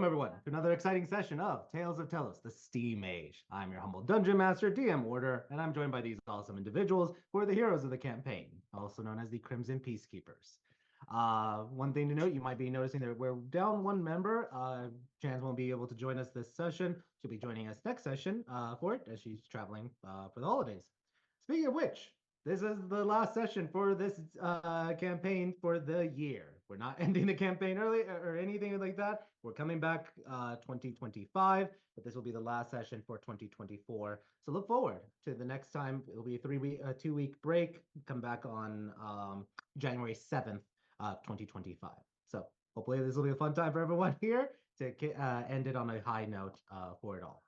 everyone, to another exciting session of Tales of Tellos, the Steam Age. I'm your humble Dungeon Master, DM Order, and I'm joined by these awesome individuals who are the heroes of the campaign, also known as the Crimson Peacekeepers. One thing to note, you might be noticing that we're down one member. Chance won't be able to join us this session. She'll be joining us next session for it, as she's traveling for the holidays. Speaking of which, this is the last session for this campaign for the year. We're not ending the campaign early or anything like that. We're coming back 2025, but this will be the last session for 2024. So look forward to the next time. It'll be a 2 week break. Come back on January 7th, 2025. So hopefully this will be a fun time for everyone here to end it on a high note for it all.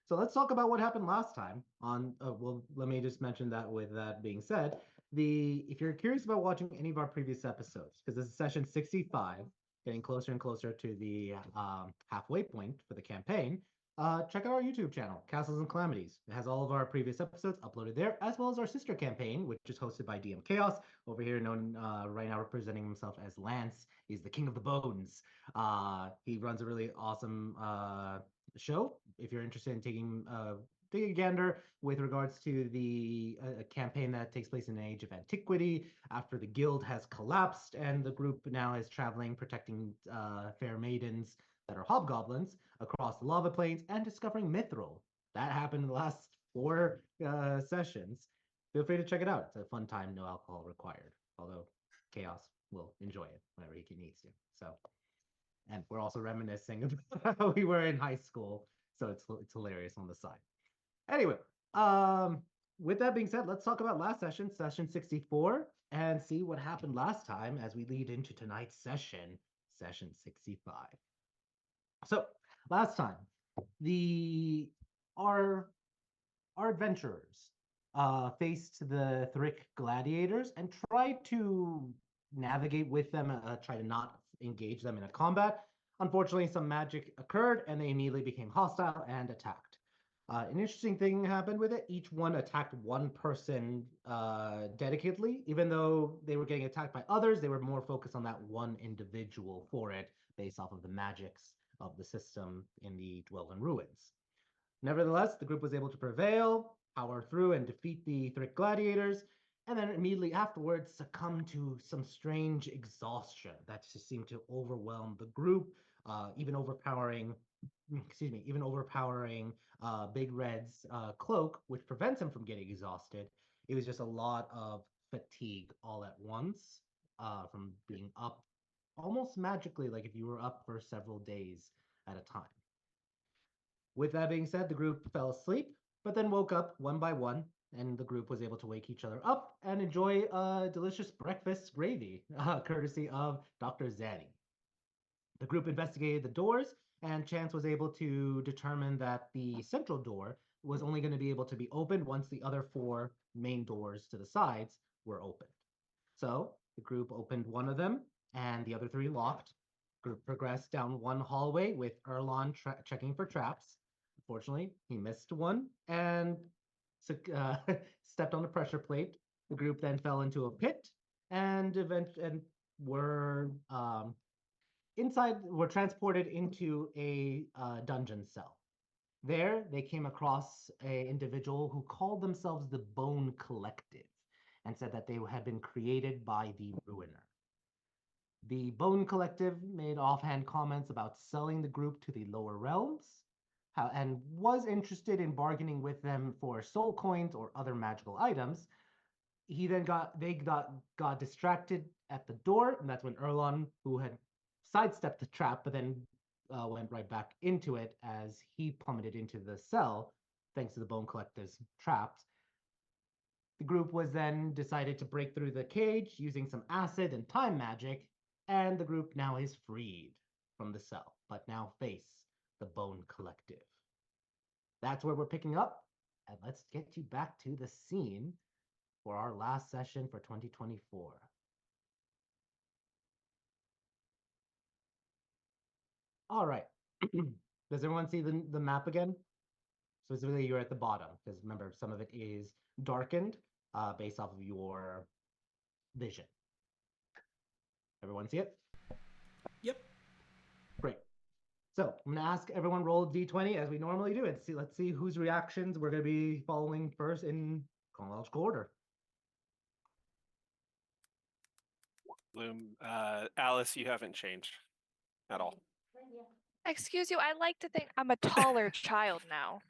So let's talk about what happened last time. Well, let me just mention that with that being said, if you're curious about watching any of our previous episodes, because this is session 65, getting closer and closer to the halfway point for the campaign, check out our YouTube channel, Castles and Calamities. It has all of our previous episodes uploaded there, as well as our sister campaign, which is hosted by DM Chaos, over here known right now representing himself as Lance. He's the King of the Bones. He runs a really awesome show. If you're interested in taking a gander with regards to the campaign that takes place in the age of antiquity after the guild has collapsed and the group now is traveling protecting fair maidens that are hobgoblins across the lava plains and discovering mithril. That happened in the last 4 sessions. Feel free to check it out. It's a fun time, no alcohol required, although Chaos will enjoy it whenever he needs to. So, and we're also reminiscing about how we were in high school, so it's hilarious on the side. Anyway, um, with that being said, let's talk about last session, session 64, and see what happened last time as we lead into tonight's session, session 65. So last time, the our our adventurers faced the Thrick gladiators and tried to navigate with them, try to not engage them in a combat. Unfortunately, some magic occurred and they immediately became hostile and attacked. An interesting thing happened with it. Each one attacked one person dedicatedly. Even though they were getting attacked by others, they were more focused on that one individual for it, based off of the magics of the system in the Dwelling Ruins. Nevertheless, the group was able to prevail, power through, and defeat the Thrick gladiators, and then immediately afterwards succumb to some strange exhaustion that just seemed to overwhelm the group, even overpowering. Even overpowering Big Red's cloak, which prevents him from getting exhausted. It was just a lot of fatigue all at once from being up almost magically, like if you were up for several days at a time. With that being said, the group fell asleep, but then woke up one by one, and the group was able to wake each other up and enjoy a delicious breakfast gravy, courtesy of Dr. Zanny. The group investigated the doors, and Chance was able to determine that the central door was only going to be able to be opened once the other four main doors to the sides were opened. So the group opened one of them, and the other three locked. Group progressed down one hallway with Erlon checking for traps. Unfortunately, he missed one and stepped on a pressure plate. The group then fell into a pit and were were transported into a dungeon cell. There, they came across an individual who called themselves the Bone Collective and said that they had been created by the Ruiner. The Bone Collective made offhand comments about selling the group to the lower realms and was interested in bargaining with them for soul coins or other magical items. They got distracted at the door, and that's when Erlon, who had sidestepped the trap, but then went right back into it as he plummeted into the cell, thanks to the Bone Collective's traps. The group was then decided to break through the cage using some acid and time magic, and the group now is freed from the cell, but now face the Bone Collective. That's where we're picking up, and let's get you back to the scene for our last session for 2024. All right. Does everyone see the map again? Specifically, you're at the bottom, because remember, some of it is darkened based off of your vision. Everyone see it? Yep. Great. So I'm gonna ask everyone roll d20 as we normally do. And see, let's see whose reactions we're gonna be following first in chronological order. Bloom, Alice, you haven't changed at all. Excuse you, I like to think I'm a taller child now.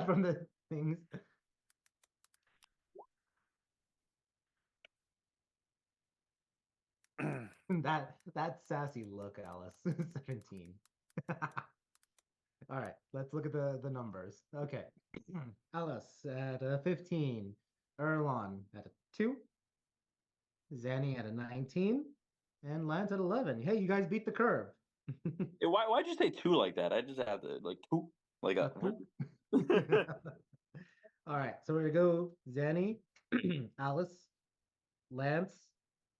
From the things. that sassy look, Alice. 17. All right, let's look at the numbers. Okay. Alice at a 15. Erlon at a 2. Zanny at a 19. And Lance at 11. Hey, you guys beat the curve. Why'd you say two like that? I just have to like two. Like A two. All right, so we're gonna go Zanny, Alice, Lance,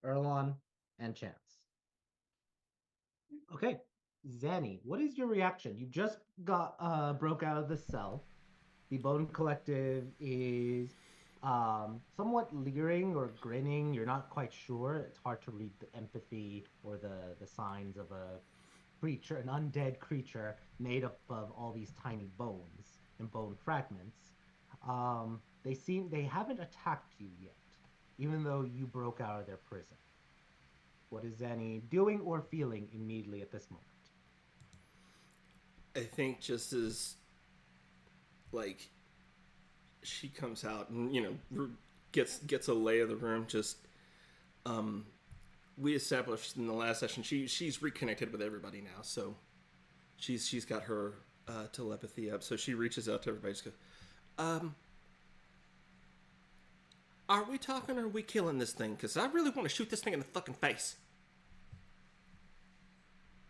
Erlon, and Chance. Okay, Zanny, what is your reaction? You just got broke out of the cell. The Bone Collective is somewhat leering or grinning. You're not quite sure. It's hard to read the empathy or the signs of a creature, an undead creature made up of all these tiny bones and bone fragments. They haven't attacked you yet, even though you broke out of their prison. What is Zanny doing or feeling immediately at this moment? I think just as like she comes out and gets a lay of the room. Just we established in the last session she's reconnected with everybody now, so she's got her telepathy up. So she reaches out to everybody. Just goes, are we talking or are we killing this thing? Because I really want to shoot this thing in the fucking face.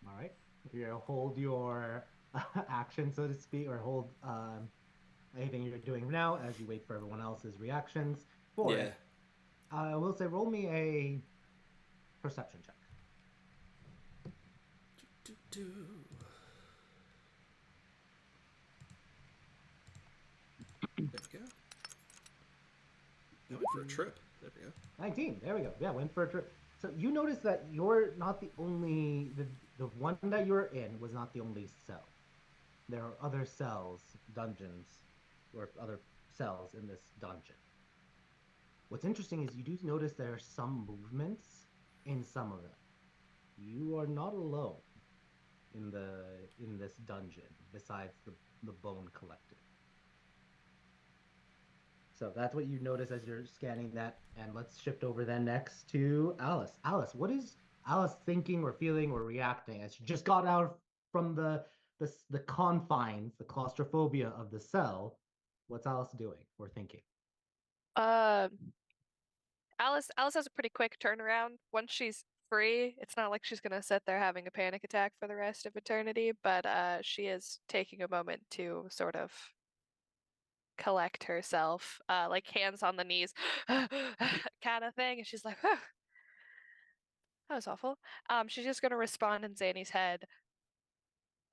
All right. You're gonna hold your action, so to speak, or hold anything you're doing now as you wait for everyone else's reactions for it. I will say, roll me a perception check. There we go. I went for a trip. There we go. 19. There we go. Yeah, went for a trip. So you notice that you're not the only the one that you're in was not the only cell. There are other cells, dungeons, or other cells in this dungeon. What's interesting is you do notice there are some movements in some of them. You are not alone in this dungeon besides the Bone Collective. So that's what you notice as you're scanning that. And let's shift over then next to Alice. Alice, what is Alice thinking or feeling or reacting as she just got out from the confines, the claustrophobia of the cell? What's Alice doing or thinking? Alice has a pretty quick turnaround. Once she's free, it's not like she's gonna sit there having a panic attack for the rest of eternity, but she is taking a moment to sort of collect herself, like hands on the knees kind of thing, and she's like, huh, that was awful. She's just gonna respond in Zanny's head.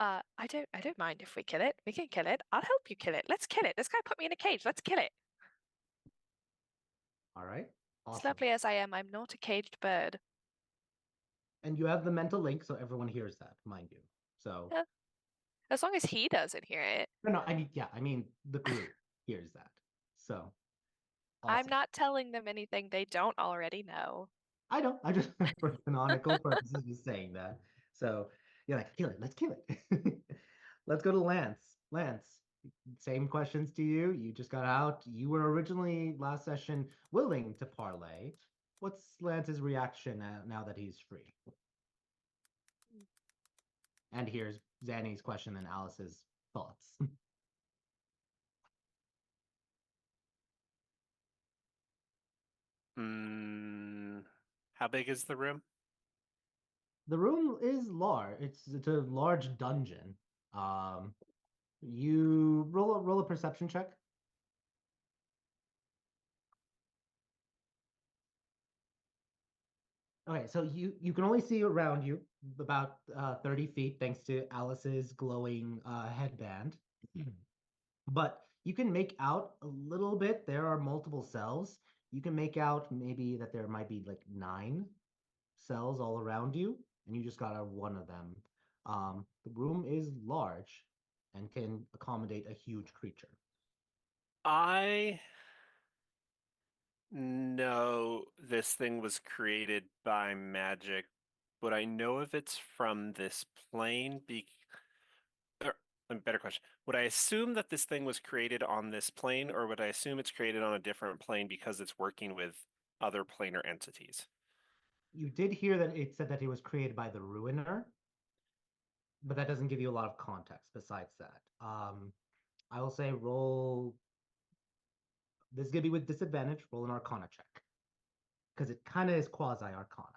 I don't mind if we kill it. We can kill it. I'll help you kill it. Let's kill it. This guy put me in a cage. Let's kill it. All right. Awesome. As lovely as I am, I'm not a caged bird. And you have the mental link, so everyone hears that, mind you. So yeah. As long as he doesn't hear it. No, I mean the group hears that. So awesome. I'm not telling them anything they don't already know. I don't. I just for canonical purposes just saying that. So you're like, kill it, let's kill it. Let's go to Lance. Lance, same questions to you. You just got out. You were originally last session willing to parlay. What's Lance's reaction now that he's free? And here's Zanny's question and Alice's thoughts. How big is the room? The room is large. It's a large dungeon. You roll a perception check. Okay, so you can only see around you about 30 feet thanks to Alice's glowing headband. But you can make out a little bit. There are multiple cells. You can make out maybe that there might be like 9 cells all around you, and you just got out one of them. The room is large and can accommodate a huge creature. I know this thing was created by magic. Would I know if it's from this plane? Or, a better question. Would I assume that this thing was created on this plane, or would I assume it's created on a different plane because it's working with other planar entities? You did hear that it said that it was created by the Ruiner, but that doesn't give you a lot of context besides that. I will say roll. This is gonna be with disadvantage. Roll an Arcana check because it kind of is quasi Arcana.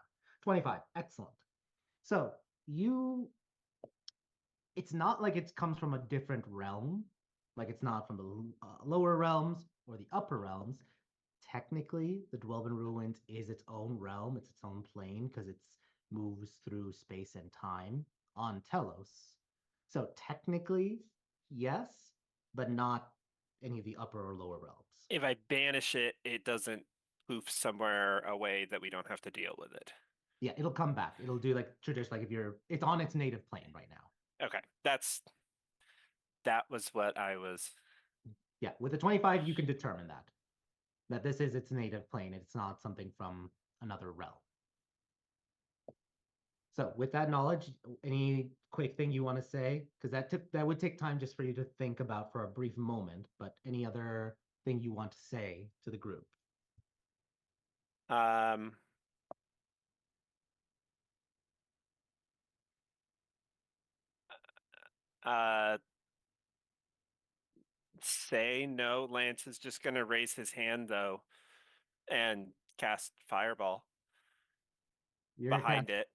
25, excellent. So you, it's not like it comes from a different realm, like it's not from the lower realms or the upper realms. Technically, the Dwelven Ruins is its own realm, it's its own plane because it moves through space and time on Tellos. So technically, yes, but not any of the upper or lower realms. If I banish it, it doesn't poof somewhere away that we don't have to deal with it. Yeah, it'll come back. It'll do like traditional, like if you're, it's on its native plane right now. Okay, that was what I was. Yeah, with a 25, you can determine that this is its native plane. It's not something from another realm. So with that knowledge, any quick thing you want to say? Because that would take time just for you to think about for a brief moment, but any other thing you want to say to the group? Uh, say no. Lance is just gonna raise his hand though, and cast Fireball behind it,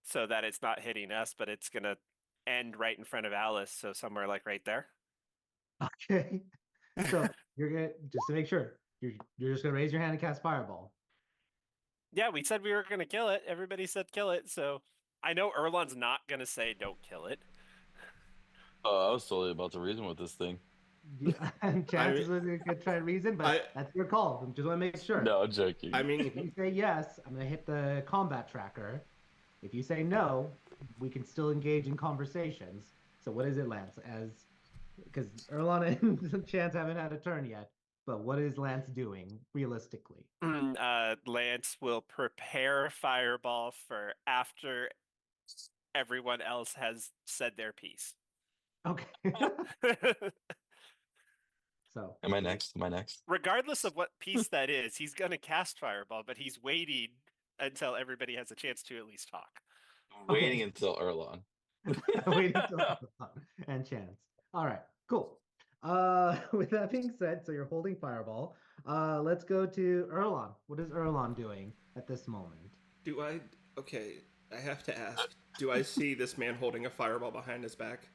so that it's not hitting us, but it's gonna end right in front of Alice, so somewhere like right there. Okay. So you're gonna, just to make sure, you're just gonna raise your hand and cast Fireball. Yeah, we said we were gonna kill it. Everybody said kill it, so I know Erlon's not gonna say don't kill it. Oh, I was totally about to reason with this thing. Yeah, and chances was you could try to reason, but that's your call. Just want to make sure. No, I'm joking. I mean, if you say yes, I'm gonna hit the combat tracker. If you say no, we can still engage in conversations. So what is it, Lance? As because Erlon and Chance haven't had a turn yet, but what is Lance doing realistically? Lance will prepare Fireball for after everyone else has said their piece. Okay. So Am I next? Am I next? Regardless of what piece that is, he's gonna cast Fireball, but he's waiting until everybody has a chance to at least talk. Waiting until Erlon. waiting until and Chance. All right, cool. With that being said, so you're holding Fireball. Let's go to Erlon. What is Erlon doing at this moment? Okay, I have to ask. Do I see this man holding a fireball behind his back?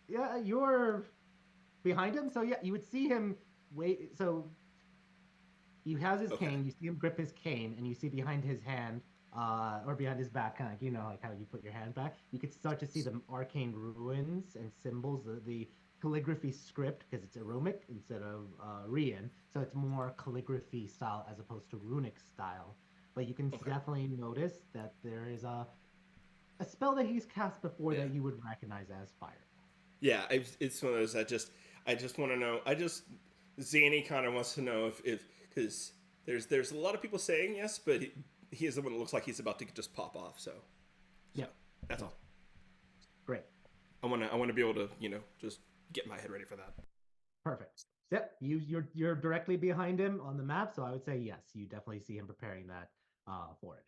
Yeah, you're behind him. So yeah, you would see him wait. So he has his cane. You see him grip his cane, and you see behind his hand, or behind his back, kind of like like how you put your hand back. You could start to see the arcane ruins and symbols, the calligraphy script, because it's Aromic instead of Rian, so it's more calligraphy style as opposed to runic style. But you can definitely notice that there is a spell that he's cast before that you would recognize as fire. Yeah, it's one of those. I just want to know. Zanny kind of wants to know if because there's a lot of people saying yes, but he is the one that looks like he's about to just pop off. So yeah, that's all. Great. I want to be able to just get my head ready for that. Perfect. Yep, you're directly behind him on the map, so I would say yes. You definitely see him preparing that for it.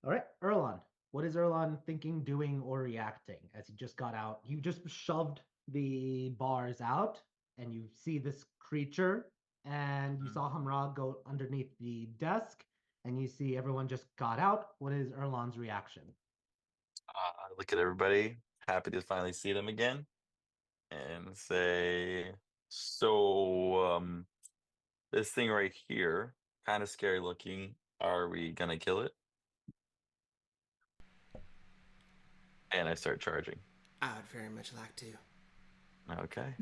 All right, Erlon. What is Erlon thinking, doing, or reacting as he just got out? You just shoved the bars out, and you see this creature, and you saw Hamra go underneath the desk, and you see everyone just got out. What is Erlon's reaction? Look at everybody, happy to finally see them again, and say, so this thing right here, kind of scary looking. Are we gonna kill it? And I start charging. I would very much like to. Okay.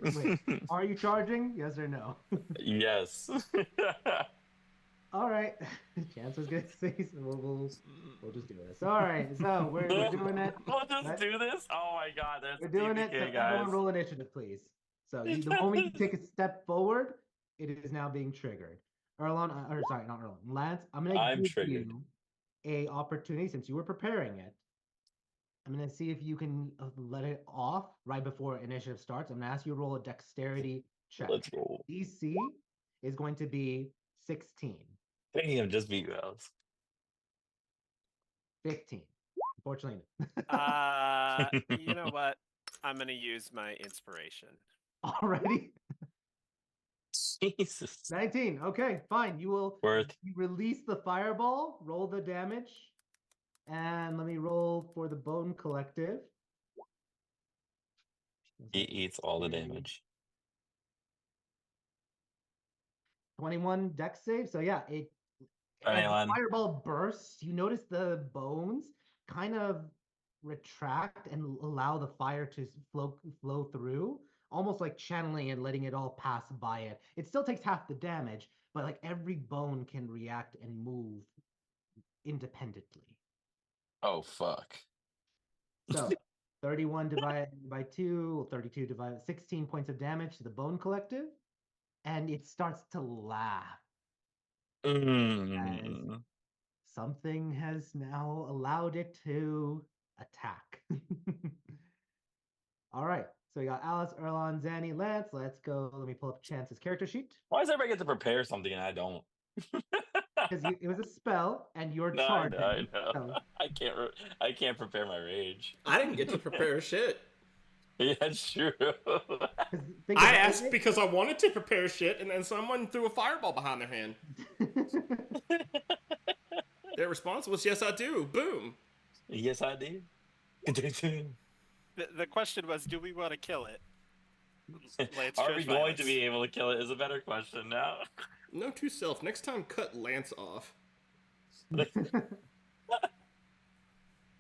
Wait, are you charging? Yes or no? Yes. All right. Chance was gonna say so we'll just do this. All right. So we're doing it. We'll just Right? do this. Oh my god, there's We're doing it. So TPK, guys. everyone roll initiative, please. So the moment you take a step forward, it is now being triggered. Erlon, or sorry, not Erlon. Lance, I'm gonna I'm give triggered. you a opportunity since you were preparing it. I'm gonna see if you can let it off right before initiative starts. I'm gonna ask you to roll a dexterity check. Let's roll. DC is going to be 16. Damn, just beat you, Alex. 15. Unfortunately. You know what? I'm gonna use my inspiration. Already? Jesus. 19. Okay, fine. You Worth. release the fireball, roll the damage, and let me roll for the bone collective. He eats all the damage. 21 dex save. So yeah, as the 21. fireball bursts, you notice the bones kind of retract and allow the fire to flow through, almost like channeling and letting it all pass by it. It still takes half the damage, but like every bone can react and move independently. Oh fuck. So 31 divided by 2, 32 divided 16 points of damage to the bone collective, and it starts to laugh as Mm. something has now allowed it to attack. All right. So we got Alice, Erlon, Zanny, Lance. Let's go. Let me pull up Chance's character sheet. Why does everybody get to prepare something and I don't? Because it was a spell and you're No, I charging. know, I know. So I can't prepare my rage. I didn't get to prepare shit. Yeah, it's true. 'cause think I about asked it. because I wanted to prepare shit, and then someone threw a fireball behind their hand. Their response was, "Yes, I do." Boom. Yes, I did. The question was, do we want to kill it? Lance Are chose we going violence. to be able to kill it is a better question now. Note to self: next time, cut Lance off.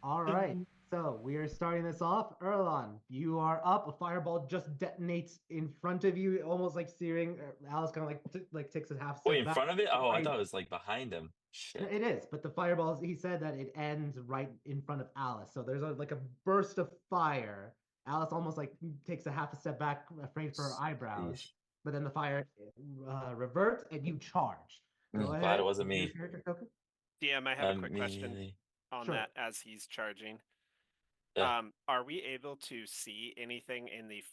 All right. So we are starting this off. Erlon, you are up. A fireball just detonates in front of you, almost like searing. Alice kind of like takes a half step Wait, in back. front of it? Oh, I Right. thought it was like behind him. Shit. It is, but the fireballs. He said that it ends right in front of Alice. So there's like a burst of fire. Alice almost like takes a half a step back, afraid for her eyebrows. Sheesh. But then the fire reverts and you charge. Go ahead. Glad it wasn't give your me. character token. DM, I have a quick question Immediately. on Sure. that as he's charging. Yeah. Are we able to see anything in the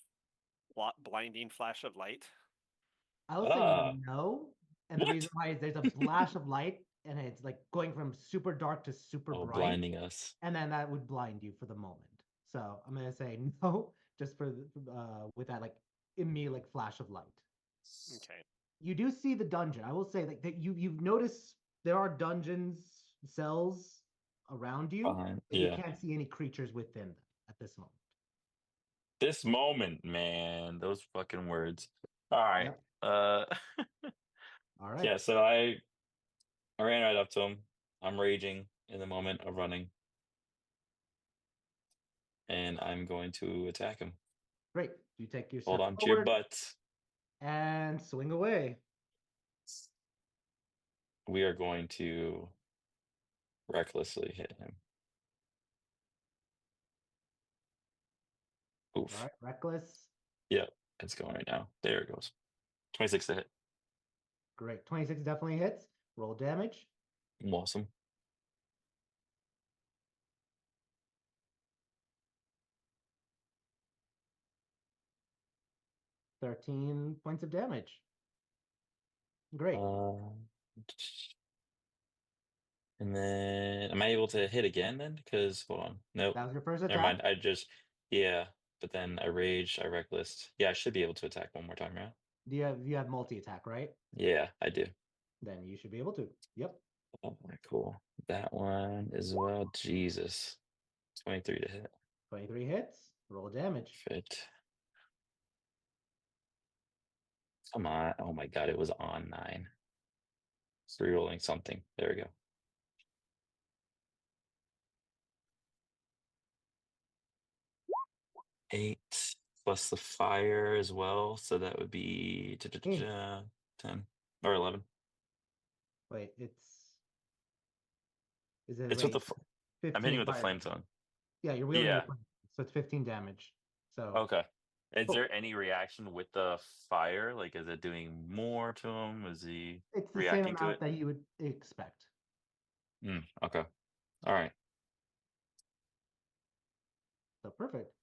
blinding flash of light? I would Ah. say no. And the What? reason why is there's a flash of light and it's like going from super dark to super Oh, bright. blinding us. And then that would blind you for the moment. So I'm gonna say no, just for with that like immediate like flash of light. Okay. You do see the dungeon. I will say that you've noticed there are dungeons cells around you, Behind. but you Yeah. can't see any creatures within them at this moment. This moment, man. Those fucking words. All right. Yep. All right. Yeah, so I ran right up to him. I'm raging in the moment of running. And I'm going to attack him. Great. You take your Hold step on to your forward butt. and swing away. We are going to recklessly hit him. Oof. All right. Reckless. Yep, it's going right now. There it goes. 26 to hit. Great. 26 definitely hits. Roll damage. Awesome. $13 points of damage. Great. And then am I able to hit again then? Because hold on. Nope. That was your first Never attack. mind. Yeah, but then I raged, I reckless. Yeah, I should be able to attack one more time, right? You have multi-attack, right? Yeah, I do. Then you should be able to. Yep. Oh, cool. That one as well. Jesus. 23 to hit. 23 hits. Roll damage. Fit. Come on. Oh my god, it was on 9. Rerolling something. There we go. 8 plus the fire as well. So that would be 10 or 11. Wait, is it It's with the. rate I'm hitting 15 with the fire flame damage? zone. Yeah, you're wielding Yeah. a flame, so it's 15 damage. So Okay. Is Oh. there any reaction with the fire? Like, is it doing more to him? Is he it's the same reacting to amount it? that you would expect. Okay. All right. So perfect.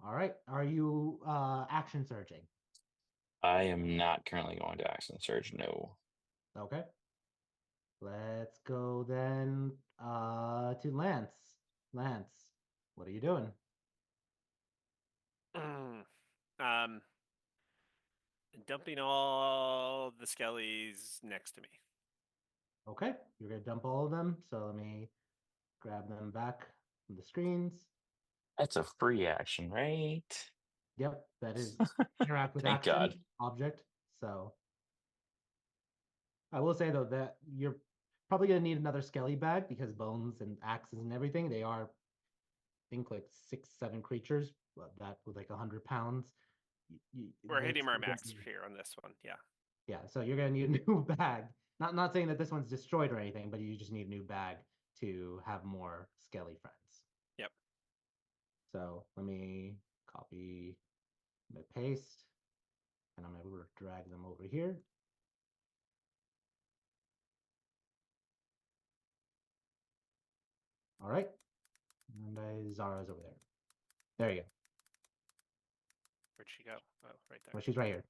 All right. Are you action surging? I am not currently going to action surge. No. Okay. Let's go then to Lance. Lance, what are you doing? Dumping all the skellies next to me. Okay, you're gonna dump all of them. So let me grab them back from the screens. That's a free action, right? Yep, that is interact with Thank action God. object. So I will say though that you're probably gonna need another skelly bag because bones and axes and everything, they are I think like 6-7 creatures, but that with like 100 pounds. We're they're hitting our still gonna max be- here on this one. Yeah. Yeah, so you're gonna need a new bag. Not saying that this one's destroyed or anything, but you just need a new bag to have more skelly friends. Yep. So let me copy, paste, and I'm able to drag them over here. All right, and Zara's over there. There you go. Where'd she go? Oh, right there. Well, she's right here.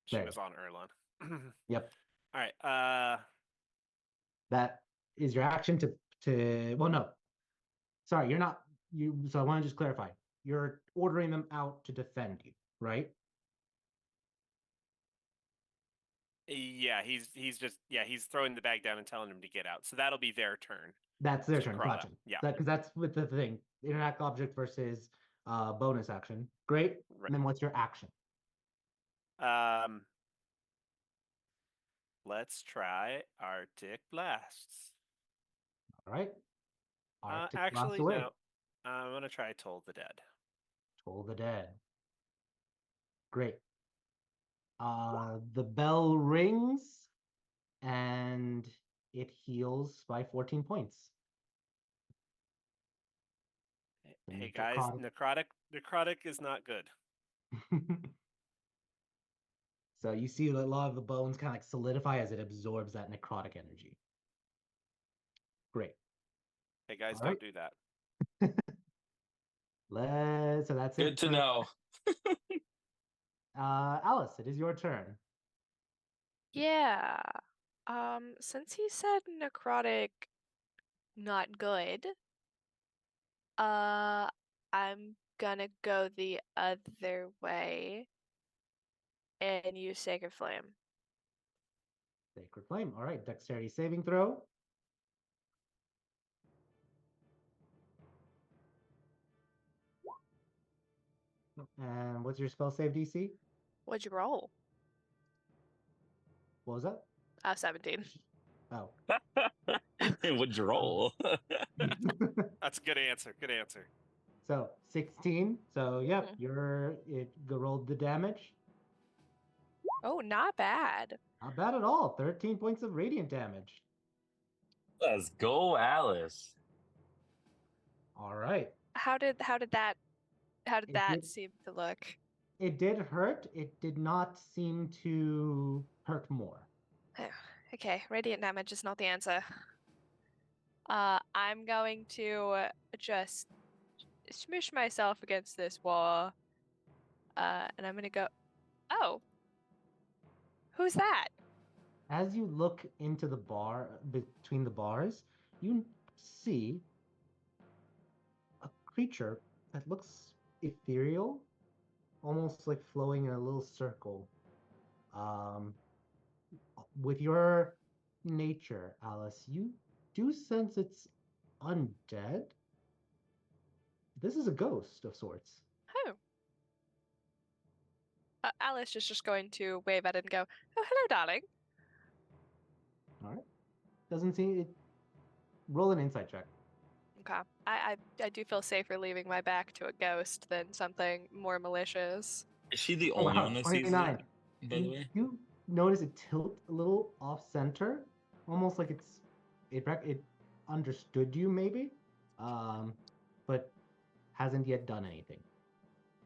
She there. was on Erlon. Yep, All right. that is your action to. Well, no, sorry, you're not. So I want to just clarify. You're ordering them out to defend you, right? Yeah, he's throwing the bag down and telling him to get out. So that'll be their turn. That's their To turn. crawl out. Gotcha. Yeah. Because that's with the thing. Interact object versus bonus action. Great. Right. And then what's your action? Let's try Arctic Blasts. All right. Arctic blast Actually, away. no. I'm gonna try Toll the Dead. Toll the dead. Great. The bell rings and it heals by 14 points. The Hey guys, necrotic is not good. So you see a lot of the bones kind of like solidify as it absorbs that necrotic energy. Great. Hey guys, All don't right. do that. So that's Good it. to know. Alice, it is your turn. Yeah. Since he said necrotic not good, I'm gonna go the other way and use Sacred Flame. Sacred Flame. All right, dexterity saving throw. And what's your spell save DC? What'd you roll? What was that? 17. Oh. Would you roll? That's a good answer. Good answer. So 16. So yep, Mhm. it rolled the damage. Oh, not bad. Not bad at all. 13 points of radiant damage. Let's go, Alice. All right. How did that It did- seem to look? It did hurt. It did not seem to hurt more. Okay, radiant damage is not the answer. I'm going to just smush myself against this wall. And I'm gonna go. Oh, who's that? As you look into the bar between the bars, you see a creature that looks ethereal, almost like flowing in a little circle. With your nature, Alice, you do sense it's undead. This is a ghost of sorts. Oh. Alice is just going to wave at it and go, "Oh, hello, darling." All right. Doesn't seem it. Roll an insight check. Okay. I do feel safer leaving my back to a ghost than something more malicious. Is she the Oh only wow, one that sees 29. it, by the way? notice it tilt a little off center, almost like it understood you maybe, but hasn't yet done anything.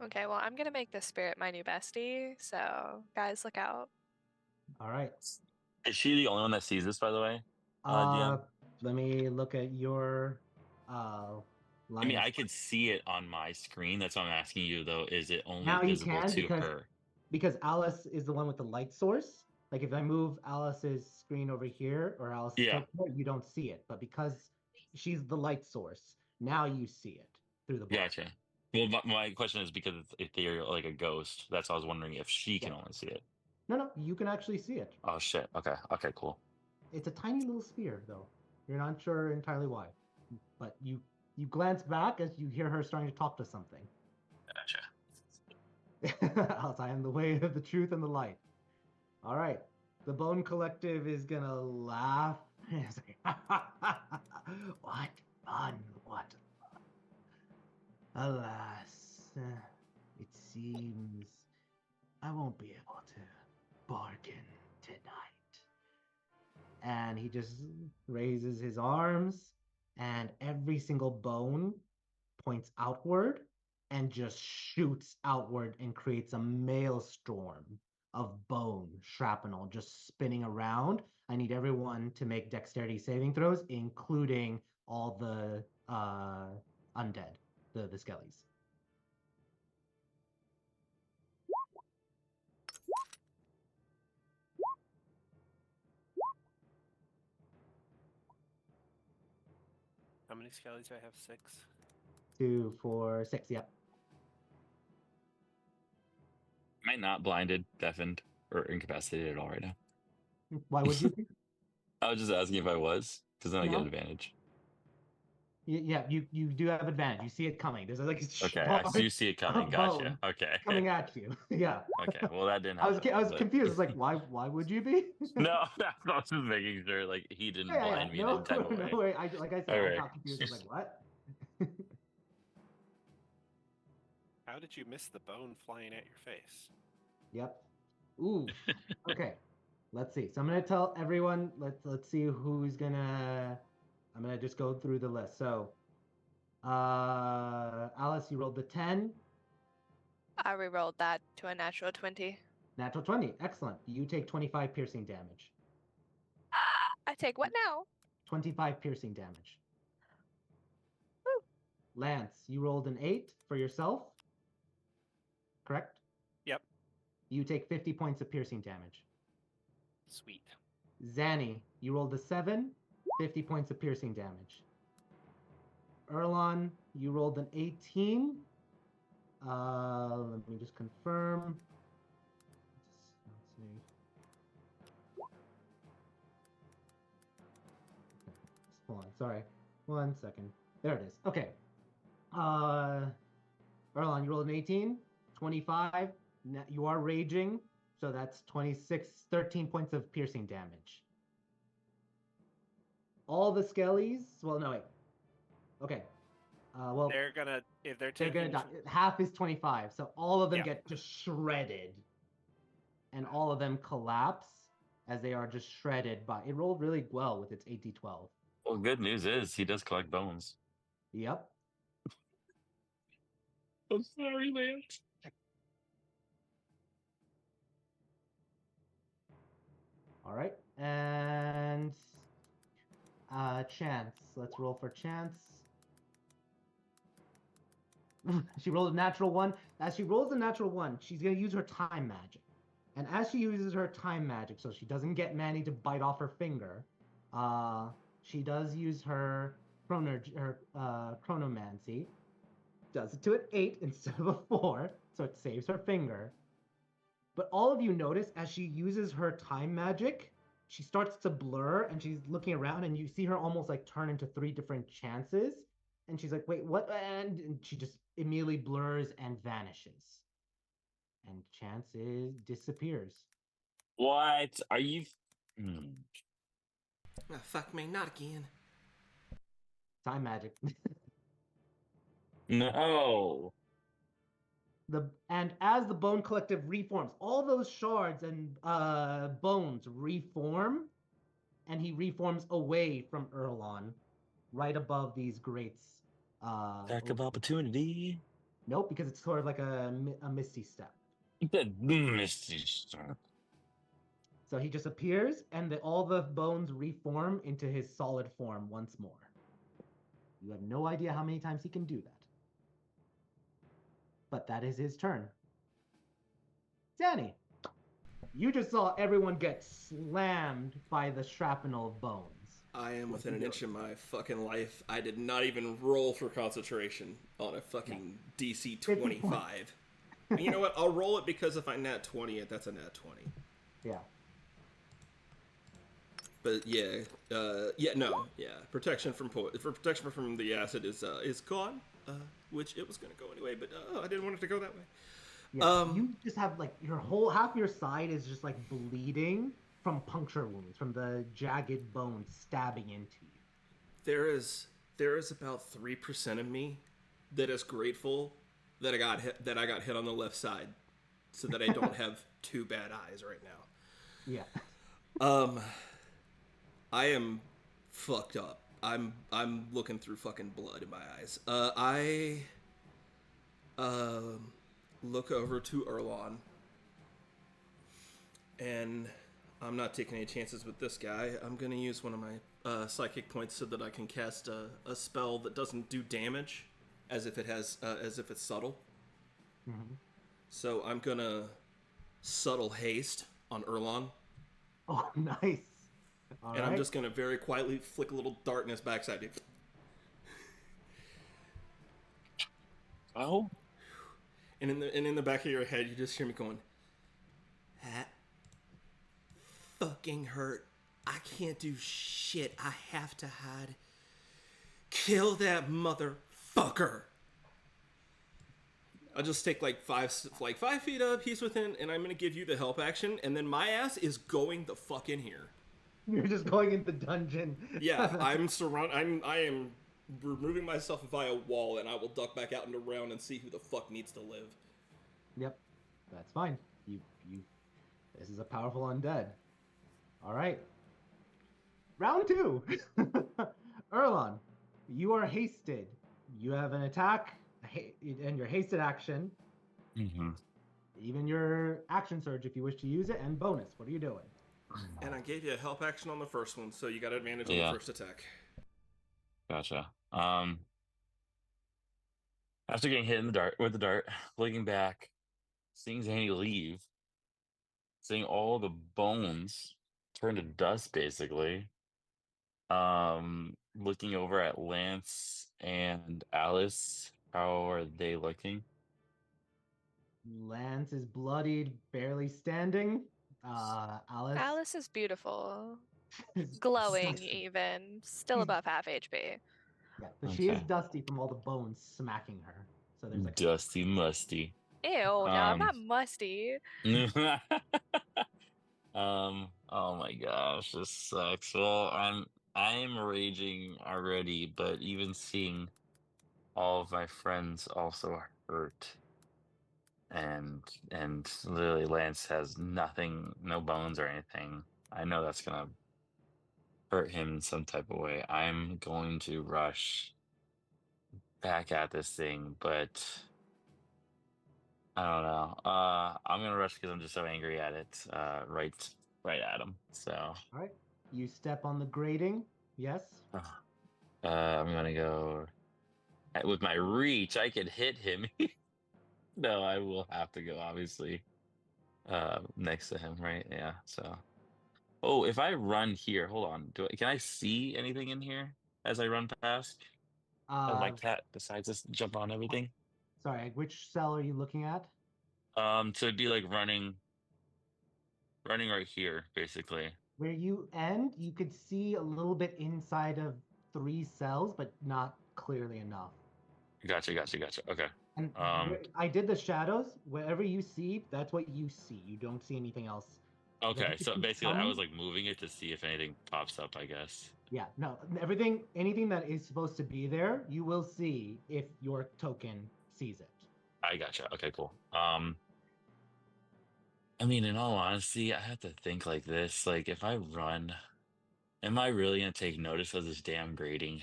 Okay, well, I'm gonna make the spirit my new bestie, so guys, look out. All right. Is she the only one that sees this, by the way? Uh, DM? let me look at your I mean, line of I could see it on my screen. That's why I'm asking you, though. Is it only now you visible can to her? because Alice is the one with the light source. Like if I move Alice's screen over here or Alice's Yeah. token here, you don't see it. But because she's the light source, now you see it through the bar. Gotcha. Well, my question is because it's ethereal, like a ghost. That's why I was wondering if she can Yeah. only see it. No, you can actually see it. Oh shit. Okay. Okay. Cool. It's a tiny little sphere, though. You're not sure entirely why, but you glance back as you hear her starting to talk to something. Gotcha. Alice, I am the way of the truth and the light. All right. The Bone Collective is gonna laugh. It's like, what fun, what fun. Alas, it seems I won't be able to bargain tonight. And he just raises his arms, and every single bone points outward and just shoots outward and creates a maelstrom of bone shrapnel just spinning around. I need everyone to make dexterity saving throws, including all the undead, the skellies. How many skellies do I have? 6. 2, 4, 6. Yep. Am I not blinded, deafened, or incapacitated at all right now? Why would you? I was just asking if I was, because then I get No. advantage. Yeah, you do have advantage. You see it coming. There's like a Okay, I bar do see it coming. of Gotcha. bone Okay. coming at you. Yeah. Okay. Well, that didn't I help. was but- confused. It's like why would you be? No, I was just making sure, like, he didn't Yeah. blind me in No, any type of way. no way. Like I said, All I right. got confused. I was like, what? How did you miss the bone flying at your face? Yep. Ooh. Okay. Let's see. So I'm gonna tell everyone. Let's see who's gonna. I'm gonna just go through the list. So, Alice, you rolled the 10, I rerolled that to a natural 20. natural 20. Excellent. You take 25 piercing damage. I take what now? 25 piercing damage. Woo. Lance, you rolled an 8 for yourself. Correct? Yep. You take 50 points of piercing damage. Sweet. Zanny, you rolled a 7, 50 points of piercing damage. Erlon, you rolled an 18. Let me just confirm. Let's see. Hold on, sorry. 1 second. There it is. Okay. Erlon, you rolled an 18, 25. You are raging, so that's 26, 13 points of piercing damage. All the skellies, well, no, wait. Okay. Well, They're gonna if they're they're taking gonna die. Half is 25, so all of them Yeah. get just shredded, and all of them collapse as they are just shredded by. It rolled really well with its 8d12. Well, good news is he does collect bones. Yep. I'm sorry, Lance. All right, and Chance. Let's roll for Chance. She rolled a natural 1. As she rolls a natural 1, she's gonna use her time magic. And as she uses her time magic, so she doesn't get Manny to bite off her finger, she does use her chronomancy. Does it to an 8 instead of a 4, so it saves her finger. But all of you notice as she uses her time magic, she starts to blur and she's looking around and you see her almost like turn into 3 different chances. And she's like, wait, what? And she just immediately blurs and vanishes. And Chances disappears. What are you? Oh, fuck me, not again. Time magic. No. And as the Bone Collective reforms, all those shards and bones reform, and he reforms away from Erlon, right above these grates. Attack of opportunity. Nope, because it's sort of like a misty step. That misty stuff. So he just appears, and all the bones reform into his solid form once more. You have no idea how many times he can do that. But that is his turn. Danny, you just saw everyone get slammed by the shrapnel of bones. I am within an inch of my fucking life. I did not even roll for concentration on a fucking DC 25. And you know what? I'll roll it because if I nat 20 it, that's a nat 20. Yeah. But protection from protection from the acid is gone, which it was gonna go anyway, but I didn't want it to go that way. Yeah, you just have like your whole half your side is just like bleeding from puncture wounds, from the jagged bones stabbing into you. There is about 3% of me that is grateful that I got hit on the left side, so that I don't have two bad eyes right now. Yeah. I am fucked up. I'm looking through fucking blood in my eyes. I look over to Erlon, and I'm not taking any chances with this guy. I'm gonna use one of my psychic points so that I can cast a spell that doesn't do damage, as if it's subtle. Mm-hmm. So I'm gonna subtle haste on Erlon. Oh, nice. All And right. I'm just gonna very quietly flick a little dart in his backside. Oh. And in the back of your head, you just hear me going, "That fucking hurt. I can't do shit. I have to hide. Kill that motherfucker." I'll just take like 5 feet up. He's within, and I'm gonna give you the help action, and then my ass is going the fuck in here. You're just going into the dungeon. Yeah, I am removing myself via wall, and I will duck back out into round and see who the fuck needs to live. Yep, that's fine. You. This is a powerful undead. All right. Round 2. Erlon, you are hasted. You have an attack, and your hasted action. Mm-hmm. Even your action surge if you wish to use it, and bonus. What are you doing? And I gave you a help action on the first one, so you got advantage on Yeah. the first attack. Gotcha. After getting hit with the dart, looking back, seeing Zanny leave, seeing all the bones turn to dust, basically. Looking over at Lance and Alice, how are they looking? Lance is bloodied, barely standing. Alice is beautiful. is Glowing, dusty. even. Still above half HP. Yeah, but she is Okay. dusty from all the bones smacking her. So there's like Dusty, musty. Ew, no, I'm not musty. Oh my gosh, this sucks. Well, I'm raging already, but even seeing all of my friends also hurt, and literally Lance has nothing, no bones or anything. I know that's gonna hurt him in some type of way. I'm going to rush back at this thing, but I don't know. I'm gonna rush because I'm just so angry at it. Right at him. So all right. You step on the grating. Yes. I'm gonna go with my reach. I could hit him. No, I will have to go obviously next to him, right? Yeah. So, oh, if I run here, hold on. Can I see anything in here as I run past? I like that. Besides just jump on everything. Sorry, which cell are you looking at? So it'd be like running right here, basically. Where you end, you could see a little bit inside of 3 cells, but not clearly enough. Gotcha. Okay. And I did the shadows. Wherever you see, that's what you see. You don't see anything else. Okay, so basically, I coming. was like moving it to see if anything pops up, I guess. Yeah, no, anything that is supposed to be there, you will see if your token sees it. I gotcha. Okay, cool. I mean, in all honesty, I have to think like this. Like, if I run, am I really gonna take notice of this damn grading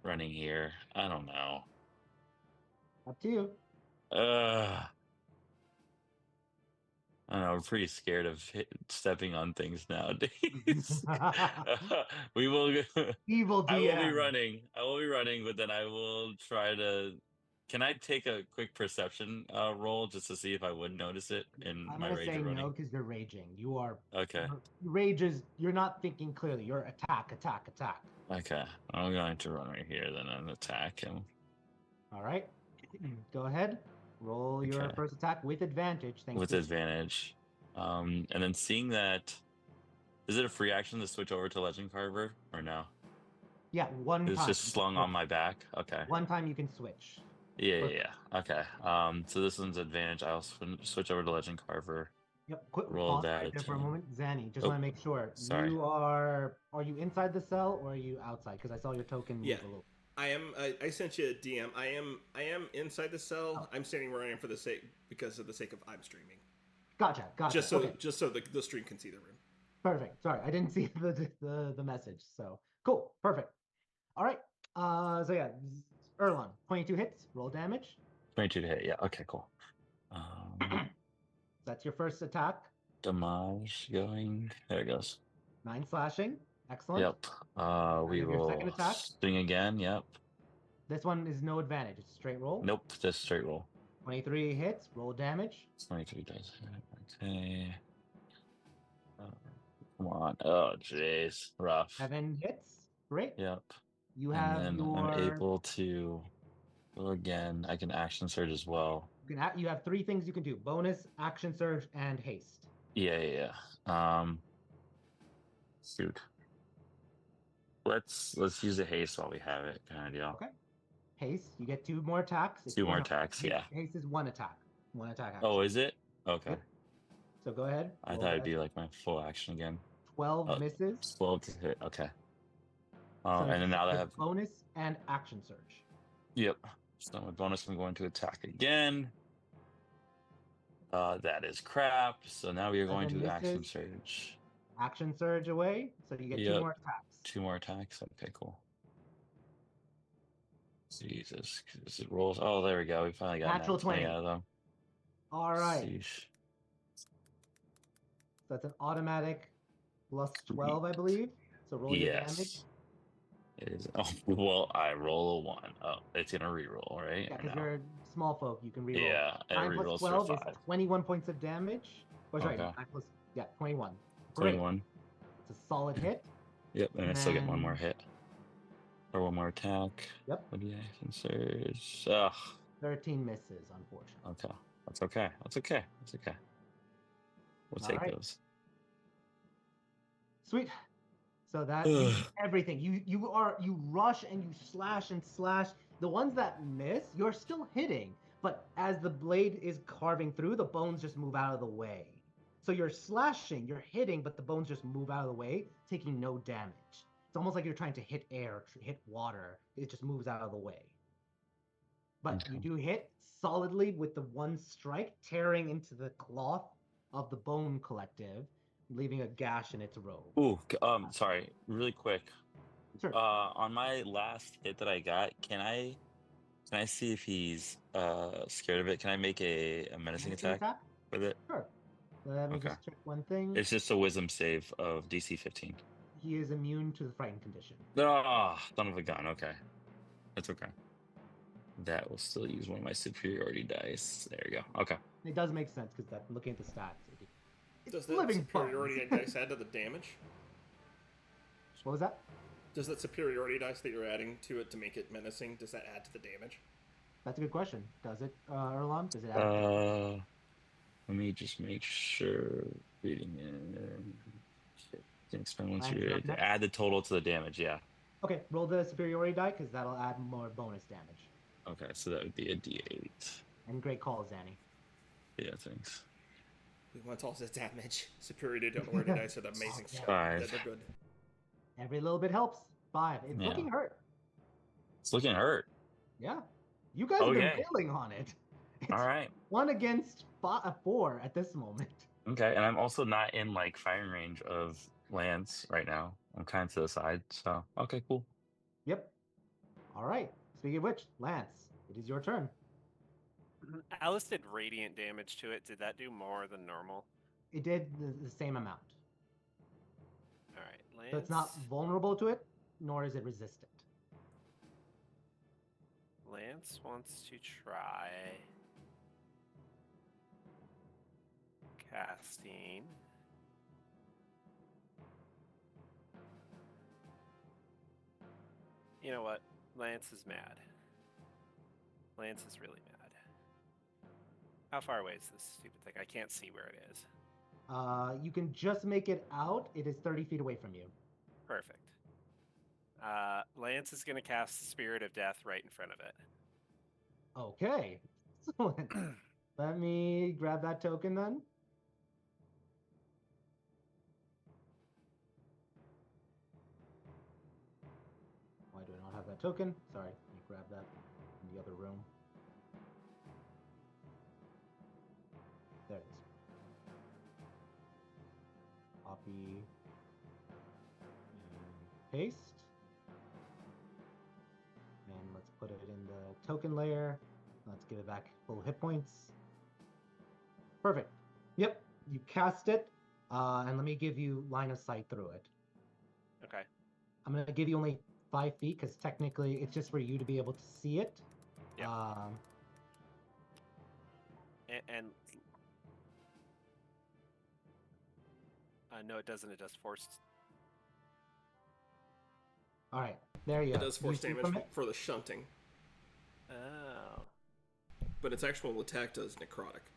running here? I don't know. Up to you. I don't know. I'm pretty scared of stepping on things nowadays. We will. Evil I will be DM. running. I will be running, but then I will try to. Can I take a quick perception roll just to see if I would notice it in I'm my gonna rage say of no running? because you're raging. You are Okay. rage is you're not thinking clearly. You're attack, attack, attack. Okay. I'm going to run right here then and attack him. All right. Go ahead. Roll your Okay. first attack with advantage. Thanks With to advantage. And then seeing that, is it a free action to switch over to Legend Carver or no? yeah, one It's time. just slung on my back. Okay. One time you can switch. Yeah, Perfect. yeah. Okay. So this one's advantage. I'll switch over to Legend Carver. Yep. Quick Roll pause that right at there for a 10. moment. Zanny, just Oh, want to make sure. sorry. You are you inside the cell or are you outside? Because I saw your token move Yeah. a little. I am. I sent you a DM. I am inside the cell. Oh. I'm standing where I am for the sake of I'm streaming. Gotcha. Just so Okay. the stream can see the room. Perfect. Sorry, I didn't see the message. So cool. Perfect. All right. So yeah, Erlon, 22 hits. Roll damage. 22 to hit. Yeah. Okay, cool. That's your first attack. Damage going. There it goes. 9 slashing. Excellent. Yep. We have your will second attack. swing again. Yep. This one is no advantage. It's a straight roll. Nope. Just straight roll. 23 hits. Roll damage. 23 does hit. Okay. Come on. Oh, jeez. Rough. 7 hits. Great. Yep. You And have then your. I'm able to go again. I can action surge as well. You have 3 things you can do: bonus, action surge, and haste. Yeah. Shoot. Let's use the haste while we have it, kind of deal. Okay. Haste. You get 2 more attacks. It's 2 more no, attacks. haste, Yeah. Haste is 1 attack. 1 attack. Action. Oh, is it? Okay. Yep. So go ahead. I roll thought it'd that. be like my full action again. 12 misses. 12 to hit. Okay. So And then now that I have. bonus and action surge. Yep. So my bonus, I'm going to attack again. That is crap. So now we are going to 7 action misses. surge. Action surge away. So you get 2 Yep. more attacks. 2 more attacks. Okay, cool. Jesus, 'cause it rolls. Oh, there we go. We finally got Natural that 20 20. out of them. All right. Sheesh. So that's an automatic plus 12, I believe. So roll your damage. Yes. It is. Oh, well, I roll a 1. Oh, it's gonna reroll, right? Yeah, Or because no? you're small folk, you can reroll. Yeah, it 9 plus rerolls 12 for is 5. 21 points of damage. Or sorry, Okay. 9 plus 21. Great. 21. It's a solid hit. Yep, and I still get 1 more then- hit. Or 1 more attack. Yep. What do you action surge? Ugh. 13 misses, unfortunately. Okay. That's okay. That's okay. That's okay. We'll All take right. those. Sweet. So that you do everything. You rush and you slash and slash. The ones that miss, you're still hitting, but as the blade is carving through, the bones just move out of the way. So you're slashing, you're hitting, but the bones just move out of the way, taking no damage. It's almost like you're trying to hit air, hit water. It just moves out of the way. But you Okay. do hit solidly with the one strike, tearing into the cloth of the bone collective, leaving a gash in its robe. Ooh, sorry, really quick. Sure. On my last hit that I got, can I see if he's scared of it? Can I make a menacing attack with it? Sure. Let me Okay. just check one thing. It's just a wisdom save of DC 15. He is immune to the frightened condition. Ah, son of a gun. Okay, that's okay. That will still use one of my superiority dice. There you go. Okay. It does make sense because looking at the stats. Does that living superiority bones. dice add to the damage? What was that? Does that superiority dice that you're adding to it to make it menacing, does that add to the damage? That's a good question. Does it, Erlon? Does it add? Let me just make sure. Reading it. Didn't spend once Ryan's you up next. add the total to the damage. Yeah. Okay, roll the superiority die because that'll add more bonus damage. Okay, so that would be a D8. And great call, Zanny. Yeah, thanks. We want all the damage. Superiority dice are the amazing stuff. 5. They're good. Every little bit helps. 5. It's Yeah. looking hurt. It's looking hurt. Yeah. You guys have been wailing on it. It's All right. 1 against 4 at this moment. Okay, and I'm also not in like firing range of Lance right now. I'm kind of to the side, so okay, cool. Yep. All right. Speaking of which, Lance, it is your turn. Alice did radiant damage to it. Did that do more than normal? It did the same amount. All right, Lance. So it's not vulnerable to it, nor is it resistant. Lance wants to try casting. You know what? Lance is mad. Lance is really mad. How far away is this stupid thing? I can't see where it is. You can just make it out. It is 30 feet away from you. Perfect. Lance is going to cast the Spirit of Death right in front of it. Okay. Excellent. Let me grab that token then. Why do I not have that token? Sorry, let me grab that in the other room. There it is. Copy and paste. And let's put it in the token layer. Let's give it back full hit points. Perfect. Yep, you cast it. And let me give you line of sight through it. Okay. I'm going to give you only 5 feet because technically it's just for you to be able to see it. Yep. And no, it doesn't. It does force. All right, there you go. It does Can you force see damage from it? for the shunting, Oh. but its actual attack does necrotic.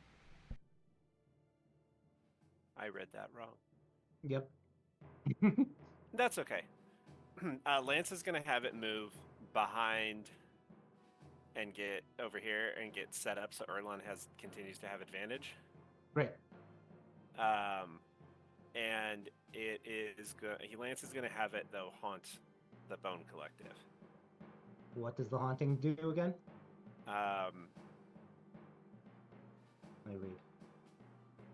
I read that wrong. Yep. That's okay. Lance is going to have it move behind and get over here and get set up so Erlon continues to have advantage. Great. And it is Lance is going to have it though haunt the Bone Collective. What does the haunting do again? Um, Let me read.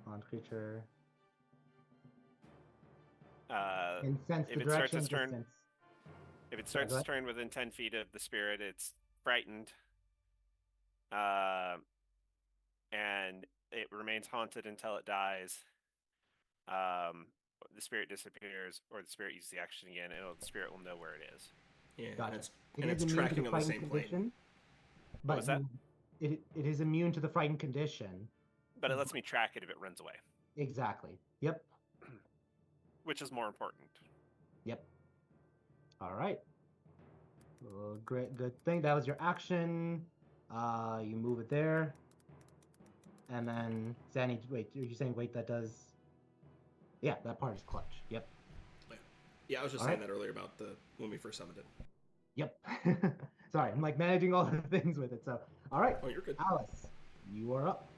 Haunt creature. And sense if the it starts direction its turn, distance. if it starts go its ahead. turn within 10 feet of the spirit, it's frightened. And it remains haunted until it dies. The spirit disappears, or the spirit uses the action again, and the spirit will know where it is. Yeah, Gotcha. and it's immune to tracking on the frightened same plane. condition. What was that? It is immune to the frightened condition. But it lets me track it if it runs away. Exactly. Yep. Which is more important. Yep. All right. Well, great, good thing. That was your action. You move it there. And then, Zanny, wait, are you saying, wait, that does... Yeah, that part is clutch. Yep. Yeah, I was just All saying right. that earlier about when we first summoned it. Yep. Sorry, I'm like managing all the things with it. So, all right. Oh, you're good. Alice, you are up.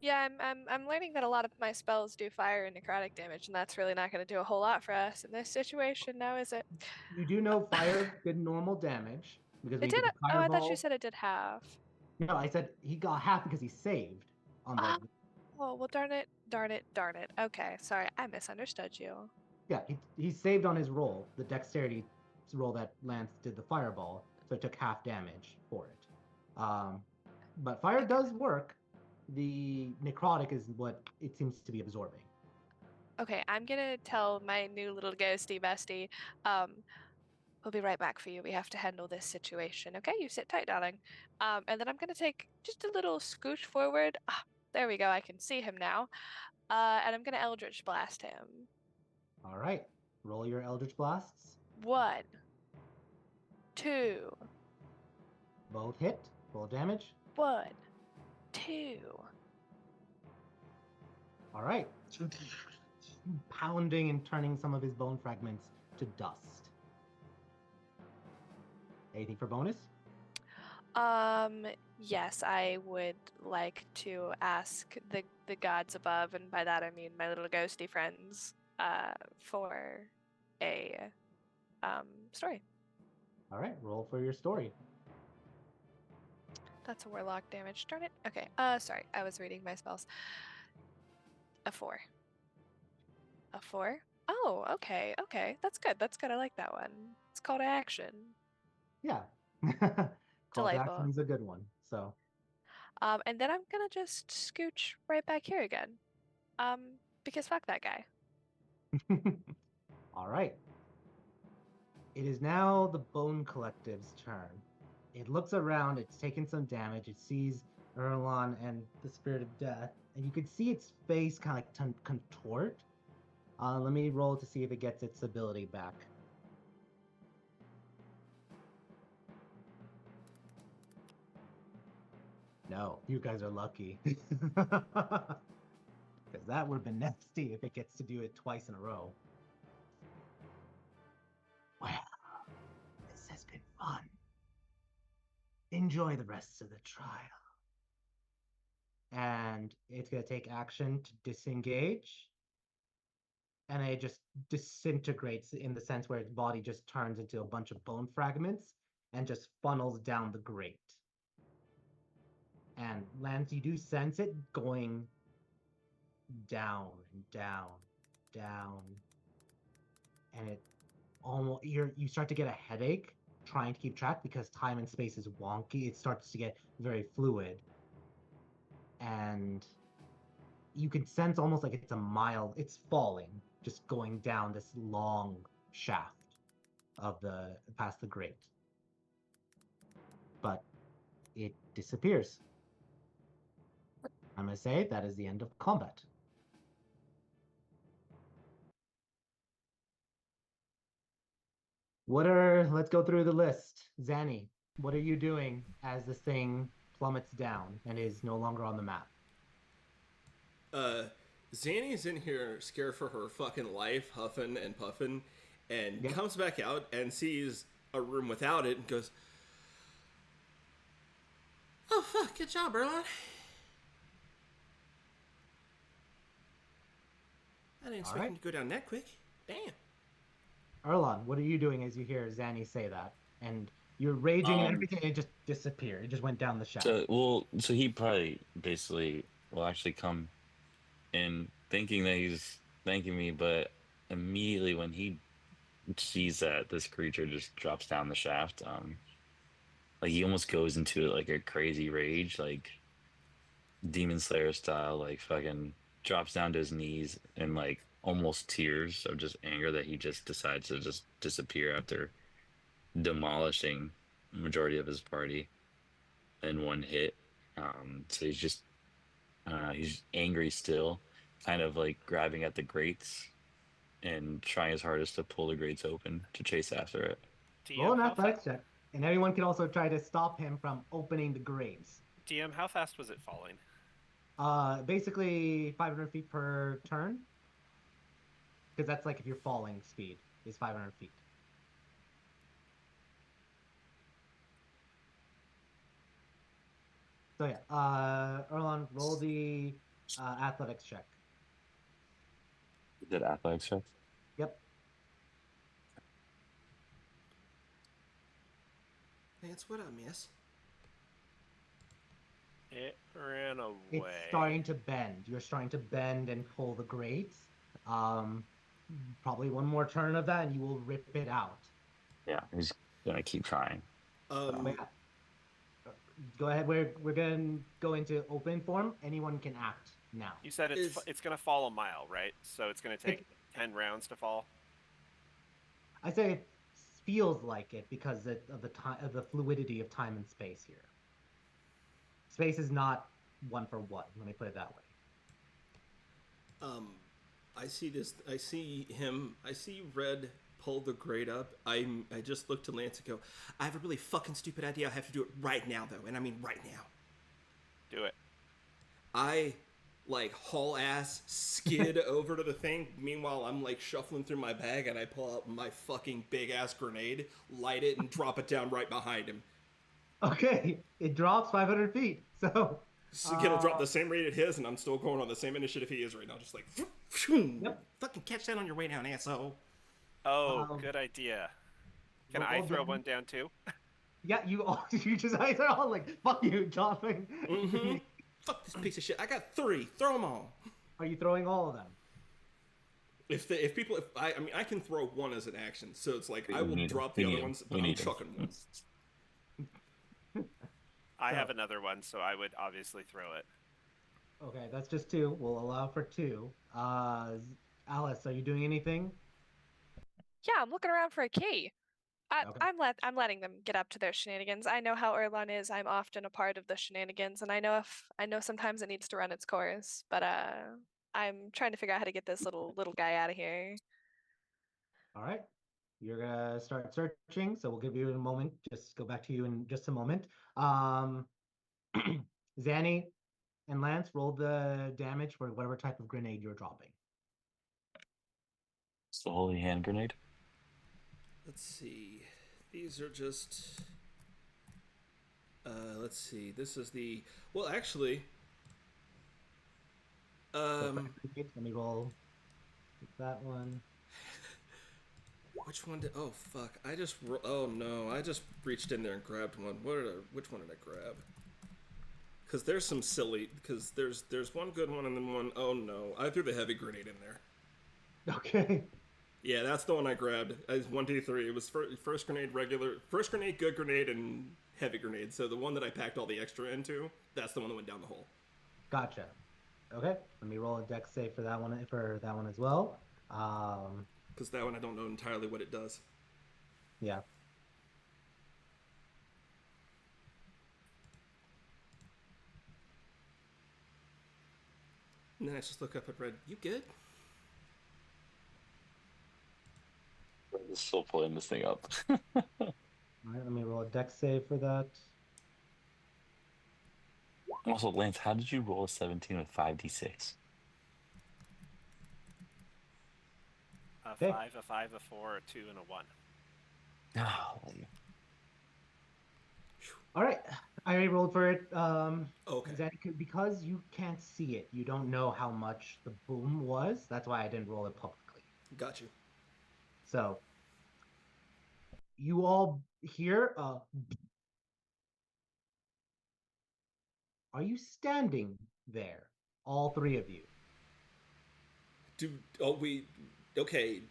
Yeah, I'm learning that a lot of my spells do fire and necrotic damage, and that's really not going to do a whole lot for us in this situation now, is it? You do know fire did normal damage because It we did. did the Oh, I thought you fireball. said it did half. No, I said he got half because he saved on the. Oh, well, darn it, darn it, darn it. Okay, sorry, I misunderstood you. Yeah, he saved on his roll, the dexterity roll that Lance did the fireball, so it took half damage for it. But fire does work. The necrotic is what it seems to be absorbing. Okay, I'm gonna tell my new little ghosty bestie, we'll be right back for you. We have to handle this situation. Okay, you sit tight, darling. And then I'm gonna take just a little scooch forward. Ah, there we go. I can see him now. And I'm gonna Eldritch Blast him. All right, roll your Eldritch Blasts. 1, 2, Both hit. Full damage. 1, 2. All right. Pounding and turning some of his bone fragments to dust. Anything for bonus? Yes, I would like to ask the gods above, and by that I mean my little ghosty friends, for a story. All right, roll for your story. That's a warlock damage. Darn it. Okay. Sorry. I was reading my spells. A 4. A 4? Oh, okay. Okay. That's good. That's good. I like that one. It's called action. Yeah. Call to Delightful. action is a good one. So And then I'm gonna just scooch right back here again. Because fuck that guy. all right. It is now the Bone Collective's turn. It looks around, it's taken some damage, it sees Erlon and the Spirit of Death, and you can see its face kind of like contort. Let me roll to see if it gets its ability back. No, you guys are lucky. Because that would have been nasty if it gets to do it twice in a row. Well, this has been fun. Enjoy the rest of the trial. And it's going to take action to disengage. And it just disintegrates in the sense where its body just turns into a bunch of bone fragments and just funnels down the grate. And Lance, you do sense it going down and down, down. And it almost you start to get a headache trying to keep track because time and space is wonky. It starts to get very fluid. And you can sense almost like it's falling, just going down this long shaft of past the grate. But it disappears. I'm going to say that is the end of combat. Let's go through the list. Zanny, what are you doing as this thing plummets down and is no longer on the map? Zanny's in here scared for her fucking life, huffing and puffing, and Yep. comes back out and sees a room without it and goes, "Oh fuck, good job, Erlon. I didn't expect right. him to go down that quick. Damn." Erlon, what are you doing as you hear Zanny say that? And you're raging and everything, and it just disappeared. It just went down the shaft. So he probably basically will actually come in thinking that he's thanking me, but immediately when he sees that this creature just drops down the shaft, like he almost goes into like a crazy rage, like Demon Slayer style, like fucking drops down to his knees and like almost tears of just anger that he just decides to just disappear after demolishing the majority of his party in one hit. So he's angry still, kind of like grabbing at the grates and trying his hardest to pull the grates open to chase after it. Roll an how athletics check. And everyone can also try to stop him from opening the grates. DM, how fast was it falling? Basically 500 feet per turn. Because that's like if you're falling speed is 500 feet. So yeah, Erlon, roll the athletics check. Did athletics check? Yep. That's what I miss. It ran away. It's starting to bend. You're starting to bend and pull the grates. Probably one more turn of that and you will rip it out. Yeah, he's gonna keep trying. But yeah. Go ahead. We're gonna go into open form. Anyone can act now. You said it's going to fall a mile, right? So it's going to take 10 rounds to fall. I say it feels like it because of the fluidity of time and space here. Space is not one for one. Let me put it that way. I see this. I see him. I see Red pull the grate up. I just look to Lance and go, "I have a really fucking stupid idea. I have to do it right now, though, and I mean right now." Do it. I like haul ass skid over to the thing. Meanwhile, I'm like shuffling through my bag and I pull out my fucking big ass grenade, light it, and drop it down right behind him. Okay, it drops 500 feet. So it'll drop the same rate it is, and I'm still going on the same initiative he is right now. Just like, Yep. Fucking catch that on your way down, asshole. Oh, good idea. Can I throw one down too? Yeah, you all you guys are all like, fuck you, dropping. Mm-hmm. Fuck this piece of shit. I got 3. Throw them all. Are you throwing all of them? I mean, I can throw one as an action, so it's like I We will need 'em. drop We the need other 'em. ones, We but I'm need 'em. chucking one. I have So- another one, so I would obviously throw it. Okay, that's just 2. We'll allow for 2. Alice, are you doing anything? Yeah, I'm looking around for a key. Okay. I'm letting them get up to their shenanigans. I know how Erlon is. I'm often a part of the shenanigans, and I know sometimes it needs to run its course. But I'm trying to figure out how to get this little guy out of here. All right. You're gonna start searching, so we'll give you a moment. Just go back to you in just a moment. Zanny and Lance, roll the damage for whatever type of grenade you're dropping. It's the holy hand grenade. Let's see. These are just. Let's see. This is the. Well, actually. So let me roll that one. Which one did? Oh fuck! Oh no! I just reached in there and grabbed one. Which one did I grab? Because there's some silly. Because there's one good one and then one. Oh no! I threw the heavy grenade in there. Okay. Yeah, that's the one I grabbed. It's 1d3. It was first grenade, first grenade, good grenade, and heavy grenade. So the one that I packed all the extra into, that's the one that went down the hole. Gotcha. Okay. Let me roll a dex save for that one as well. Because that one I don't know entirely what it does. Yeah. And then I just look up and read, "You good?" We're still pulling this thing up. All right. Let me roll a dex save for that. Also, Lance, how did you roll a 17 with 5d6? A Okay. 5, a 5, a 4, a 2, and a 1. Golly. All right. I already rolled for it. Okay. Because you can't see it, you don't know how much the boom was. That's why I didn't roll it publicly. Got you. So you all hear are you standing there? All 3 of you. Okay.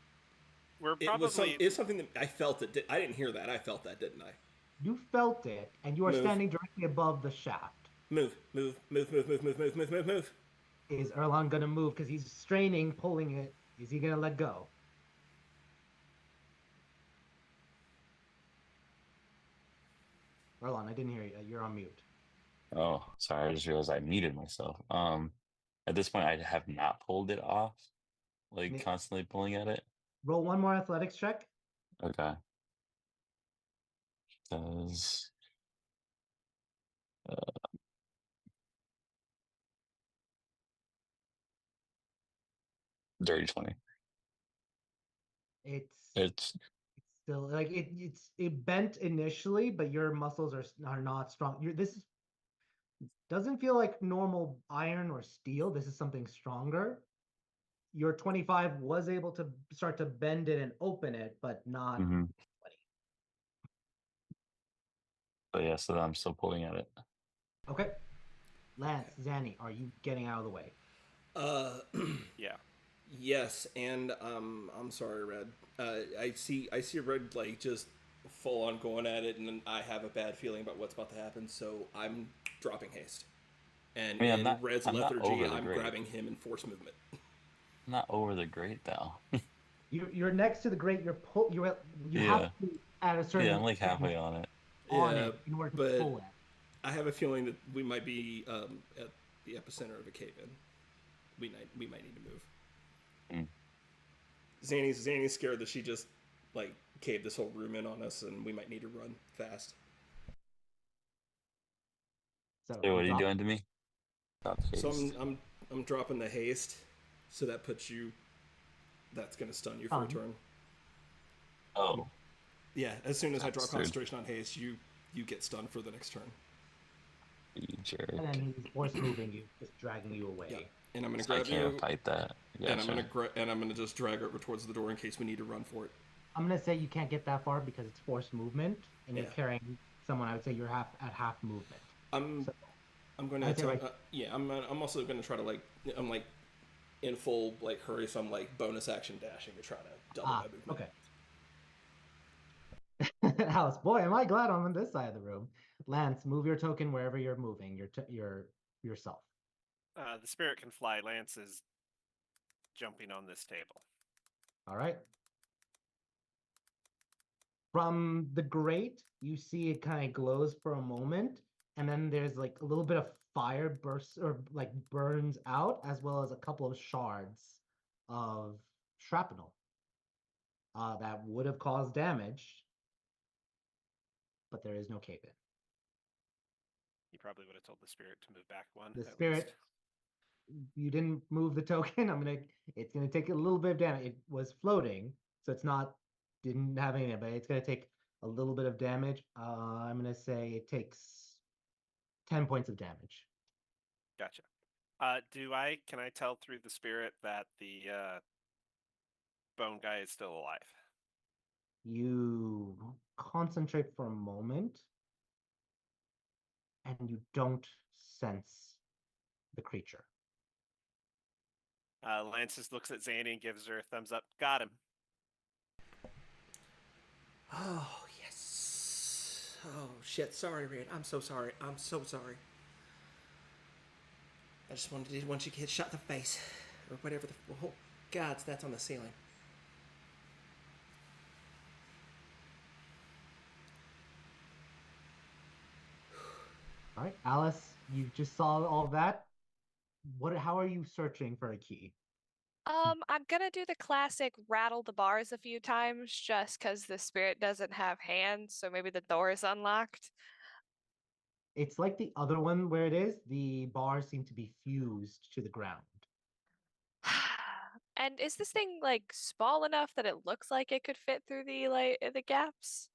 We're It was probably it's something that I felt it. I didn't hear that. I felt that, didn't I? You felt it, and you are Move. standing directly above the shaft. Move. Is Erlon gonna move? Because he's straining, pulling it. Is he gonna let go? Erlon, I didn't hear you. You're on mute. Oh, sorry. I just realized I muted myself. At this point, I have not pulled it off, like Nick- constantly pulling at it. Roll one more athletics check. Okay. Does dirty 20. It's still like it bent initially, but your muscles are not strong. This doesn't feel like normal iron or steel. This is something stronger. Your 25 was able to start to bend it and open it, but not 20. But yeah, so I'm still pulling at it. Okay. Lance, Zanny, are you getting out of the way? yeah. Yes, and I'm sorry, Red. I see Red like just full on going at it, and then I have a bad feeling about what's about to happen, so I'm dropping haste. And I mean, in Red's I'm not lethargy, over the I'm grate. grabbing him in force movement. I'm not over the grate though. You're next to the grate. You Yeah. have to at a certain. Yeah, I'm like halfway on it. on Yeah, it in order to but pull it. I have a feeling that we might be at the epicenter of a cave-in. We might need to move. Zanny's scared that she just like caved this whole room in on us, and we might need to run fast. So Hey, what are you drop- doing to me? Stop So haste. I'm dropping the haste, so that puts you. That's gonna stun you for a turn. Oh, Yeah, as soon as I drop Bastard. concentration on haste, you get stunned for the next turn. you jerk. And then he's force moving you, just dragging you away. Yeah, and I'm gonna I grab can't you, fight that. and I'm Gotcha. gonna just drag over towards the door in case we need to run for it. I'm gonna say you can't get that far because it's forced movement, and you're Yeah. carrying someone, I would say you're at half movement. I'm So going to I'd say attempt. right- Yeah, I'm also going to try to like I'm like in full like hurry, so I'm like bonus action dashing to try to double my movement. Okay. Alice, boy, am I glad I'm on this side of the room. Lance, move your token wherever you're moving your yourself. The spirit can fly. Lance is jumping on this table. All right. From the grate, you see it kind of glows for a moment, and then there's like a little bit of fire bursts or like burns out, as well as a couple of shards of shrapnel that would have caused damage, but there is no cave in. You probably would have told the spirit to move back one. The at spirit, least. you didn't move the token. It's gonna take a little bit of damage. It was floating, so didn't have any, but it's gonna take a little bit of damage. I'm gonna say it takes 10 points of damage. Gotcha. Can I tell through the spirit that the bone guy is still alive? You concentrate for a moment, and you don't sense the creature. Lance just looks at Zanny and gives her a thumbs up. Got him. Oh yes. Oh shit. Sorry, Red. I'm so sorry. I'm so sorry. I just wanted to once you get shot in the face, or whatever the oh God, that's on the ceiling. All right, Alice, you just saw all of that. How are you searching for a key? I'm gonna do the classic rattle the bars a few times just because the spirit doesn't have hands, so maybe the door is unlocked. It's like the other one where it is, the bars seem to be fused to the ground. And is this thing like small enough that it looks like it could fit through the gaps?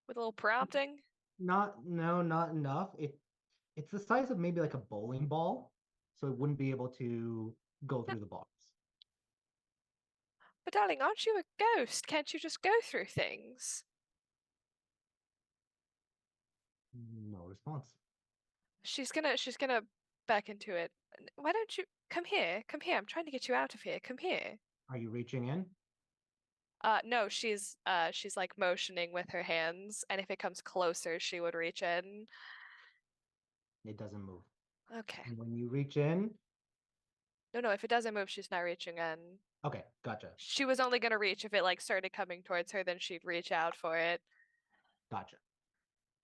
With a little prompting? Not enough. It's the size of maybe like a bowling ball, so it wouldn't be able to go through the bars. But darling, aren't you a ghost? Can't you just go through things? No response. She's gonna back into it. Why don't you come here? Come here. I'm trying to get you out of here. Come here. Are you reaching in? No, she's like motioning with her hands, and if it comes closer, she would reach in. It doesn't move. Okay. And when you reach in, No, if it doesn't move, she's not reaching in. okay, gotcha. She was only gonna reach if it like started coming towards her, then she'd reach out for it. Gotcha.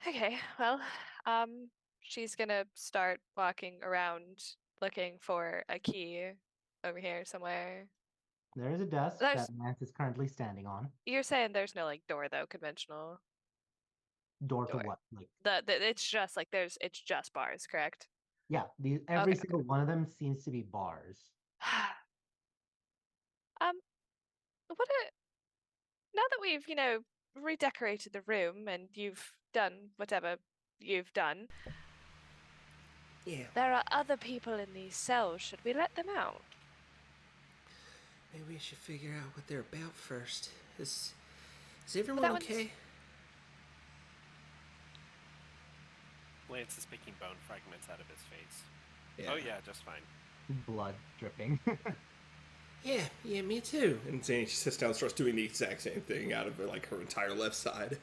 Okay, well, she's gonna start walking around looking for a key over here somewhere. There is a desk There's- that Lance is currently standing on. You're saying there's no like door though, conventional. Door to Door. what? Like, It's just like it's just bars, correct? yeah, every Okay. single one of them seems to be bars. What a now that we've, redecorated the room and you've done whatever you've done, Yeah. there are other people in these cells. Should we let them out? Maybe we should figure out what they're about first. Is everyone that one's- okay? Lance is picking bone fragments out of his face. Yeah. Oh yeah, just fine. Blood dripping. Yeah, me too. And Zanny sits down and starts doing the exact same thing out of like her entire left side.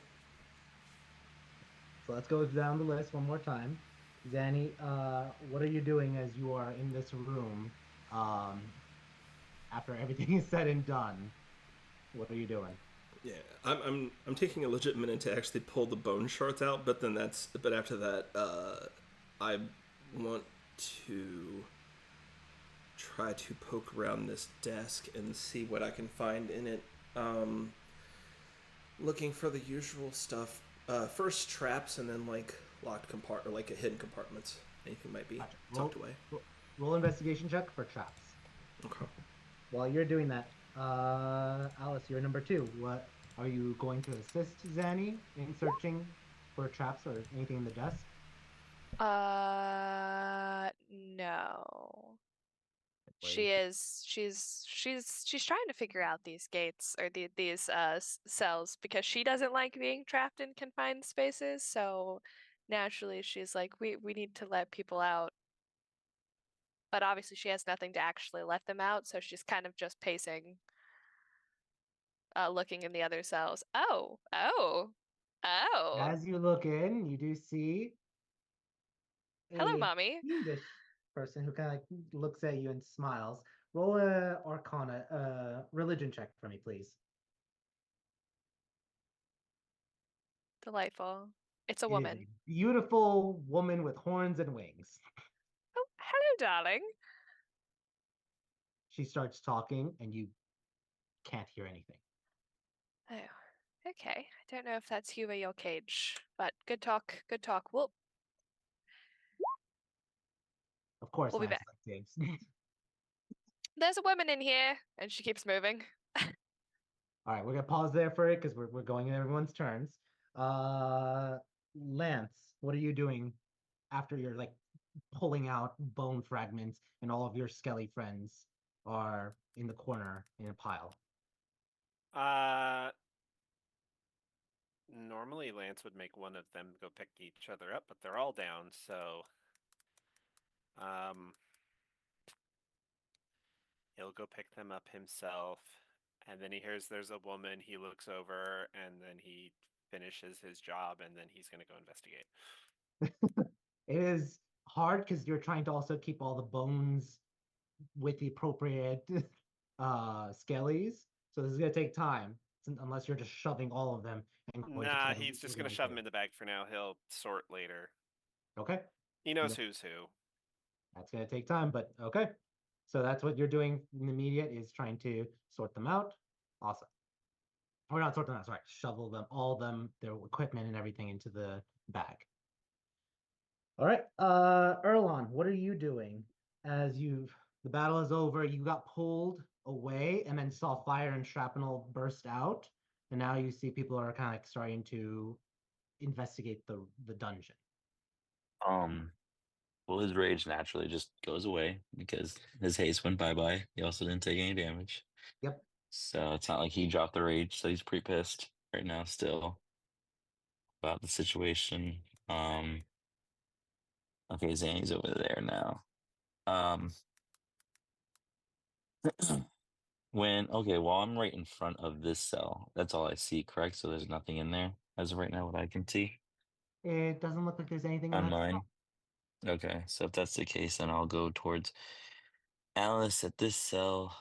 So let's go down the list one more time. Zanny, what are you doing as you are in this room? After everything is said and done, what are you doing? Yeah, I'm taking a legit minute to actually pull the bone shards out, but after that, I want to try to poke around this desk and see what I can find in it. Looking for the usual stuff. First traps, and then like locked compartment, or like hidden compartments. Anything might be Gotcha. tucked away. Roll investigation check for traps. Okay. While you're doing that, Alice, you're number 2. What are you going to assist Zanny in searching for traps or anything in the desk? No. She is. She's trying to figure out these gates or these cells because she doesn't like being trapped in confined spaces. So naturally, she's like, we need to let people out. But obviously, she has nothing to actually let them out, so she's kind of just pacing, looking in the other cells. Oh, oh, oh! As you look in, you do see Hello, a mommy. fiendish person who kind of like looks at you and smiles. Roll a Arcana, religion check for me, please. Delightful. It's a It is woman. a beautiful woman with horns and wings. Oh, hello, darling. She starts talking, and you can't hear anything. Oh, okay. I don't know if that's you or your cage, but good talk. Good talk. Of course, We'll be Lance back. like James. There's a woman in here, and she keeps moving. All right, we're gonna pause there for it because we're going in everyone's turns. Lance, what are you doing after you're like pulling out bone fragments and all of your skelly friends are in the corner in a pile? Normally Lance would make one of them go pick each other up, but they're all down, so he'll go pick them up himself. And then he hears there's a woman, he looks over, and then he finishes his job, and then he's gonna go investigate. It is hard because you're trying to also keep all the bones with the appropriate skellies. So this is gonna take time unless you're just shoving all of them and going to Nah, try to he's just gonna organize shove them it. in the bag for now. He'll sort later. Okay. He knows Yep. who's who. That's gonna take time, but okay. So that's what you're doing in the immediate is trying to sort them out. Awesome. Or not sort them out, sorry, shovel them, all of them, their equipment and everything into the bag. All right, Erlon, what are you doing as the battle is over? You got pulled away and then saw fire and shrapnel burst out, and now you see people are kind of like starting to investigate the dungeon. Well, his rage naturally just goes away because his haste went bye-bye. He also didn't take any damage. Yep. So it's not like he dropped the rage, so he's pretty pissed right now still about the situation. Okay, Zanny's over there now. Well, I'm right in front of this cell. That's all I see, correct? So there's nothing in there as of right now, what I can see It doesn't look like there's anything in on that mine. cell. Okay, so if that's the case, then I'll go towards Alice at this cell.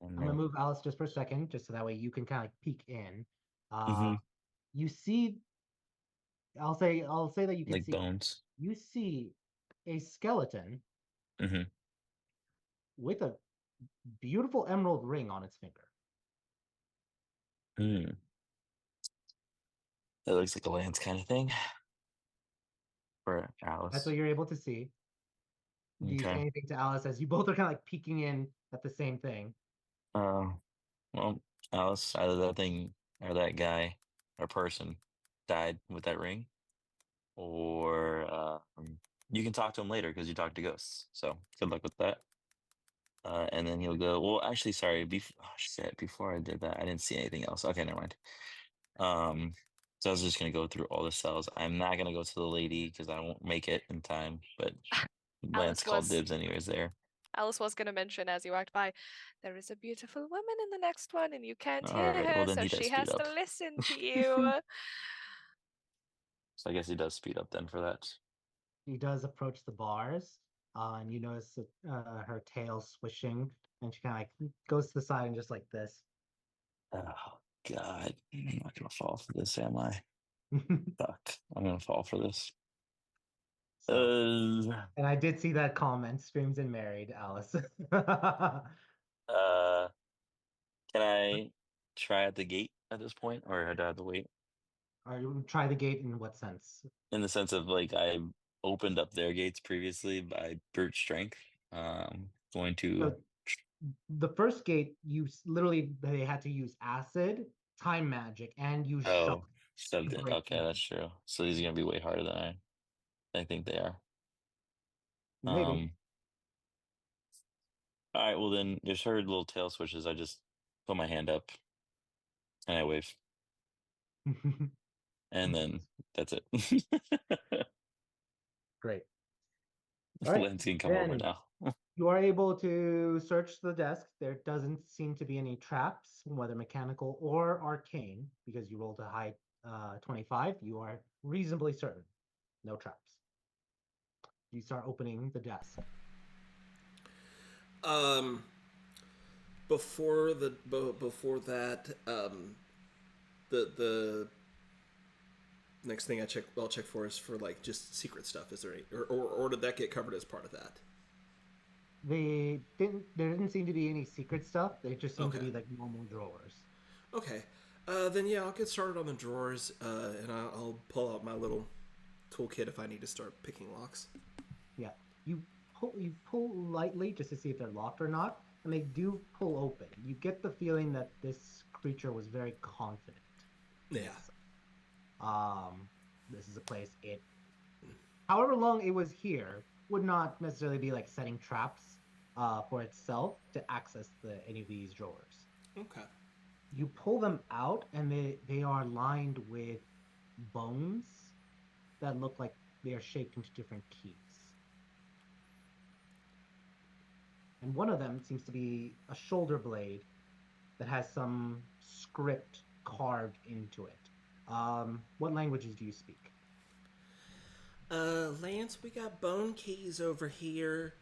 And I'm gonna then, move Alice just for a second, just so that way you can kind of like peek in. Mhm. You see, I'll say that you can like see. bones. You see a skeleton Mhm. with a beautiful emerald ring on its finger. Hmm. That looks like a lance kind of thing for That's Alice. what you're able to see. Do you say Okay. anything to Alice as you both are kind of like peeking in at the same thing? Well, Alice, either that thing or that guy or person died with that ring, or you can talk to him later because you talked to ghosts. So good luck with that. And then he'll go. Well, actually, sorry. Oh shit! Before I did that, I didn't see anything else. Okay, never mind. So I was just gonna go through all the cells. I'm not gonna go to the lady because I won't make it in time. But Lance called dibs anyways there. Alice was going to mention as you walked by, there is a beautiful woman in the next one, and you can't All hear right, her, well, then so he does she has speed to up. listen to you. So I guess he does speed up then for that. He does approach the bars, and you notice her tail swishing, and she kind of like goes to the side and just like this. Oh God, I'm not gonna fall for this, am I? Fuck, I'm gonna fall for this. So, and I did see that comment, screams and married, Alice. Can I try at the gate at this point, or do I have to wait? Or you try the gate in what sense? In the sense of like I opened up their gates previously by brute strength. Going to. So the first gate, literally they had to use acid, time magic, and use shock. Shoved it. Okay, that's true. So these are gonna be way harder than I think they are. Maybe. All right, well then, there's her little tail switches. I just put my hand up and I wave, and then that's it. Great. All right, Lens can come over then now. you are able to search the desk. There doesn't seem to be any traps, whether mechanical or arcane, because you rolled a high 25. You are reasonably certain. No traps. You start opening the desk. Before that, the next thing I'll check for is for like just secret stuff. Is there any, or did that get covered as part of that? There didn't seem to be any secret stuff. They just seem to Okay. be like normal drawers. Okay, then yeah, I'll get started on the drawers, and I'll pull out my little toolkit if I need to start picking locks. Yeah. You pull lightly just to see if they're locked or not, and they do pull open. You get the feeling that this creature was very confident. Yeah. This is a place however long it was here, would not necessarily be like setting traps for itself to access any of these drawers. Okay. You pull them out, and they are lined with bones that look like they are shaped into different keys. And one of them seems to be a shoulder blade that has some script carved into it. What languages do you speak? Lance, we got bone keys over here.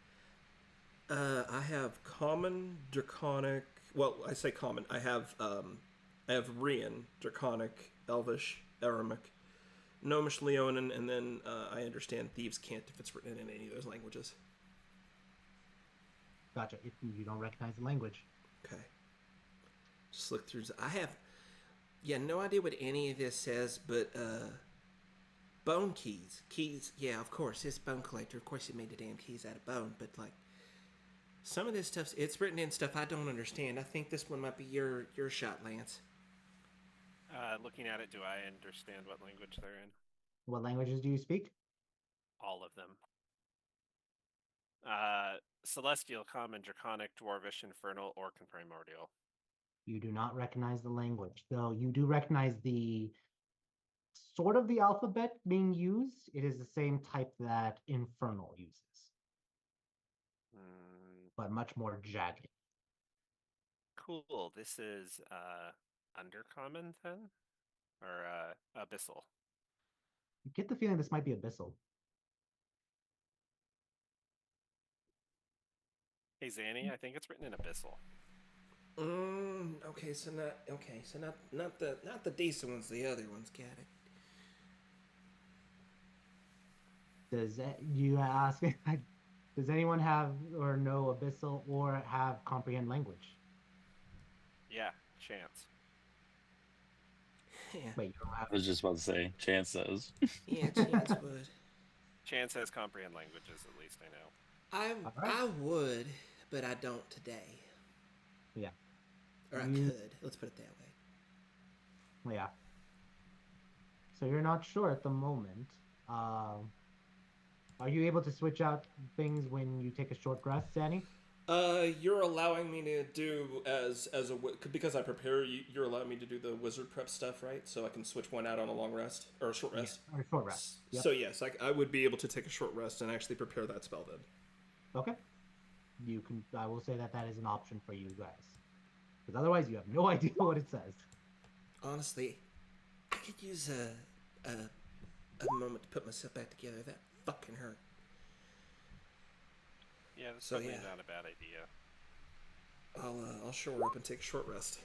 I have common, draconic. Well, I say common. I have Rian, draconic, elvish, Aramic, gnomish, Leonin, and then I understand thieves can't if it's written in any of those languages. Gotcha. If you don't recognize the language. Okay. Just look through. I have, no idea what any of this says, but bone keys. Keys, yeah, of course. It's bone collector. Of course, he made the damn keys out of bone, but like, some of this stuff, it's written in stuff I don't understand. I think this one might be your shot, Lance. Looking at it, do I understand what language they're in? What languages do you speak? All of them. Celestial, Common, Draconic, Dwarvish, Infernal, Orc, and Primordial. You do not recognize the language, though you do recognize the sort of the alphabet being used. It is the same type that Infernal uses, but much more jagged. Cool. This is Undercommon then? Or Abyssal? You get the feeling this might be Abyssal. Hey, Zanny, I think it's written in Abyssal. Okay, so not the decent ones, the other ones. Got it. You ask? Does anyone have or know Abyssal or have comprehend language? Yeah, Chance. Yeah. Wait, you don't have. I was just about to say, Chance says. Yeah, Chance would. Chance has comprehend languages, at least I know. I would, but I don't today. Yeah. Or I could. Let's put it that way. Yeah. So you're not sure at the moment. Are you able to switch out things when you take a short rest, Zanny? You're allowing me to do because I prepare. You're allowing me to do the wizard prep stuff, right? So I can switch one out on a long rest or a short rest. Yeah, or a short rest. Yep. So yes, I would be able to take a short rest and actually prepare that spell then. Okay. You can. I will say that is an option for you guys, because otherwise you have no idea what it says. Honestly, I could use a moment to put myself back together. That fucking hurt. Yeah, that's probably not a bad idea. I'll shore up and take a short rest.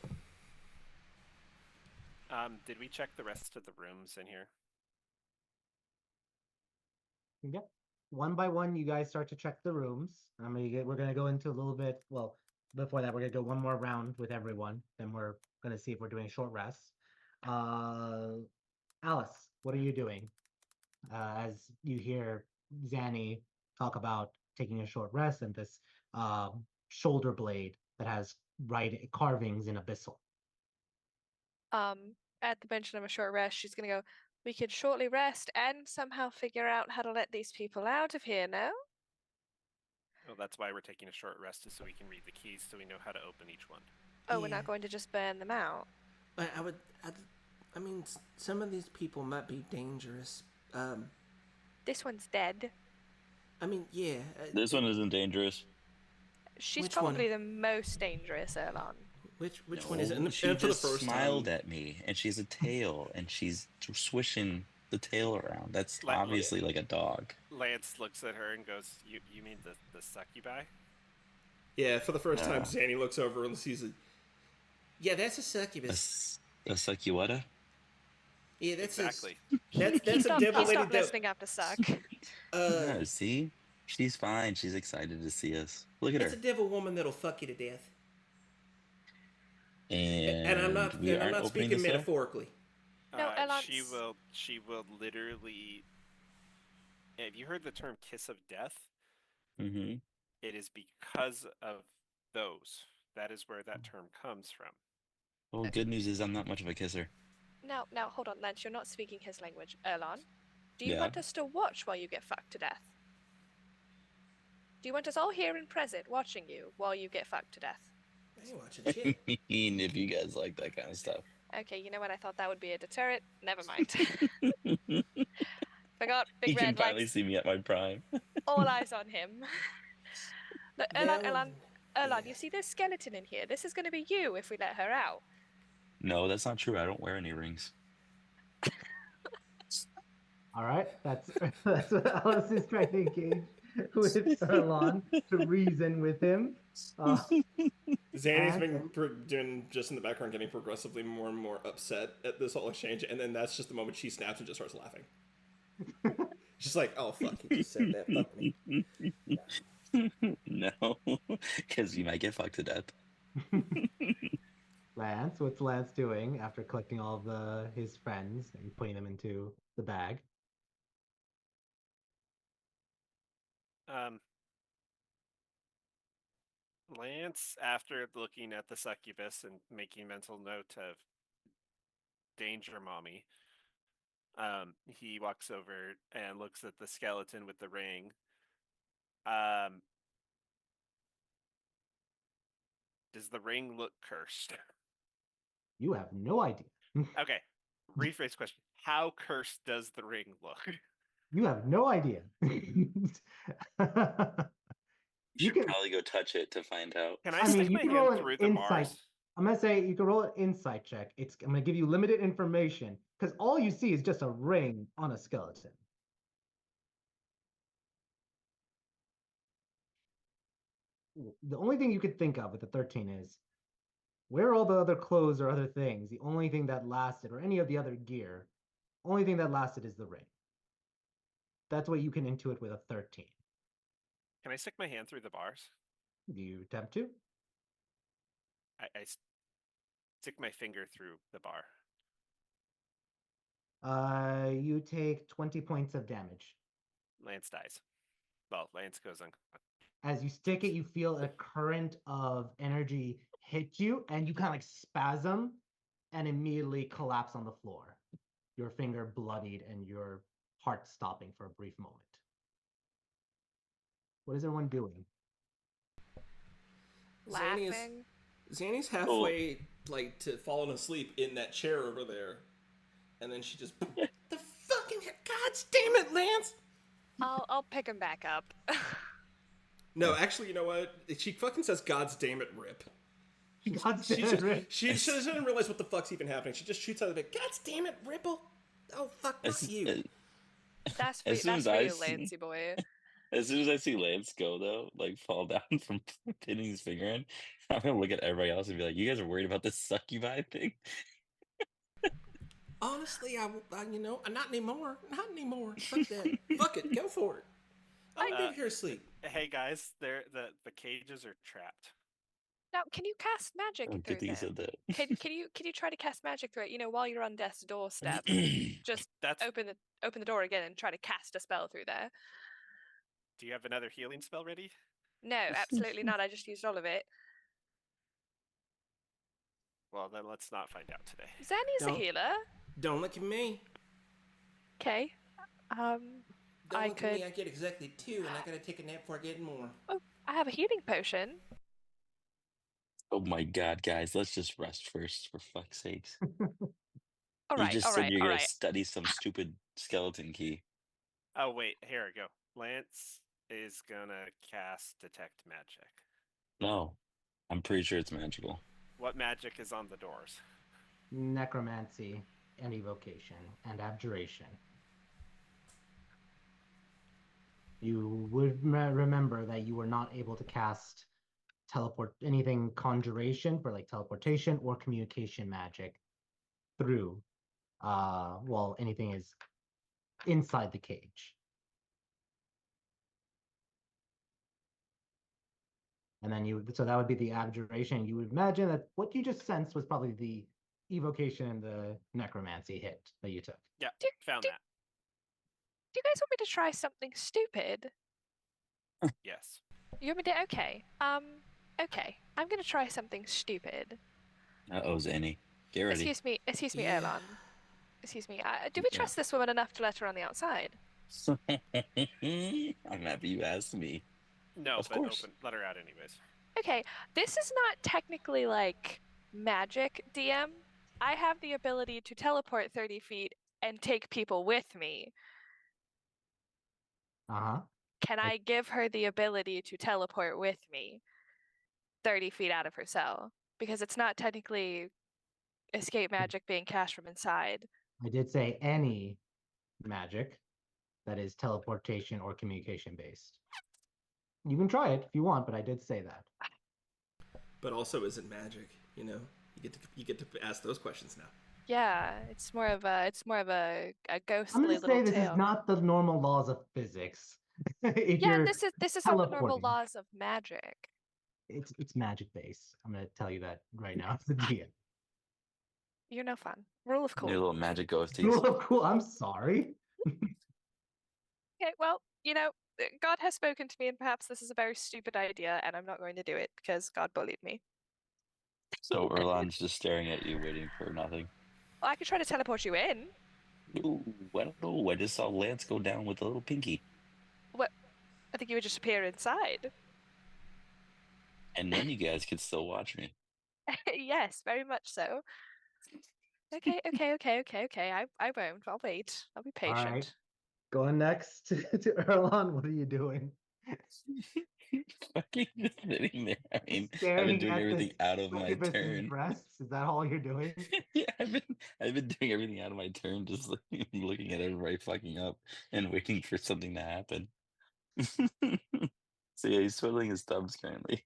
Did we check the rest of the rooms in here? Yeah. One by one, you guys start to check the rooms. We're gonna go into a little bit. Well, before that, we're gonna go one more round with everyone. Then we're gonna see if we're doing short rests. Alice, what are you doing? As you hear Zanny talk about taking a short rest and this shoulder blade that has carvings in Abyssal. At the mention of a short rest, she's gonna go, we could shortly rest and somehow figure out how to let these people out of here, no? Well, that's why we're taking a short rest, is so we can read the keys, so we know how to open each one. Oh, we're Yeah. not going to just burn them out. But I mean, some of these people might be dangerous. This one's dead. I mean, yeah. This one isn't dangerous. She's Which probably one? the most dangerous, Erlon. Which one is it? No, she and for the just first smiled time- at me, and she's a tail, and she's swishing the tail around. That's Like- obviously like a dog. Lance looks at her and goes, "You mean the succubi?" Yeah, for the first time, Uh. Zanny looks over and sees it. Yeah, that's a A, succubus. a succuetta? Yeah, that's Exactly. That's He a stopped, devil he lady. stopped listening after suck. No, see? She's fine. She's excited to see us. Look at That's her. a devil woman that'll fuck you to death. And I'm not. we And I'm aren't not opening speaking this up? metaphorically. No, She Elance. will literally. Have you heard the term "kiss of death"? Mm-hmm. It is because of those. That is where that term comes from. Well, good news is I'm not much of a kisser. Now, hold on, Lance. You're not speaking his language. Erlon, do you Yeah. want us to watch while you get fucked to death? Do you want us all here and present watching you while you get fucked to death? I ain't watching shit. If you guys like that kind of stuff. Okay, you know what? I thought that would be a deterrent. Never mind. Forgot You Big can Red finally likes see me at my prime. all eyes on him. Look, Erlon, Well, Erlon, yeah. you see this skeleton in here? This is going to be you if we let her out. No, that's not true. I don't wear any rings. All right, that's what Alice is trying to engage with Erlon to reason with him. Zanny's And- been just in the background getting progressively more and more upset at this whole exchange, and then that's just the moment she snaps and just starts laughing. She's like, "Oh fuck, you just said that. Fuck me." No, because you might get fucked to death. Lance, what's Lance doing after collecting all of his friends and putting them into the bag? Lance, after looking at the succubus and making mental note of danger mommy, he walks over and looks at the skeleton with the ring. Does the ring look cursed? You have no idea. Okay, rephrase question. How cursed does the ring look? You have no idea. You should can- probably go touch it to find out. Can I, I mean, stick you my can roll hand an through the insight. bars? I'm gonna say you can roll an insight check. I'm gonna give you limited information because all you see is just a ring on a skeleton. The only thing you could think of with the 13 is where are all the other clothes or other things? The only thing that lasted, or any of the other gear, only thing that lasted is the ring. That's what you can intuit with a 13. Can I stick my hand through the bars? Do you attempt to? Stick my finger through the bar. You take 20 points of damage. Lance dies. Well, Lance goes on. As you stick it, you feel a current of energy hit you, and you kind of like spasm and immediately collapse on the floor. Your finger bloodied and your heart stopping for a brief moment. What is everyone doing? Laughing. Zanny's halfway like to falling asleep in that chair over there, and then she just the fucking God damn it, Lance! I'll pick him back up. No, actually, you know what? She fucking says, "God's damn it, rip." God She damn it. she doesn't realize what the fuck's even happening. She just shoots out of it. God's damn it, Ripple! Oh fuck, not you. That's for, As soon that's as for I you, see- Lancey boy. As soon as I see Lance go, though, like fall down from pinning his finger in, I'm gonna look at everybody else and be like, "You guys are worried about this succubi thing?" Honestly, I you know, not anymore. Not anymore. Fuck that. Fuck it. Go for it. I'm over here asleep. Hey guys, the cages are trapped. Now, can you cast magic Oh, through good thing you them? said that. Can you try to cast magic through it? You know, while you're on death's doorstep, just That's. open the door again and try to cast a spell through there. Do you have another healing spell ready? No, absolutely not. I just used all of it. Well, then let's not find out today. Zanny's a Don't- healer. Don't look at me. Okay. Don't I look at me. could- I get exactly 2, and I gotta take a nap before I get more. I have a healing potion. Oh my god, guys, let's just rest first, for fuck's sakes. All You right, just all said right, you're all gonna right. study some stupid skeleton key. Oh wait, here we go. Lance is gonna cast detect magic. No, I'm pretty sure it's magical. What magic is on the doors? Necromancy and evocation and abjuration. You would remember that you were not able to cast anything conjuration for like teleportation or communication magic through while anything is inside the cage. And then so that would be the abjuration. You would imagine that what you just sensed was probably the evocation and the necromancy hit that you took. Yeah, Do- found do- that. Do you guys want me to try something stupid? Yes. You want me to? Okay. Okay. I'm gonna try something stupid. Uh-oh, Zanny. Get ready. Excuse me, Yeah. Erlon. Excuse me. Do we Yeah. trust this woman enough to let her on the outside? I'm happy you asked me. No, Of but course. let her out anyways. Okay, this is not technically like magic, DM. I have the ability to teleport 30 feet and take people with me. Uh-huh. Can I give her the ability to teleport with me 30 feet out of her cell? Because it's not technically escape magic being cast from inside. I did say any magic that is teleportation or communication based. You can try it if you want, but I did say that. But also, is it magic? You get to ask those questions now. Yeah, it's more of a I'm ghostly going to little say this tale. is not the normal laws of physics. If Yeah, you're this is not the normal teleporting. laws of magic. It's magic based. I'm going to tell you that right now. It's the GM. You're no fun. Rule of New cool. little magic ghosties. Cool, cool. I'm sorry. Okay, well, God has spoken to me, and perhaps this is a very stupid idea, and I'm not going to do it because God bullied me. So Erlon's just staring at you, waiting for nothing. Well, I could try to teleport you in. Ooh, I don't know. I just saw Lance go down with a little pinky. What? I think you would just appear inside. And then you guys could still watch me. Yes, very much so. Okay. I won't. I'll wait. I'll be All patient. right. Going next to Erlon. What are you doing? Fucking just sitting there. I mean, I've been Staring doing at everything this out of my succubus in turn. breasts? Is that all you're doing? Yeah, I've been doing everything out of my turn, just looking at everybody fucking up and waiting for something to happen. So yeah, he's twiddling his thumbs currently.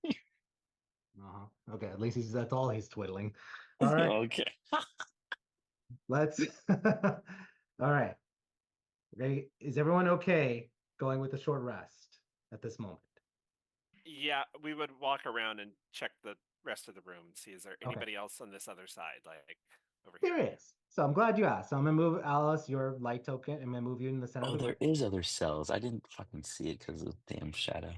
Uh-huh. Okay, at least that's all he's twiddling. All right, Okay. let's. All right. Okay, is everyone okay going with a short rest at this moment? Yeah, we would walk around and check the rest of the room and see is there Okay. anybody else on this other side, like over There here. is. So I'm glad you asked. So I'm gonna move Alice, your light token. I'm gonna move you in the center Oh, of the there room. is other cells. I didn't fucking see it because of the damn shadow.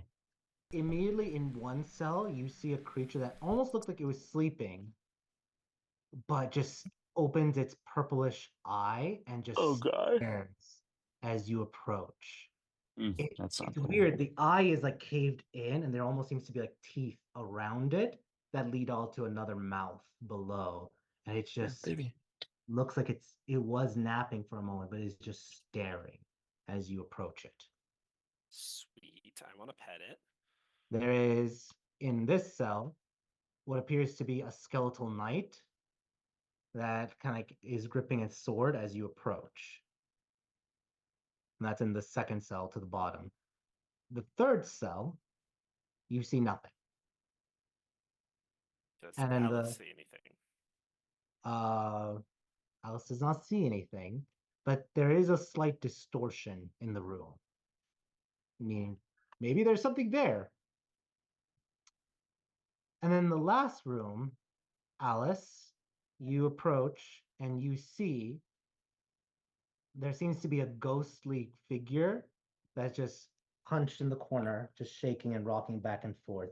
Immediately in one cell, you see a creature that almost looked like it was sleeping, but just opens its purplish eye and just Oh god. stares as you approach. That's not It's cool. weird. The eye is like caved in, and there almost seems to be like teeth around it that lead all to another mouth below. And it's Yeah, just baby. looks like it was napping for a moment, but is just staring as you approach it. Sweet. I want to pet it. There is in this cell what appears to be a skeletal knight that kind of is gripping its sword as you approach. And that's in the second cell to the bottom. The third cell, you see nothing. Does And then Alice see anything? Alice does not see anything, but there is a slight distortion in the room. I mean, maybe there's something there. And then the last room, Alice, you approach and you see there seems to be a ghostly figure that's just hunched in the corner, just shaking and rocking back and forth,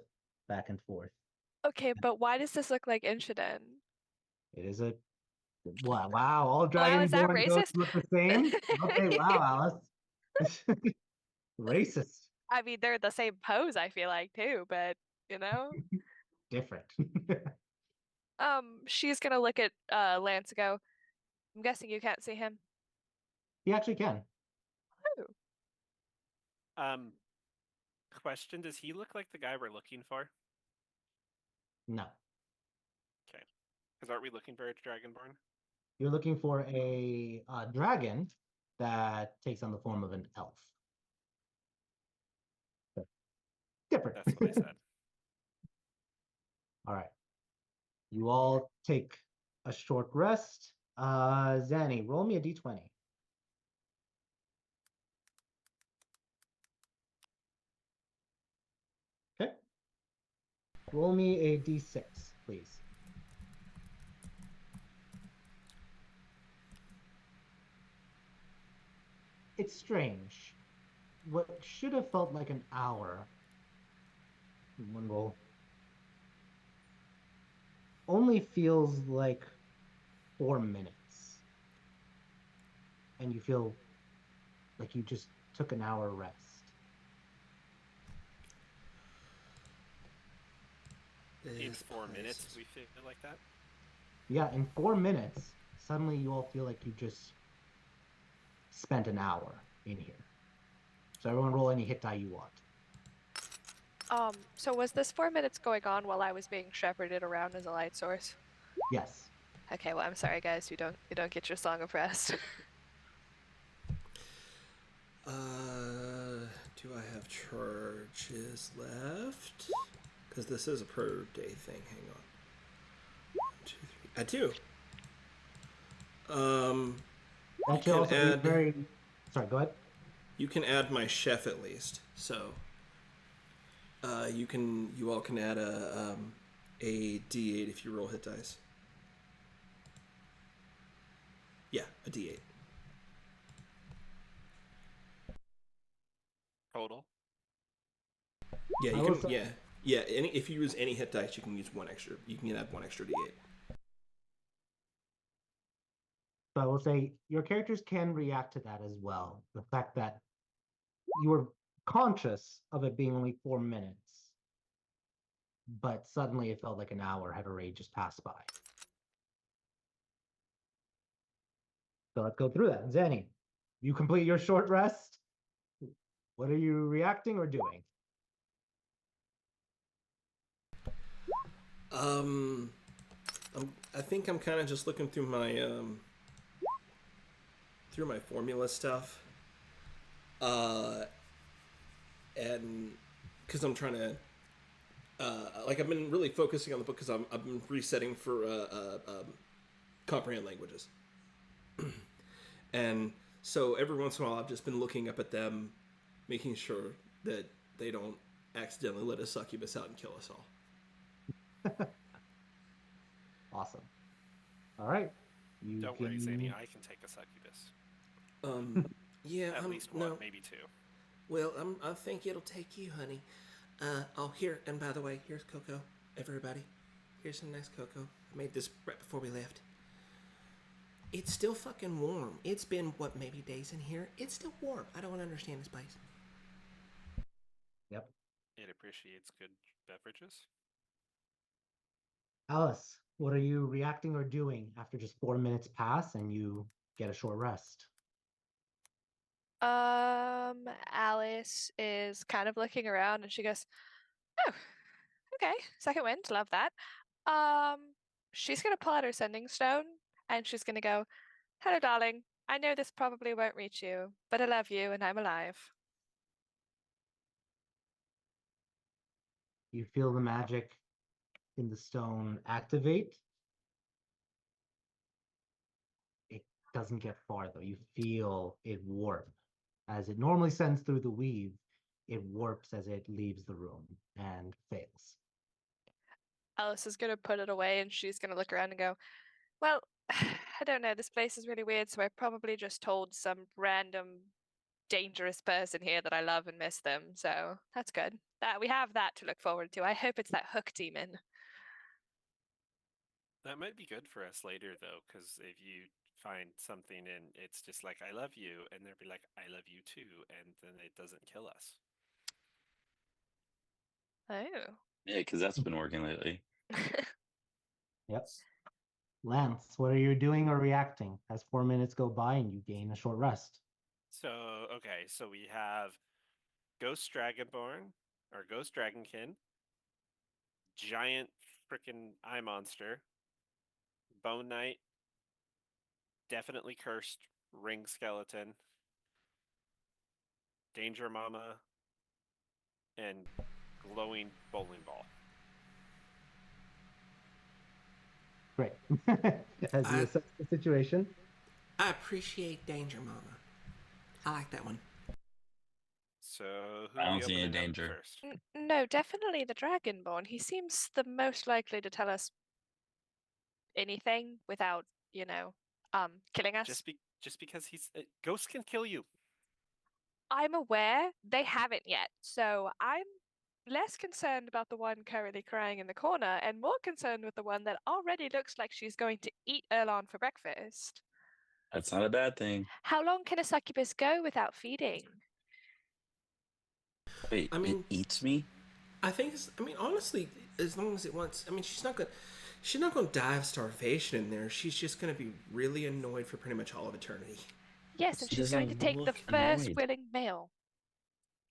back and forth. Okay, but why does this look like Inshiden? It is a wow, all Wow, is that dragonborn ghosts racist? look the same? Okay, wow, Alice. Racist. I mean, they're the same pose, I feel like, too, but, you know? Different. She's gonna look at Lance and go, I'm guessing you can't see him. He actually can. Um, question: does he look like the guy we're looking for? No. Because aren't we looking for a dragonborn? You're looking for a dragon that takes on the form of an elf. Different. That's what I said. All right. You all take a short rest. Zanny, roll me a d20. Okay. Roll me a d6, please. It's strange. What should have felt like an hour in one roll only feels like 4 minutes. And you feel like you just took an hour rest. In This 4 place minutes, is- we feel like that. Yeah, in 4 minutes, suddenly you all feel like you just spent an hour in here. So everyone roll any hit die you want. So was this 4 minutes going on while I was being shepherded around as a light source? Yes. Okay, well, I'm sorry, guys. You don't get your song of rest. Do I have charges left? Because this is a per day thing. Hang on. 1, 2, 3. I do. That should can also add- be very. Sorry, go ahead. You can add my chef at least. So you all can add a D8 if you roll hit dice. Yeah, a D8. Total. Yeah, I you will can. say- Yeah. If you use any hit dice, you can use one extra. You can add one extra D8. So I will say your characters can react to that as well. The fact that you were conscious of it being only 4 minutes, but suddenly it felt like an hour had already just passed by. So let's go through that. Zanny, you complete your short rest. What are you reacting or doing? I think I'm kind of just looking through my formula stuff, and because I'm trying to, like I've been really focusing on the book because I've been resetting for comprehend languages, and so every once in a while I've just been looking up at them, making sure that they don't accidentally let a succubus out and kill us all. Awesome. All right. You Don't worry, Zanny. I can take a succubus. Yeah, At least one, maybe two. Well, I think it'll take you, honey. Oh, here, and by the way, here's cocoa, everybody. Here's some nice cocoa. I made this right before we left. It's still fucking warm. It's been, what, maybe days in here? It's still warm. I don't understand this place. Yep. It appreciates good beverages. Alice, what are you reacting or doing after just 4 minutes pass and you get a short rest? Alice is kind of looking around and she goes, "Oh, okay, second wind, love that." She's gonna pull out her sending stone and she's gonna go, "Hello, darling. I know this probably won't reach you, but I love you and I'm alive." You feel the magic in the stone activate. It doesn't get far though. You feel it warp. As it normally sends through the weave, it warps as it leaves the room and fails. Alice is gonna put it away and she's gonna look around and go, "Well, I don't know. This place is really weird, so I probably just told some random dangerous person here that I love and miss them. So that's good. That we have that to look forward to. I hope it's that hook demon." That might be good for us later, though, because if you find something and it's just like, I love you, and they'll be like, I love you too, and then it doesn't kill us. Oh. Yeah, because that's been working lately. Yep. Lance, what are you doing or reacting as 4 minutes go by and you gain a short rest? So, okay, so we have Ghost Dragonborn, or Ghost Dragonkin, Giant frickin' Eye Monster, Bone Knight, definitely Cursed Ring Skeleton, Danger Mama, and Glowing Bowling Ball. Great. As you I- assess the situation, I appreciate Danger Mama. I like that one. So, who I are don't we see any opening up danger. first? No, definitely the Dragonborn. He seems the most likely to tell us anything without, killing us. Just because he's ghosts can kill you. I'm aware they haven't yet, so I'm less concerned about the one currently crying in the corner and more concerned with the one that already looks like she's going to eat Erlon for breakfast. That's not a bad thing. How long can a succubus go without feeding? Wait, I mean- it eats me? I think. Honestly, as long as it wants. she's not gonna die of starvation in there. She's just gonna be really annoyed for pretty much all of eternity. Yes, and She she's going to doesn't take the look first annoyed. willing male.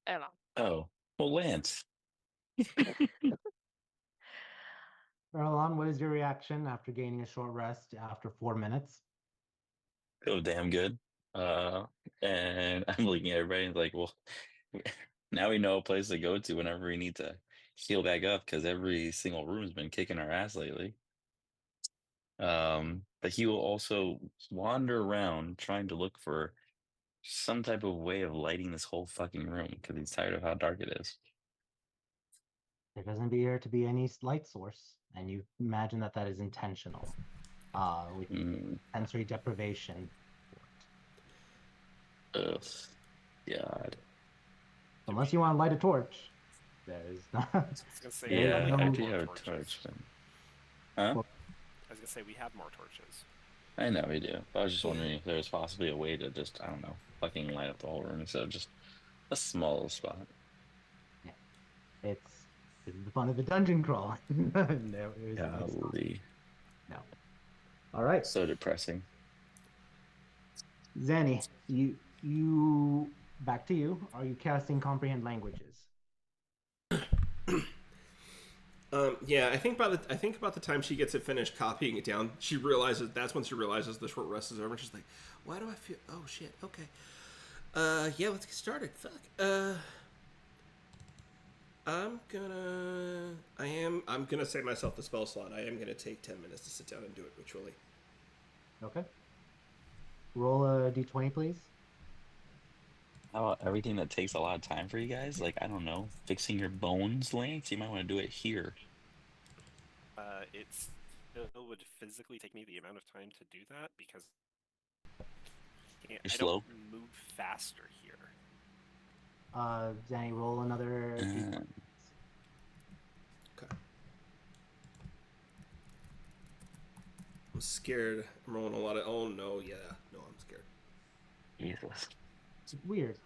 Erlon. Oh, well, Lance. Erlon, what is your reaction after gaining a short rest after 4 minutes? Oh, damn good. And I'm looking at everybody and like, well, now we know a place to go to whenever we need to heal back up because every single room's been kicking our ass lately. But he will also wander around trying to look for some type of way of lighting this whole fucking room because he's tired of how dark it is. There doesn't appear to be any light source, and you imagine that that is intentional, with sensory deprivation. Ugh, God. Unless you want to light a torch, there is not. I was gonna say, There we is Yeah, probably no- I have do more have a torches. torch. But... Huh? Well- I was gonna say we have more torches. I know we do. I was just Yeah. wondering if there's possibly a way to just, I don't know, fucking light up the whole room instead of just a small little spot. This is the fun of the dungeon crawl. There is no stop. Golly. No. All right, So depressing. Zanny, you back to you. Are you casting comprehend languages? Yeah, I think about the time she gets it finished copying it down, she realizes that's when she realizes the short rest is over. And she's like, Why do I feel? Oh shit. Okay. Yeah. Let's get started. Fuck. I'm gonna save myself the spell slot. I am gonna take 10 minutes to sit down and do it ritually. Okay. Roll a d20, please. How about everything that takes a lot of time for you guys? Like, I don't know, fixing your bones, Lance? You might want to do it here. It still would physically take me the amount of time to do that because You're I slow. don't move faster here. Zanny, roll another d20. Okay. I'm scared. I'm rolling a lot of. Oh no, yeah, no, I'm scared. Jesus. It's weird.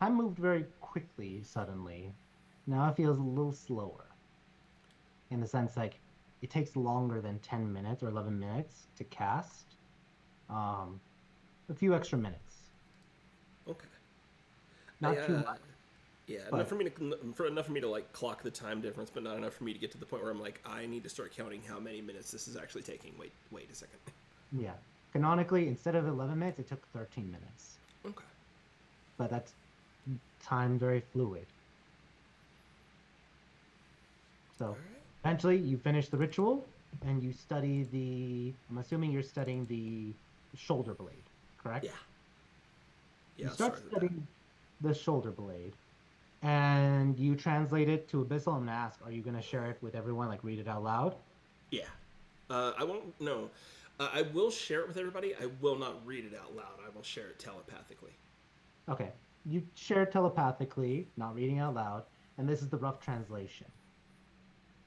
Time moved very quickly suddenly. Now it feels a little slower. In the sense like it takes longer than 10 minutes or 11 minutes to cast. A few extra minutes. Okay. Not I, too much. Yeah, But- enough for me to like clock the time difference, but not enough for me to get to the point where I'm like, I need to start counting how many minutes this is actually taking. Wait a second. Yeah. Canonically, instead of 11 minutes, it took 13 minutes. Okay. But that's time very fluid. So All right. eventually you finish the ritual and you study I'm assuming you're studying the shoulder blade, correct? Yeah. Yeah. You I'll start start with that. studying the shoulder blade and you translate it to Abyssal. I'm going to ask, are you going to share it with everyone, like read it out loud? Yeah. I won't. No. I will share it with everybody. I will not read it out loud. I will share it telepathically. Okay. You share it telepathically, not reading out loud, and this is the rough translation.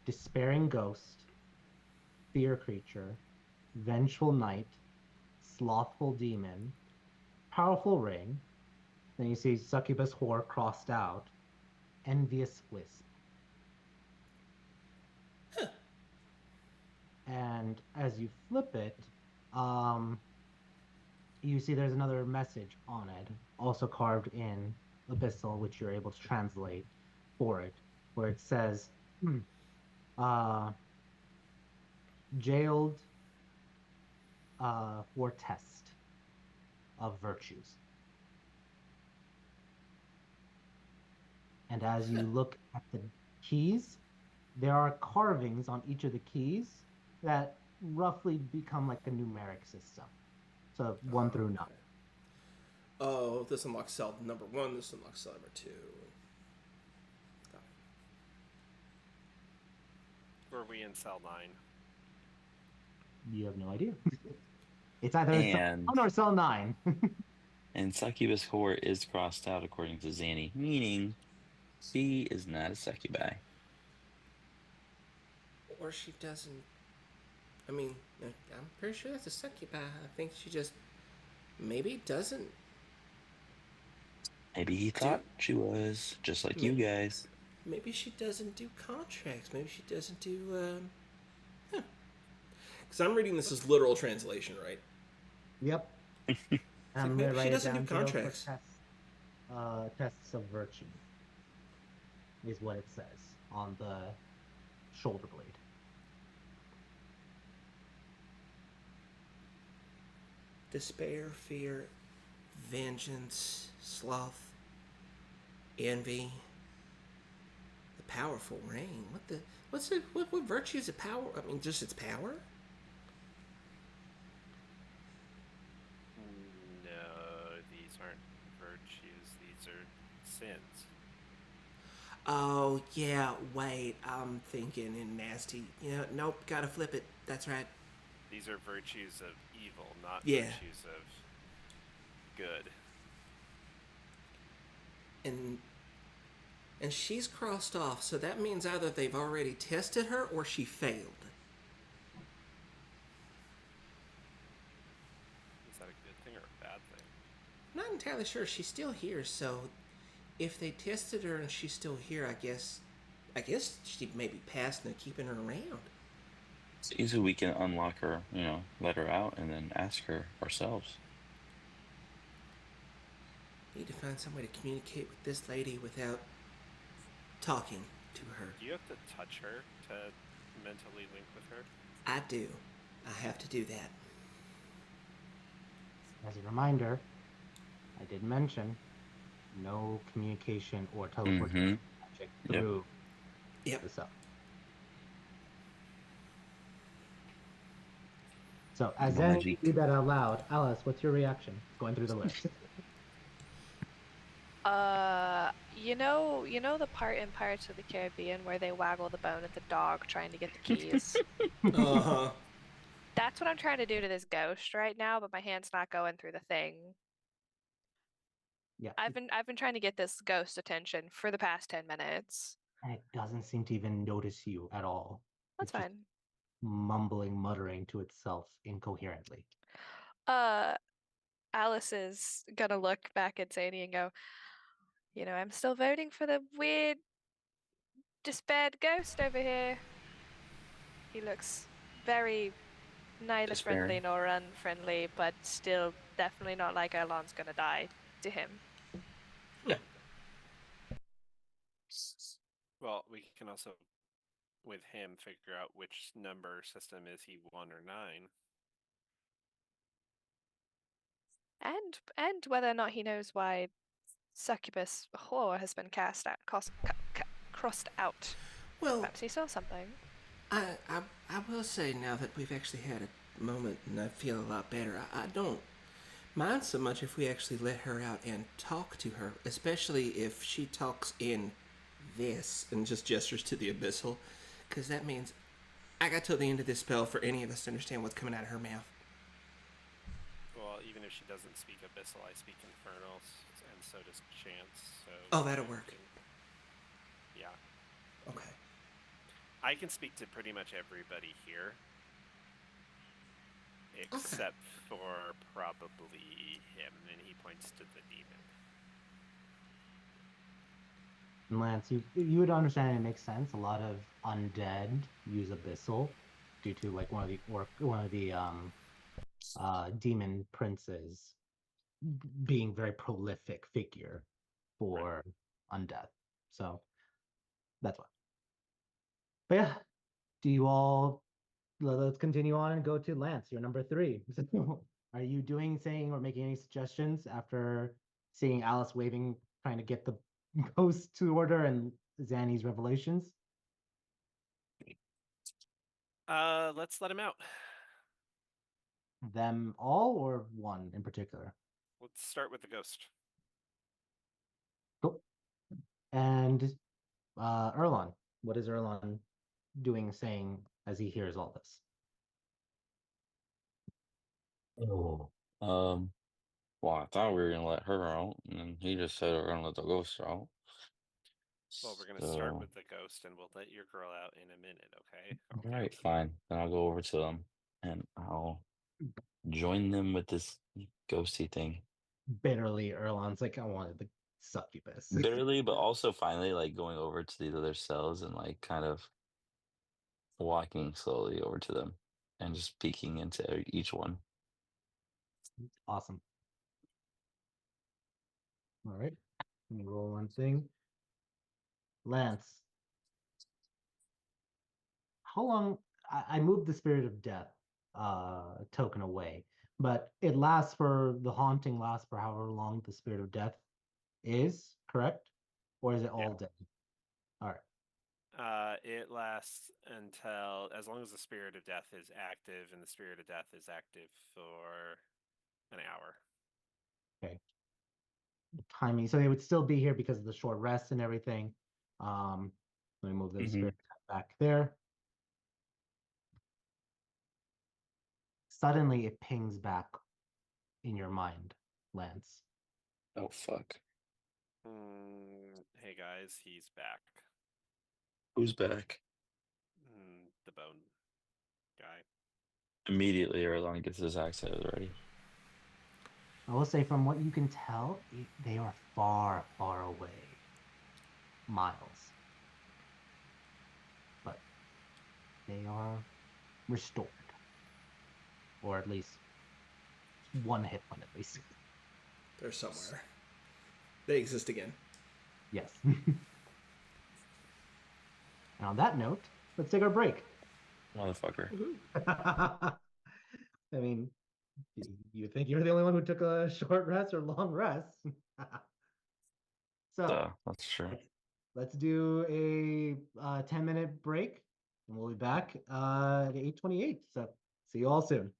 Despairing ghost, fear creature, vengeful knight, slothful demon, powerful ring, then you see succubus whore crossed out, envious wisp, And as you flip it, you see there's another message on it, also carved in Abyssal, which you're able to translate for it, where it says, uh, jailed for test of virtues. And as you look at the keys, there are carvings on each of the keys that roughly become like a numeric system. So 1 through 9. Okay. Oh, this unlocks cell number 1. This unlocks cell number 2. Got it. Were we in cell 9? You have no idea. It's either cell And 1 or cell 9. and succubus core is crossed out according to Zanny, meaning she is not a succubi. Or she doesn't. I mean, I'm pretty sure that's a succubi. I think she just maybe doesn't. Maybe he thought she was, just like you guys. Maybe she doesn't do contracts. Maybe she doesn't do. Because I'm reading this as literal translation, right? Yep. like I'm maybe gonna she write it doesn't do down, jailed for contracts. tests of virtue is what it says on the shoulder blade. Despair, fear, vengeance, sloth, envy. The powerful rain. What virtue is it? Power? I mean, just its power? No, these aren't virtues. These are sins. Oh yeah. Wait, I'm thinking in nasty. Nope. Gotta flip it. That's right. These are virtues of evil, not Yeah. virtues of good. And she's crossed off, so that means either they've already tested her or she failed. Is that a good thing or a bad thing? I'm not entirely sure. She's still here, so if they tested her and she's still here, I guess she may be passed and they're keeping her around. So easily we can unlock her, let her out and then ask her ourselves. Need to find some way to communicate with this lady without talking to her. Do you have to touch her to mentally link with her? I do. I have to do that. As a reminder, I did mention no communication or teleportation magic Yep. through Yep. the cell. So as then you Magic. do that out loud, Alice, what's your reaction going through the list? You know the part in Pirates of the Caribbean where they waggle the bone at the dog trying to get the keys? Uh-huh. That's what I'm trying to do to this ghost right now, but my hand's not going through the thing. Yeah, I've been trying to get this ghost attention for the past 10 minutes. and it doesn't seem to even notice you at all. That's It's just fine. mumbling, muttering to itself incoherently. Alice is gonna look back at Sadie and go, I'm still voting for the weird, despaired ghost over here. He looks very neither friendly Despairing. nor unfriendly, but still definitely not like Erlon's gonna die to him. Well, we can also, with him, figure out which number system is he 1 or 9. And whether or not he knows why succubus whore has been crossed out. Well, Perhaps he saw something. I will say now that we've actually had a moment and I feel a lot better, I don't mind so much if we actually let her out and talk to her, especially if she talks in this and just gestures to the abyssal, because that means I got till the end of this spell for any of us to understand what's coming out of her mouth. Well, even if she doesn't speak Abyssal, I speak Infernal, and so does Chance. So Oh, that'll work. Yeah. Okay. I can speak to pretty much everybody here. Except for probably him, and he points to the demon. And Lance, you would understand it makes sense. A lot of undead use Abyssal due to like one of the demon princes being very prolific figure for undeath. So that's why. But yeah, do you all let's continue on and go to Lance, you're number 3. Are you saying or making any suggestions after seeing Alice waving, trying to get the ghost to order and Zanny's revelations? Let's let him out. Them all or one in particular? Let's start with the ghost. Cool. And Erlon, what is Erlon saying as he hears all this? Oh. Well, I thought we were gonna let her out, and he just said we're gonna let the ghost out. Well, we're gonna start So, with the ghost, and we'll let your girl out in a minute, okay? all right, fine. Then I'll go over to them and I'll join them with this ghosty thing. Bitterly, Erlon's like, I wanted the succubus. Bitterly, but also finally, like going over to these other cells and like kind of walking slowly over to them and just peeking into each one. Awesome. All right. Let me roll one thing. Lance, how long? I moved the spirit of death token away, but it lasts for the haunting lasts for however long the spirit of death is, correct? Or is it all day? All right. It lasts until as long as the spirit of death is active, and the spirit of death is active for an hour. Okay. Timing. So they would still be here because of the short rest and everything. Let me move the spirit back there. Suddenly it pings back in your mind, Lance. Oh fuck! Hey guys, he's back. Who's back? The bone guy. Immediately, Erlon gets his accent ready. I will say, from what you can tell, they are far, far away. Miles. But they are restored. Or at least one hit point, at least. They're somewhere. They exist again. Yes. And on that note, let's take our break. Motherfucker. I mean, you think you're the only one who took a short rest or long rest. So That's true. let's do a 10-minute break, and we'll be back at 8:28. So see you all soon.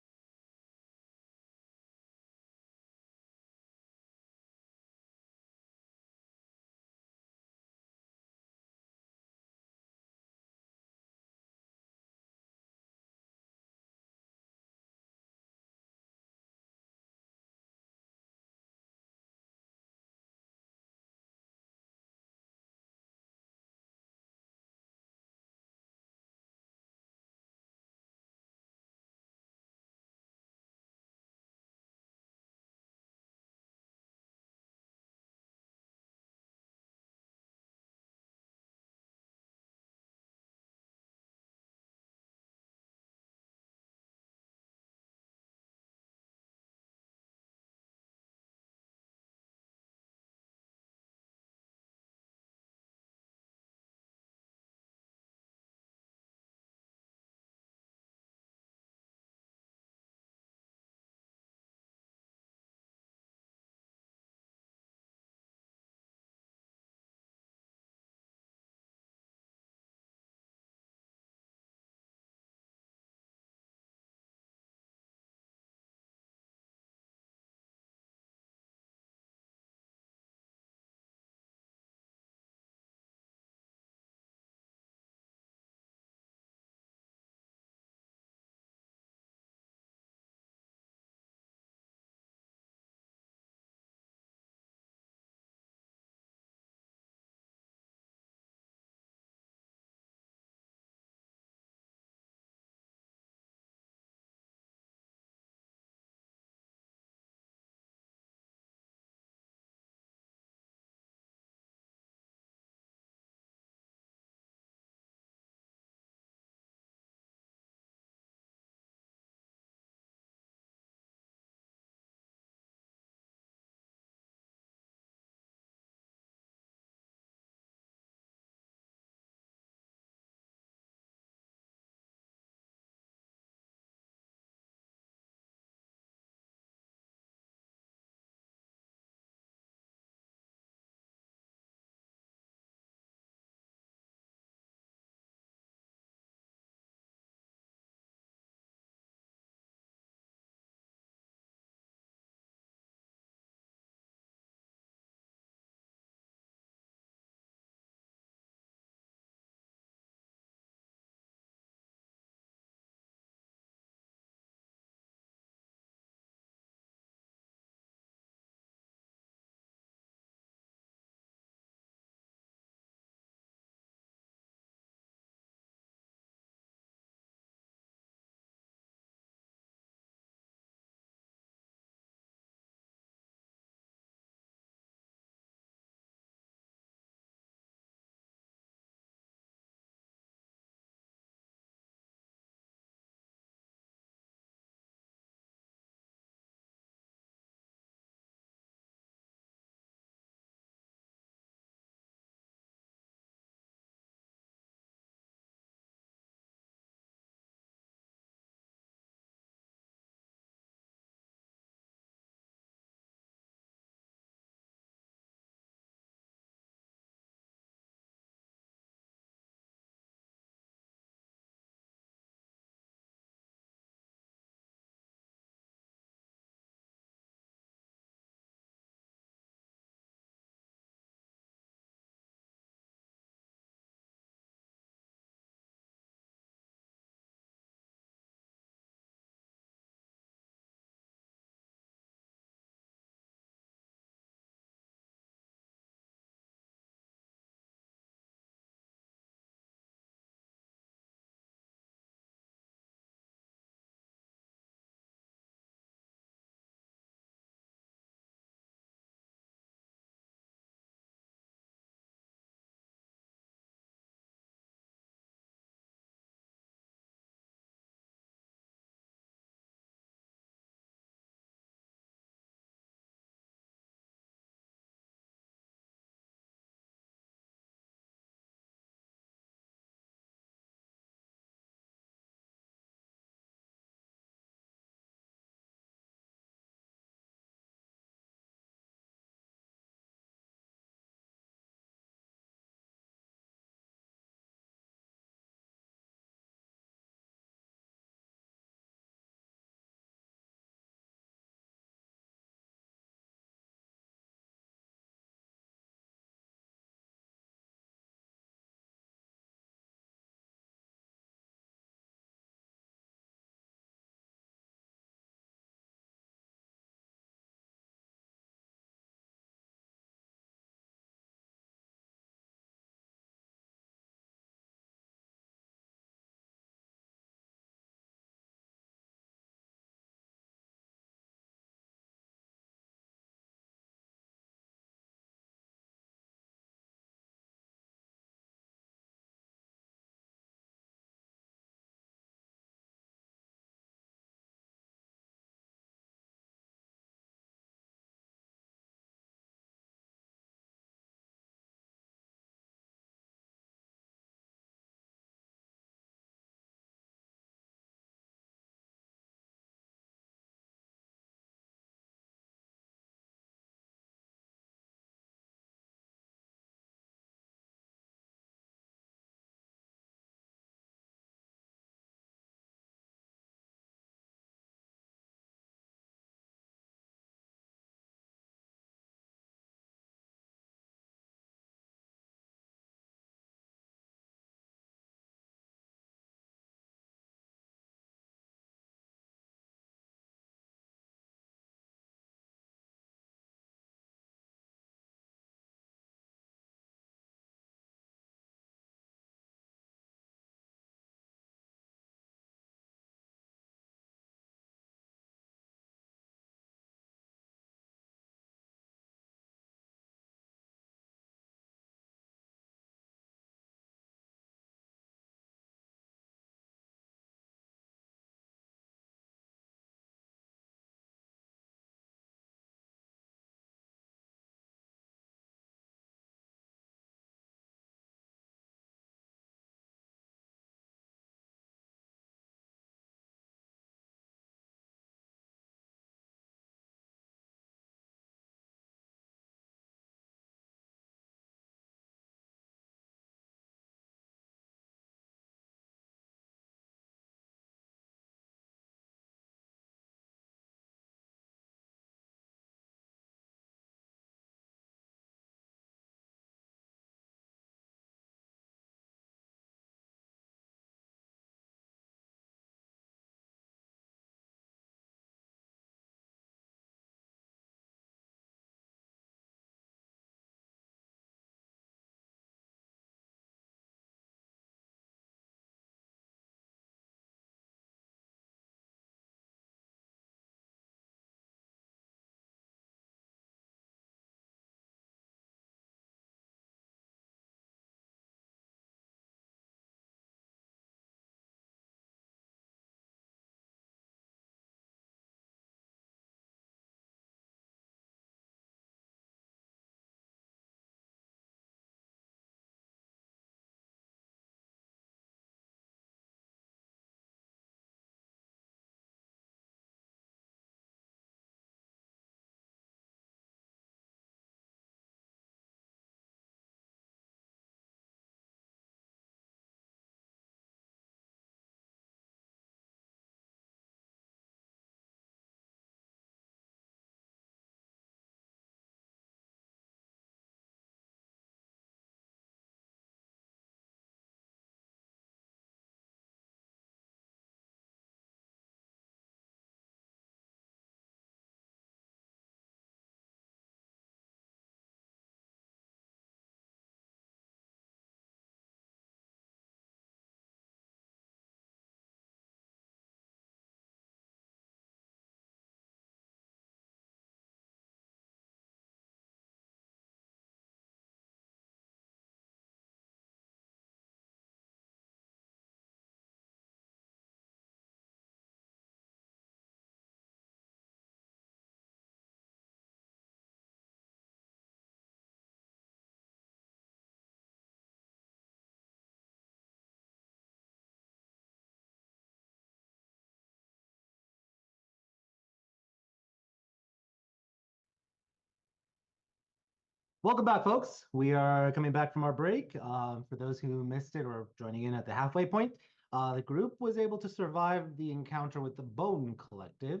Welcome back, folks. We are coming back from our break. For those who missed it or joining in at the halfway point, the group was able to survive the encounter with the Bone Collective.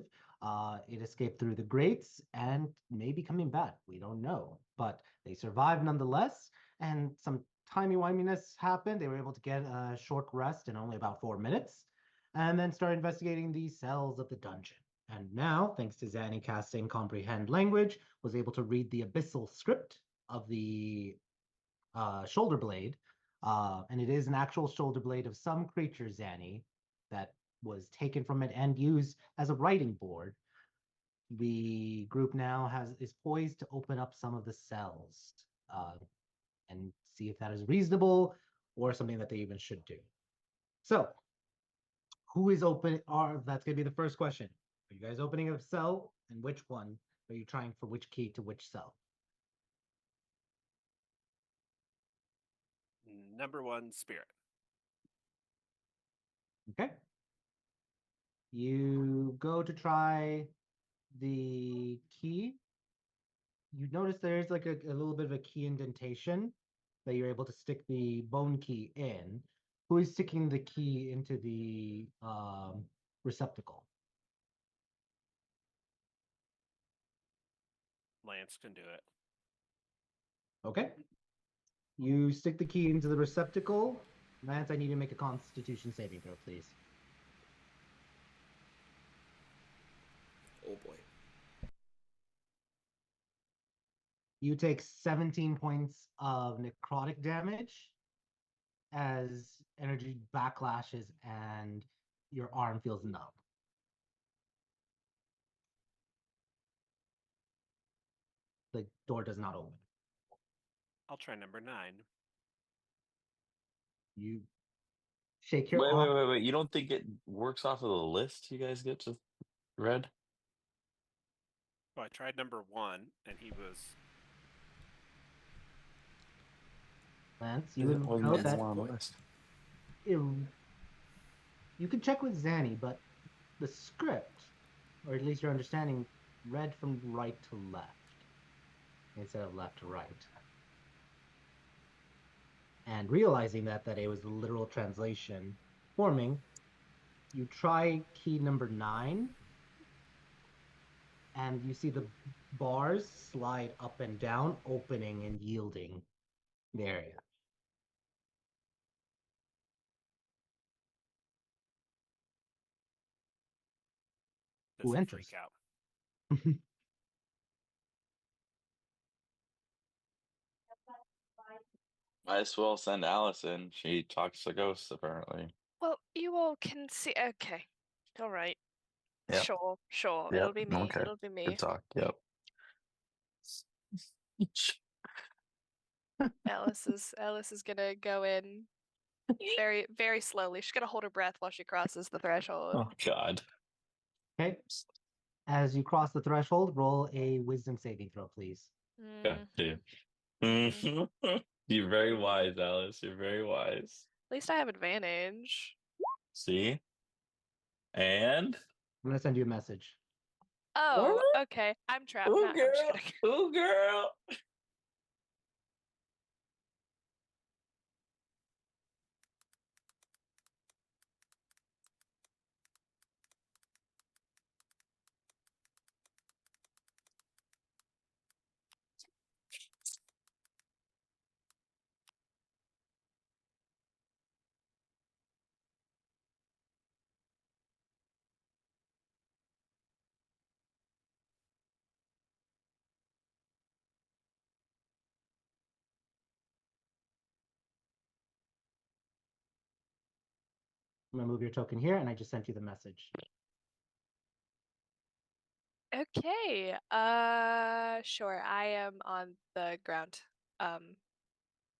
It escaped through the grates and may be coming back. We don't know, but they survived nonetheless. And some timey-wiminess happened. They were able to get a short rest in only about 4 minutes, and then start investigating the cells of the dungeon. And now, thanks to Zanny casting Comprehend Language, was able to read the abyssal script of the shoulder blade, and it is an actual shoulder blade of some creature, Zanny, that was taken from it and used as a writing board. The group now is poised to open up some of the cells and see if that is reasonable or something that they even should do. So, who is open? That's going to be the first question. Are you guys opening a cell, and which one are you trying for which key to which cell? Number 1, spirit. Okay. You go to try the key. You notice there's like a little bit of a key indentation that you're able to stick the bone key in. Who is sticking the key into the receptacle? Lance can do it. Okay. You stick the key into the receptacle. Lance, I need you to make a Constitution saving throw, please. Oh boy. You take 17 points of necrotic damage as energy backlashes and your arm feels numb. The door does not open. I'll try number 9. You shake your Wait, arm. wait, wait, wait. You don't think it works off of the list you guys get to read? Well, I tried number 1, and he was. Lance, you would Wasn't know even that one on the list. you can check with Zanny, but the script, or at least your understanding, read from right to left instead of left to right. And realizing that it was the literal translation forming, you try key number 9, and you see the bars slide up and down, opening and yielding the area. Does Who he enters? freak out? Might as well send Allison. She talks to ghosts, apparently. Well, you all can see. Okay. All right. Yep. Sure, sure. Yep. It'll be me. Okay. It'll be me. Good talk. Yep. Alice is gonna go in very, very slowly. She's gonna hold her breath while she crosses the threshold. Oh God. Okay. As you cross the threshold, roll a wisdom saving throw, please. God Mm, damn. You're very wise, Alice. You're very wise. At least I have advantage. See? And I'm gonna send you a message. Oh, okay. I'm trapped ooh, now. I'm just girl. kidding. Ooh, girl. I'm gonna move your token here, and I just sent you the message. Okay. Sure. I am on the ground,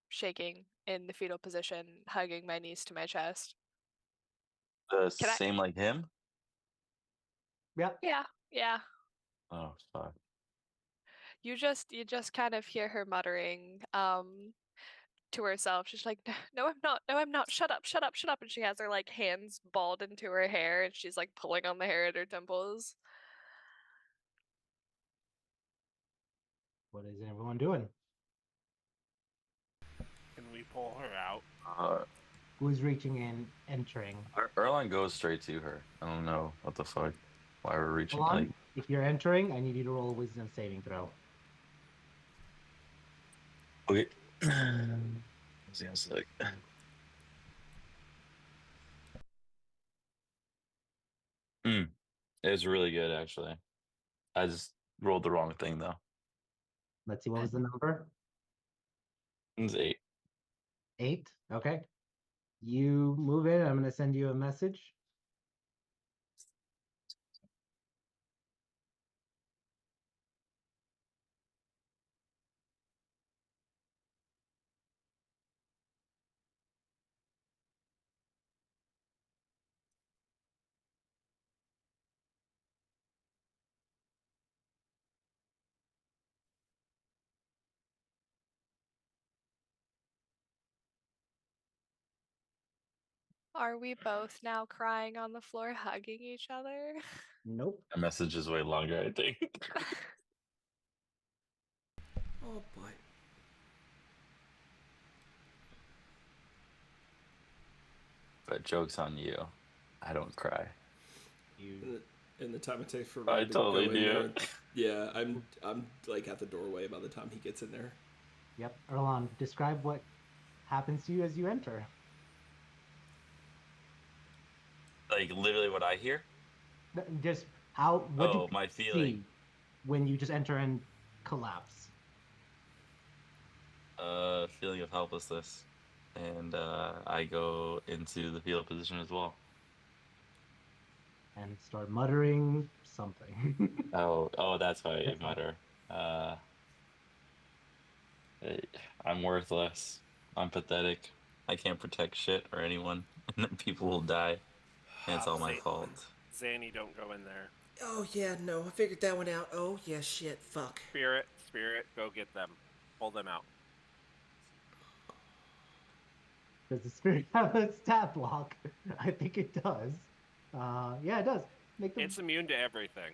shaking in the fetal position, hugging my knees to my chest. The Can I- same like him? Yeah. Yeah. Oh, fuck. You just kind of hear her muttering to herself. She's like, "No, I'm not. No, I'm not. Shut up, shut up, shut up." And she has her like hands balled into her hair and she's like pulling on the hair at her temples. What is everyone doing? we pull her out? Who's reaching in, entering? Erlon goes straight to her. I don't know what the fuck. Why we're reaching Hold on. like If you're entering, I need you to roll a wisdom saving throw. okay. What's the answer like? It was really good actually. I just rolled the wrong thing though. Let's see, what was the number? It was 8. 8. Okay. You move in. I'm going to send you a message. Are we both now crying on the floor, hugging each other? Nope. That message is way longer, I think. Oh boy. But joke's on you. I don't cry. You And the time it takes for I Red to totally go in do. there. Yeah, I'm like at the doorway by the time he gets in there. Yep. Erlon, describe what happens to you as you enter. Like literally what I hear? Just what do Oh, you my see feeling. when you just enter and collapse? Feeling of helplessness. And I go into the fetal position as well. And start muttering something. Oh, that's why I That's all. mutter. I'm worthless. I'm pathetic. I can't protect shit or anyone, and then people will die. And it's all my Zan- fault. Zanny, don't go in there. Oh yeah, no, I figured that one out. Oh yeah, shit, fuck. Spirit, go get them. Pull them out. Does the spirit have a stat block? I think it does. Yeah, it does. Make them It's immune to everything.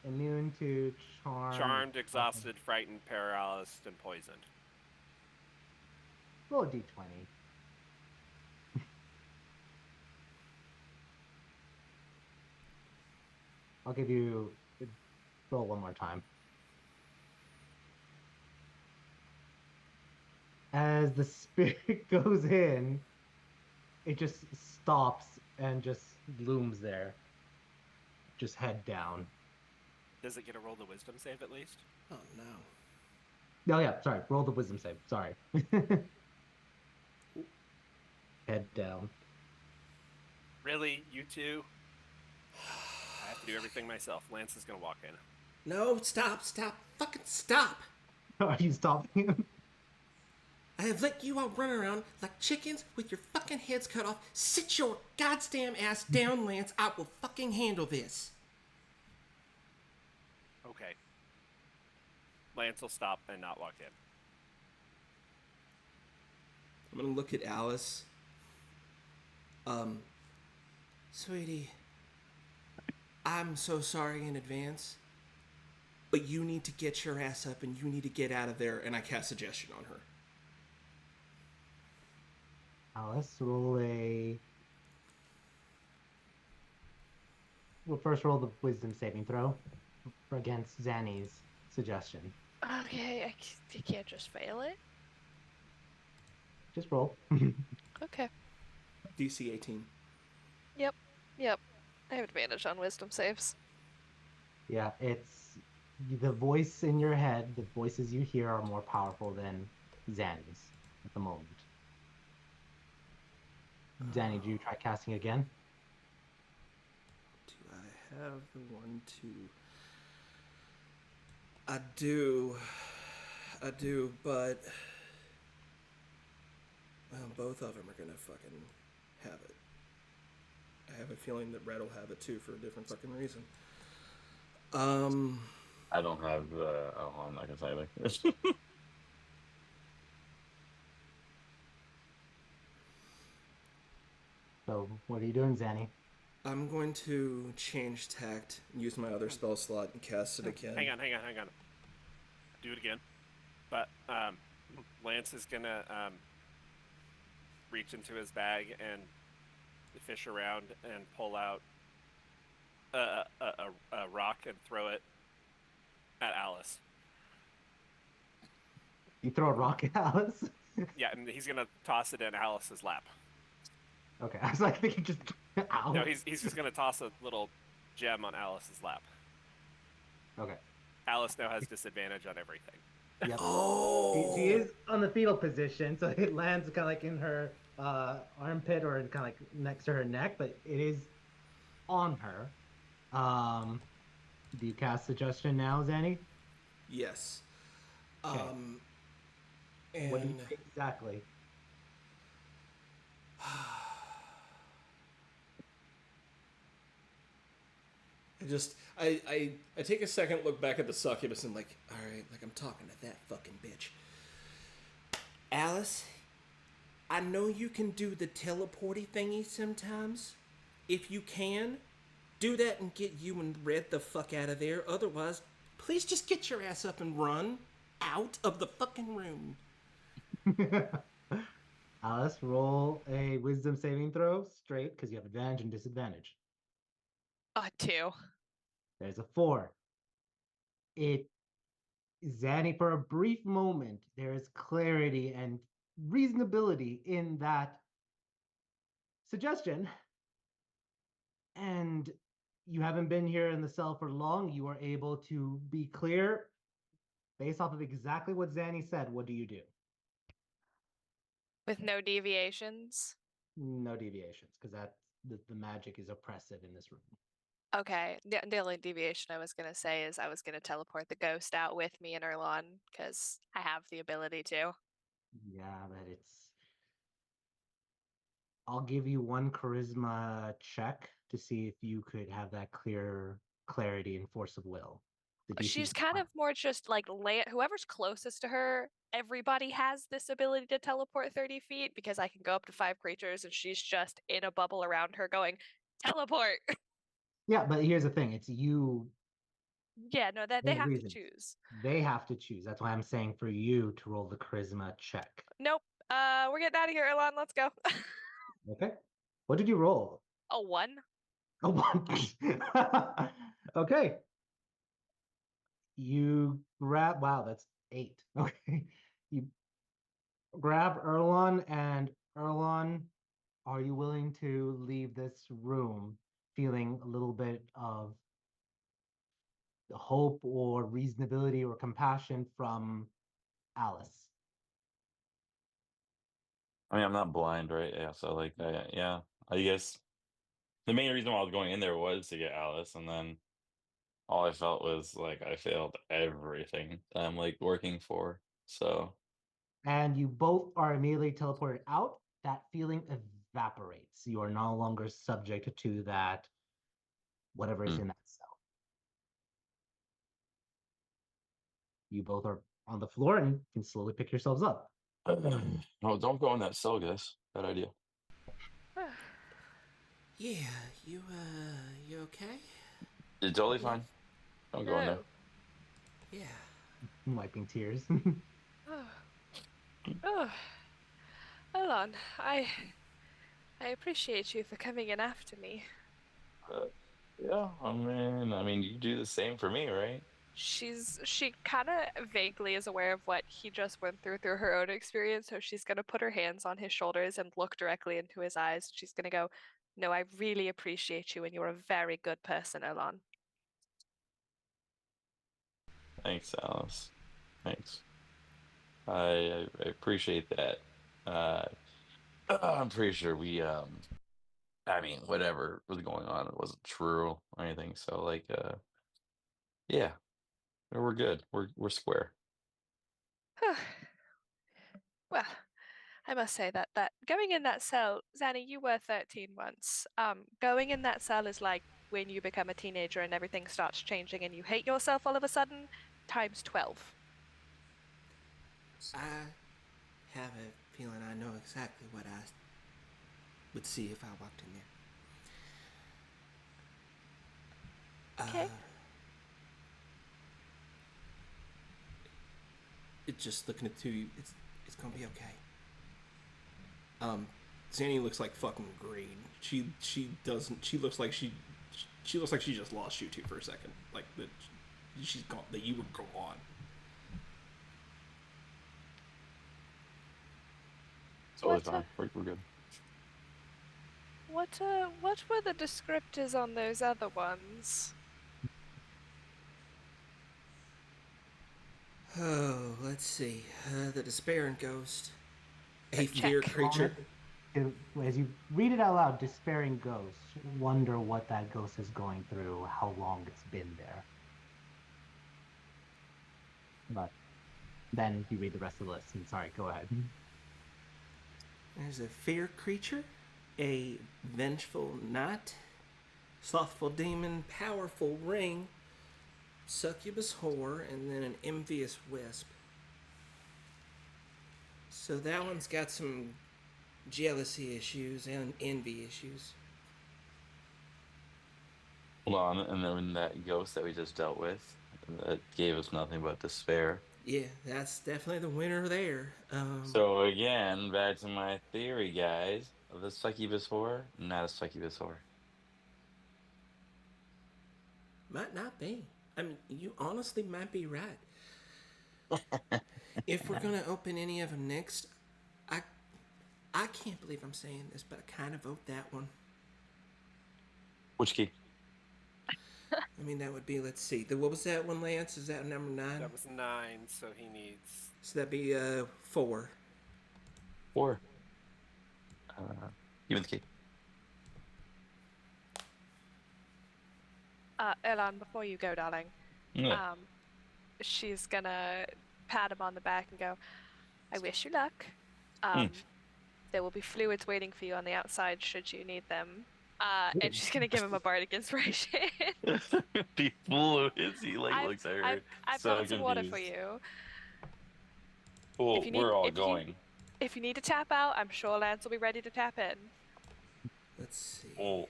immune to charm. Charmed, exhausted, frightened, paralyzed, and poisoned. Roll a d20. I'll give you roll one more time. As the spirit goes in, it just stops and just looms there. Just head down. Does it get a roll the wisdom save at least? Oh no. Oh yeah, sorry. Roll the wisdom save. Sorry. Head down. Really? You two? I have to do everything myself. Lance is gonna walk in. No, stop, fucking stop! Are you stopping him? I have let you all run around like chickens with your fucking heads cut off. Sit your goddamn ass down, Lance. I will fucking handle this. Okay. Lance will stop and not walk in. I'm gonna look at Alice. Sweetie, I'm so sorry in advance, but you need to get your ass up and you need to get out of there. And I cast suggestion on her. Alice, roll a. We'll first roll the wisdom saving throw against Zanny's suggestion. Okay, you can't just fail it. Just roll. Okay. DC 18. Yep. I have advantage on wisdom saves. Yeah, it's the voice in your head, the voices you hear are more powerful than Zanny's at the moment. Zanny, do you try casting again? Do I have the 1, 2? I do, but well, both of them are gonna fucking have it. I have a feeling that Red will have it too for a different fucking reason. I don't have. I'm not gonna say anything. So, what are you doing, Zanny? I'm going to change tact, use my other spell slot, and cast it again. Hang on. Do it again. But Lance is gonna reach into his bag and fish around and pull out a rock and throw it at Alice. You throw a rock at Alice? Yeah, and he's gonna toss it in Alice's lap. Okay, I was like thinking just ow. No, he's just gonna toss a little gem on Alice's lap. Okay. Alice now has disadvantage on everything. Yep. Oh. She is on the fetal position, so it lands kind of like in her armpit or kind of like next to her neck, but it is on her. Do you cast suggestion now, Zanny? Yes. Okay. And What do you think exactly? I take a second look back at the succubus and like, all right, like I'm talking to that fucking bitch. Alice, I know you can do the teleporty thingy sometimes. If you can, do that and get you and Red the fuck out of there. Otherwise, please just get your ass up and run out of the fucking room. Alice, roll a wisdom saving throw straight because you have advantage and disadvantage. 2. There's a 4. Zanny, for a brief moment, there is clarity and reasonability in that suggestion. And you haven't been here in the cell for long. You are able to be clear based off of exactly what Zanny said. What do you do? With no deviations. No deviations, because that's the magic is oppressive in this room. Okay, the only deviation I was going to say is I was going to teleport the ghost out with me and Erlon because I have the ability to. Yeah, but I'll give you one charisma check to see if you could have that clarity and force of will. The DC She's is kind 20. of more just like whoever's closest to her. Everybody has this ability to teleport 30 feet because I can go up to 5 creatures and she's just in a bubble around her going, teleport. Yeah, but here's the thing: it's you. Yeah, no, that they There's have reasons. to choose. They have to choose. That's why I'm saying for you to roll the charisma check. Nope. We're getting out of here, Erlon. Let's go. Okay. What did you roll? A 1. Oh, 1. Okay. You grab. Wow, that's 8. Okay. You grab Erlon, and Erlon, are you willing to leave this room feeling a little bit of hope or reasonability or compassion from Alice? I mean, I'm not blind, right? Yeah. So like, yeah, I guess the main reason why I was going in there was to get Alice, and then all I felt was like I failed everything that I'm like working for. So And you both are immediately teleported out. That feeling evaporates. You are no longer subject to that, whatever is in that cell. You both are on the floor and can slowly pick yourselves up. no, don't go in that cell, guys. Bad idea. Yeah, you okay? It's totally fine. Don't go in there. No. Yeah. Wiping tears. Oh, Erlon, I appreciate you for coming in after me. Yeah, I mean, you do the same for me, right? She kind of vaguely is aware of what he just went through her own experience, so she's gonna put her hands on his shoulders and look directly into his eyes. She's gonna go, "No, I really appreciate you, and you're a very good person, Erlon." Thanks, Alice. Thanks. I appreciate that. Uh, I'm pretty sure I mean, whatever was going on, it wasn't true or anything. So like, yeah, we're good. We're square. Well, I must say that going in that cell, Zanny, you were 13 once. Going in that cell is like when you become a teenager and everything starts changing and you hate yourself all of a sudden, times 12. I have a feeling I know exactly what I would see if I walked in there. Okay. just looking at you. It's gonna be okay. Zanny looks like fucking green. She doesn't. She looks like she looks like she just lost you two for a second. Like that, she's gone. That you were gone. Totally What, fine. We're good. What were the descriptors on those other ones? Oh, let's see. The Despairing Ghost. A Check. fear creature. As you read it out loud, despairing ghost, wonder what that ghost is going through, how long it's been there. But then you read the rest of the list, and sorry, go ahead. There's a fear creature, a vengeful knight, slothful demon, powerful ring, succubus whore, and then an envious wisp. So that one's got some jealousy issues and envy issues. Hold on, and then that ghost that we just dealt with, that gave us nothing but despair. Yeah, that's definitely the winner there. So again, back to my theory, guys. The succubus whore, not a succubus whore. Might not be. I mean, you honestly might be right. If we're gonna open any of them next, I can't believe I'm saying this, but I kind of vote that one. Which key? I mean, that would be, let's see. What was that one, Lance? Is that number 9? That was 9, so he needs. So that'd be 4. 4. Give me the key. Elan, before you go, darling, Yeah. she's gonna pat him on the back and go, I wish you luck. There will be fluids waiting for you on the outside should you need them. And she's gonna give him a bardic inspiration. Be fluids. He looks at her. I've so got some water for confused. you. Well, If you need- we're all if you- going. If you need to tap out, I'm sure Lance will be ready to tap in. Let's see. Well,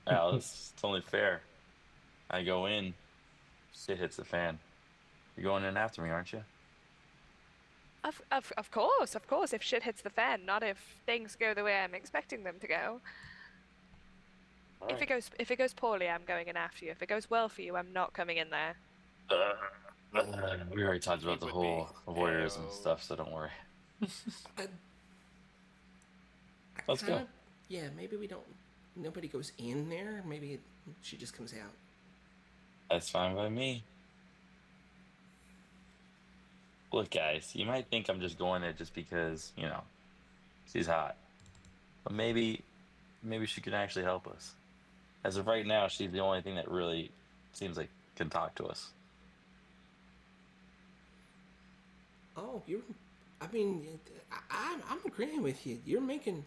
Alice, it's only fair. I go in, shit hits the fan. You're going in after me, aren't you? Of course. If shit hits the fan, not if things go the way I'm expecting them to go. If it goes poorly, I'm going in after you. If it goes well for you, I'm not coming in there. We already talked about It the would whole be. voyeurism Ew. stuff, so don't worry. I Let's go. Yeah, maybe we don't. Nobody goes in there. Maybe she just comes out. That's fine by me. Look, guys, you might think I'm just going there just because, she's hot. But maybe she can actually help us. As of right now, she's the only thing that really seems like can talk to us. Oh, I'm agreeing with you. You're making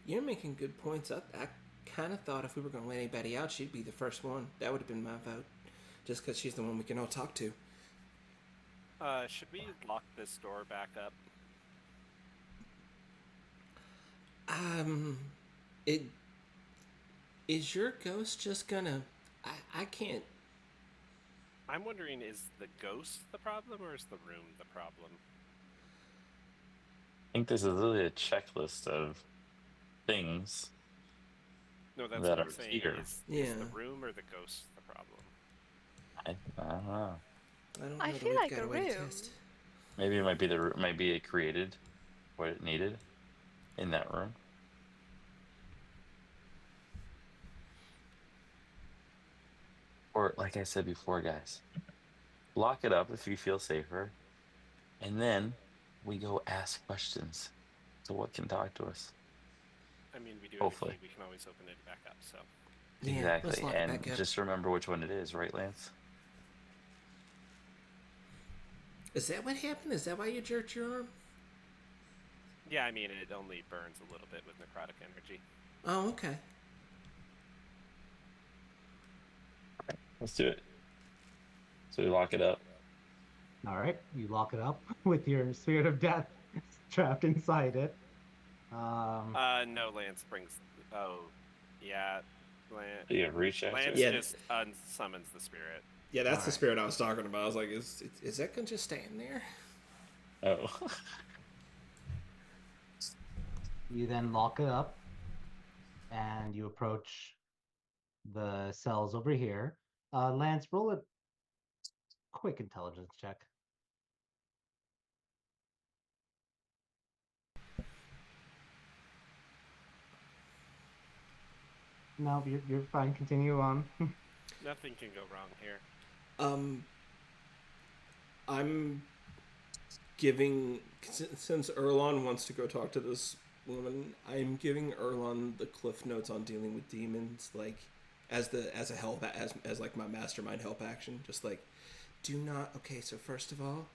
good points. I kind of thought if we were going to let anybody out, she'd be the first one. That would have been my vote, just because she's the one we can all talk to. Should we lock this door back up? Is your ghost just gonna? I can't. I'm wondering, is the ghost the problem or is the room the problem? I think this is really a checklist of things. No, that's that what I'm are saying. here. Is Yeah. the room or the ghost the problem? I don't know. I don't know I that feel we've like got a a way to room. test. Maybe it created what it needed in that room. Or, like I said before, guys, lock it up if you feel safer, and then we go ask questions to what can talk to us. I mean, we do Hopefully. have a key. We can always open it back up, so. Yeah, let's Exactly, lock it and back up. just remember which one it is, right, Lance? Is that what happened? Is that why you jerked your arm? Yeah, I mean, it only burns a little bit with necrotic energy. Oh, okay. Let's do it. So we lock it up. All right, you lock it up with your spirit of death trapped inside it. No, Lance brings. Oh, yeah, Lance. Do you have reach access? Lance Yeah. just unsummons the spirit. Yeah, that's the Alright. spirit I was talking about. I was like, is Is that gonna just stand there? Oh. You then lock it up and you approach the cells over here. Lance, roll a quick intelligence check. No, you're fine. Continue on. Nothing can go wrong here. I'm giving, since Erlon wants to go talk to this woman, I'm giving Erlon the cliff notes on dealing with demons, like as a help, as like my mastermind help action. Just like, do not. Okay, so first of all,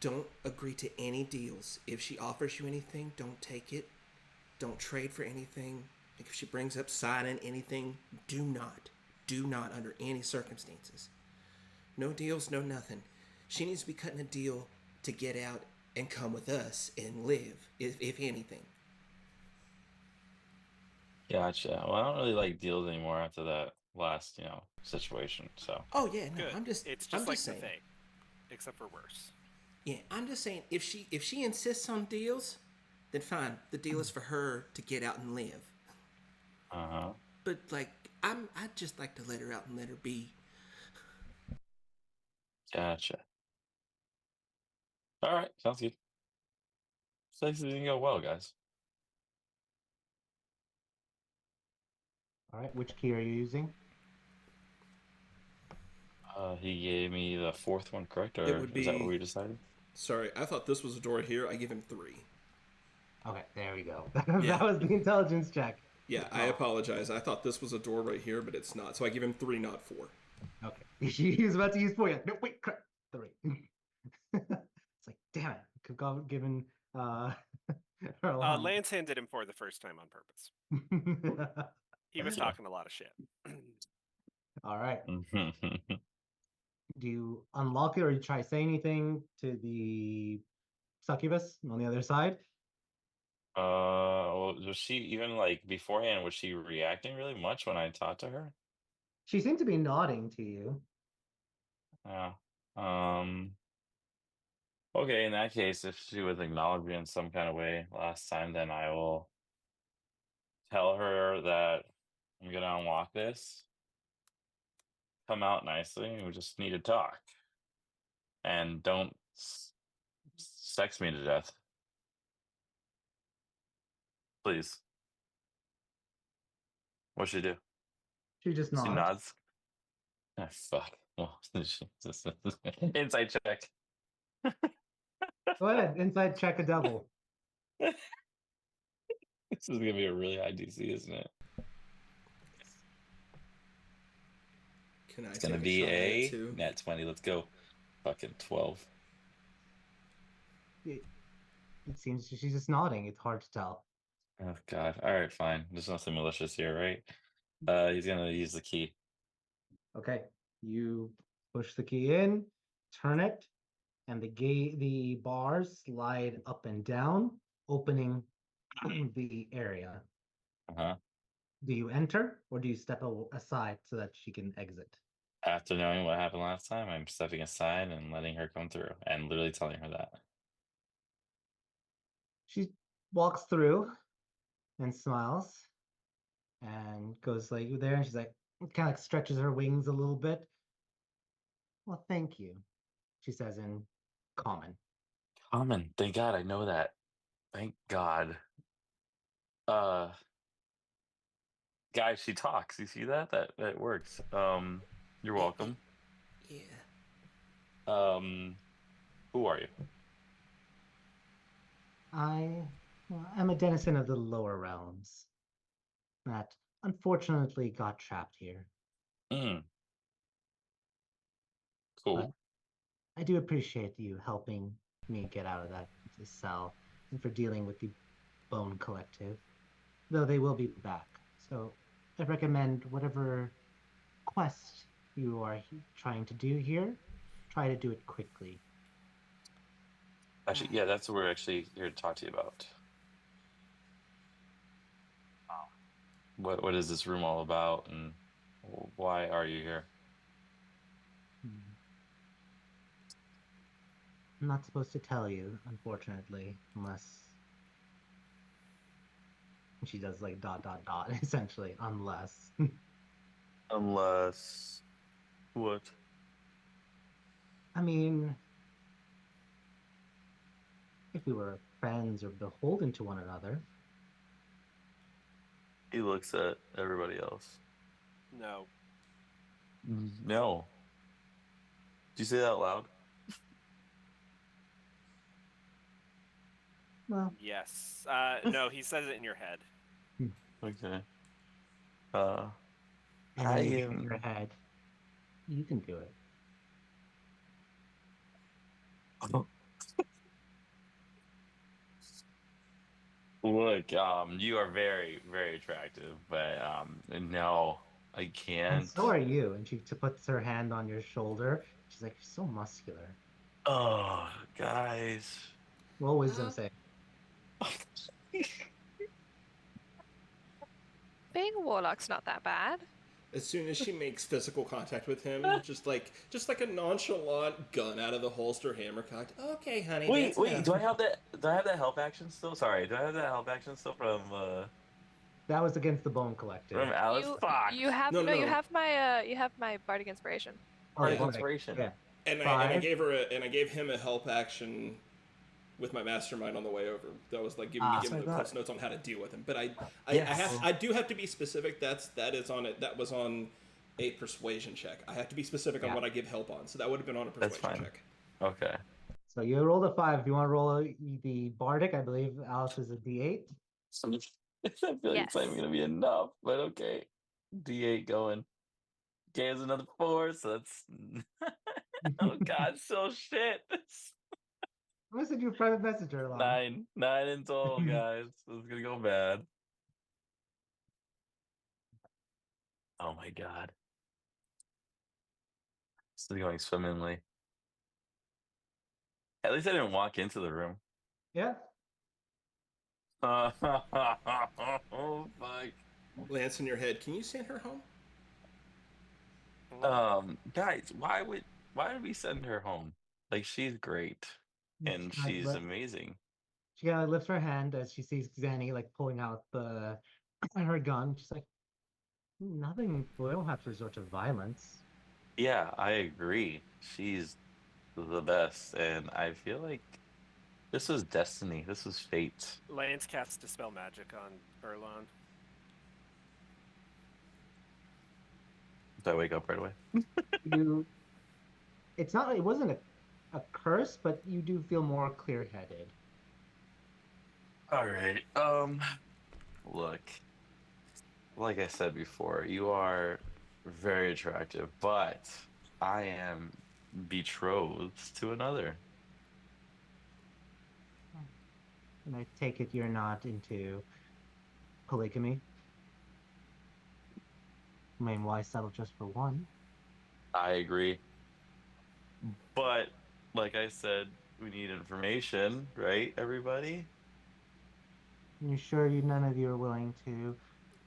don't agree to any deals. If she offers you anything, don't take it. Don't trade for anything. Like if she brings up signing anything, do not under any circumstances. No deals, no nothing. She needs to be cutting a deal to get out and come with us and live, if anything. Gotcha. Well, I don't really like deals anymore after that last, situation. So Oh yeah, no, Good. I'm just It's I'm just like saying. the Fae, except for worse. Yeah, I'm just saying if she insists on deals, then fine. The deal is for her to get out and live. uh-huh. But like I'd just like to let her out and let her be. Gotcha. All right, sounds good. Things didn't go well, guys. All right, which key are you using? He gave me the fourth one, correct? Or It would is that what be. we decided? Sorry, I thought this was a door here. I give him 3. Okay, there we go. Yeah. That was the intelligence check. Yeah, I apologize. I thought this was a door right here, but it's not. So I give him 3, not 4. Okay. He was about to use 4. Yeah. No, wait, crap. 3. It's like, damn it. Could have given Erlon. Lance handed him 4 the first time on purpose. He was talking a lot of shit. All right. Mhm. Do you unlock it or you try to say anything to the succubus on the other side? Well, was she even like beforehand? Was she reacting really much when I talked to her? She seemed to be nodding to you. Yeah. Okay, in that case, if she was acknowledged me in some kind of way last time, then I will tell her that I'm gonna unlock this, come out nicely, and we just need to talk. And don't sex me to death. Please. What'd she do? She just She nods. nods. Ah, fuck. Well, inside check. Go ahead. Inside check a double. This is gonna be a really high DC, isn't it? Can I It's take gonna a be shot at it a too? nat 20. Let's go. Fucking 12. It seems she's just nodding. It's hard to tell. Oh god. All right, fine. There's nothing malicious here, right? He's gonna use the key. Okay. You push the key in, turn it, and the bars slide up and down, opening the area. Uh-huh. Do you enter or do you step aside so that she can exit? After knowing what happened last time, I'm stepping aside and letting her come through and literally telling her that. She walks through and smiles and goes like there and she's like kind of like stretches her wings a little bit. Well, thank you, she says in common. Common. Thank God I know that. Thank God. Uh Guys, she talks. You see that? That works. You're welcome. Yeah. Who are you? I'm a denizen of the lower realms that unfortunately got trapped here. Mm, But cool. I do appreciate you helping me get out of that cell and for dealing with the Bone Collective, though they will be back. So I recommend whatever quest you are trying to do here, try to do it quickly. Actually, yeah, that's what we're actually here to talk to you about. What is this room all about, and why are you here? I'm not supposed to tell you, unfortunately, unless she does like ... essentially, unless. Unless what? I mean, if we were friends or beholden to one another. He looks at everybody else. No. No. Did you say that out loud? Well, Yes. No, he says it in your head. Okay. and I then you in am. your head. You can do it. Look, you are very, very attractive, but no, I And can't. so are you. And she puts her hand on your shoulder. She's like, "You're so muscular." Oh, guys. Roll wisdom save. Being a warlock's not that bad. As soon as she makes physical contact with him, just like a nonchalant gun out of the holster, hammer cocked. Okay, honey. Wait, that's wait. enough." Do I have that? Do I have that help action still? Sorry. Do I have that help action still That was against the Bone Collective. from Alice? You Fuck. you have No, no, no, you no. have my bardic inspiration. Bardic Yeah. inspiration. Yeah. And I Five. gave him a help action with my mastermind on the way over. That was like giving Ah. me So I the got- cliffs notes on how to deal with him. But Yes. I do have to be specific. That was on a persuasion check. I have to be specific on Yeah. what I give help on. So that would have been on a That's persuasion fine. check. Okay. So you rolled a 5. If you want to roll the Bardic, I believe Alice is a D8. So I feel like it's not even Yes. gonna be enough, but okay. D8 going. Okay, it's another 4, so that's oh god, so shit. I'm gonna send you a private message, Erlon. 9 in total, guys. This is gonna go bad. Oh my god. This is going swimmingly. At least I didn't walk into the room. Yeah. Oh fuck. Lance in your head. Can you send her home? Guys, why would we send her home? Like, she's great and she's amazing. She kind of lifts her hand as she sees Xanny like pulling out her gun. She's like, "Nothing. We don't have to resort to violence." Yeah, I agree. She's the best, and I feel like this was destiny. This was fate. Lance casts Dispel Magic on Erlon. Do I wake up right away? You. It's not. It wasn't a curse, but you do feel more clear-headed. All right. Look, like I said before, you are very attractive, but I am betrothed to another. And I take it you're not into polygamy. I mean, why settle just for one? I agree. But like I said, we need information, right, everybody? You sure none of you are willing to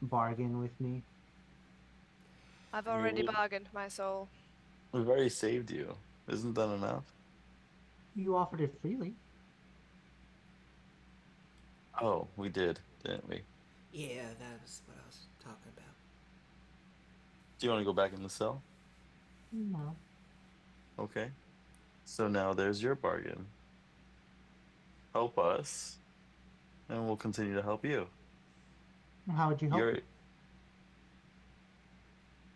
bargain with me? I've already Well- bargained my soul. We've already saved you. Isn't that enough? You offered it freely. Oh, we did, didn't we? Yeah, that was what I was talking about. Do you want to go back in the cell? No. Okay. So now there's your bargain. Help us, and we'll continue to help you. How would you help? You're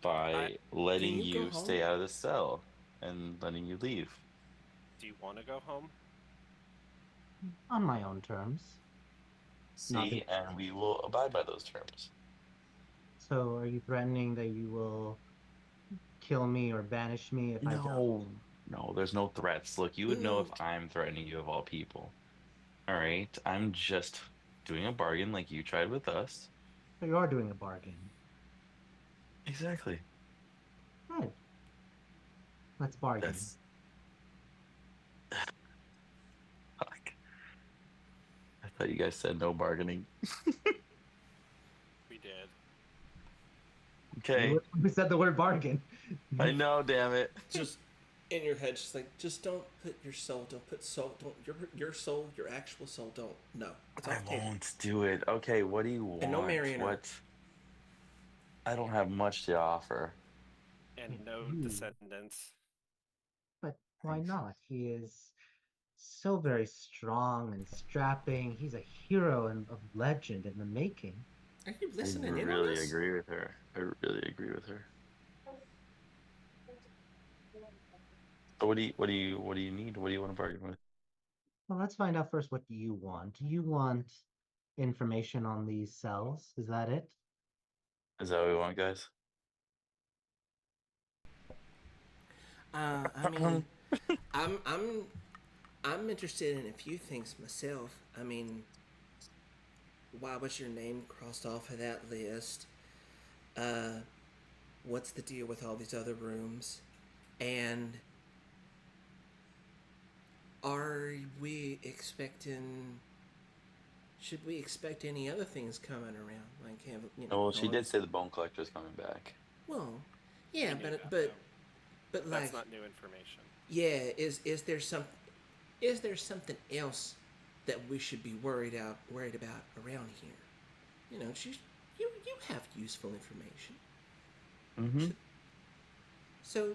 by letting Can you you go home? stay out of the cell and letting you leave. Do you want to go home? On my own terms. See, Nothing. and we will abide by those terms. So are you threatening that you will kill me or banish me if I don't? No, there's no threats. Look, you would know if Dude. I'm threatening you of all people. All right, I'm just doing a bargain like you tried with us. So you are doing a bargain. Exactly. Good. Let's bargain. That's fuck. I thought you guys said no bargaining. We did. Okay, We said the word bargain. I know, damn it. Just in your head, just don't put your soul, don't put soul, don't your soul, your actual soul, don't. No, it's I off the table. won't do it. Okay, what do you want? And no marrying her. What? I don't have much to offer. And no You- descendants. But why not? He is so very strong and strapping. He's a hero and of legend in the making. Are you I listening in on really this? agree with her. I really agree with her. So what do you need? What do you want to bargain with? Well, let's find out first what you want. Do you want information on these cells? Is that it? Is that what we want, guys? I mean, I'm I'm interested in a few things myself. I mean, why was your name crossed off of that list? What's the deal with all these other rooms? And are we expecting? Should we expect any other things coming around? Like, have you know? Well, she going- did say the bone collector's coming back. Well, yeah, We knew that, but though. but That's like, not new information. yeah, is there something else that we should be worried about around here? You know, you have useful information. Mm-hmm. So,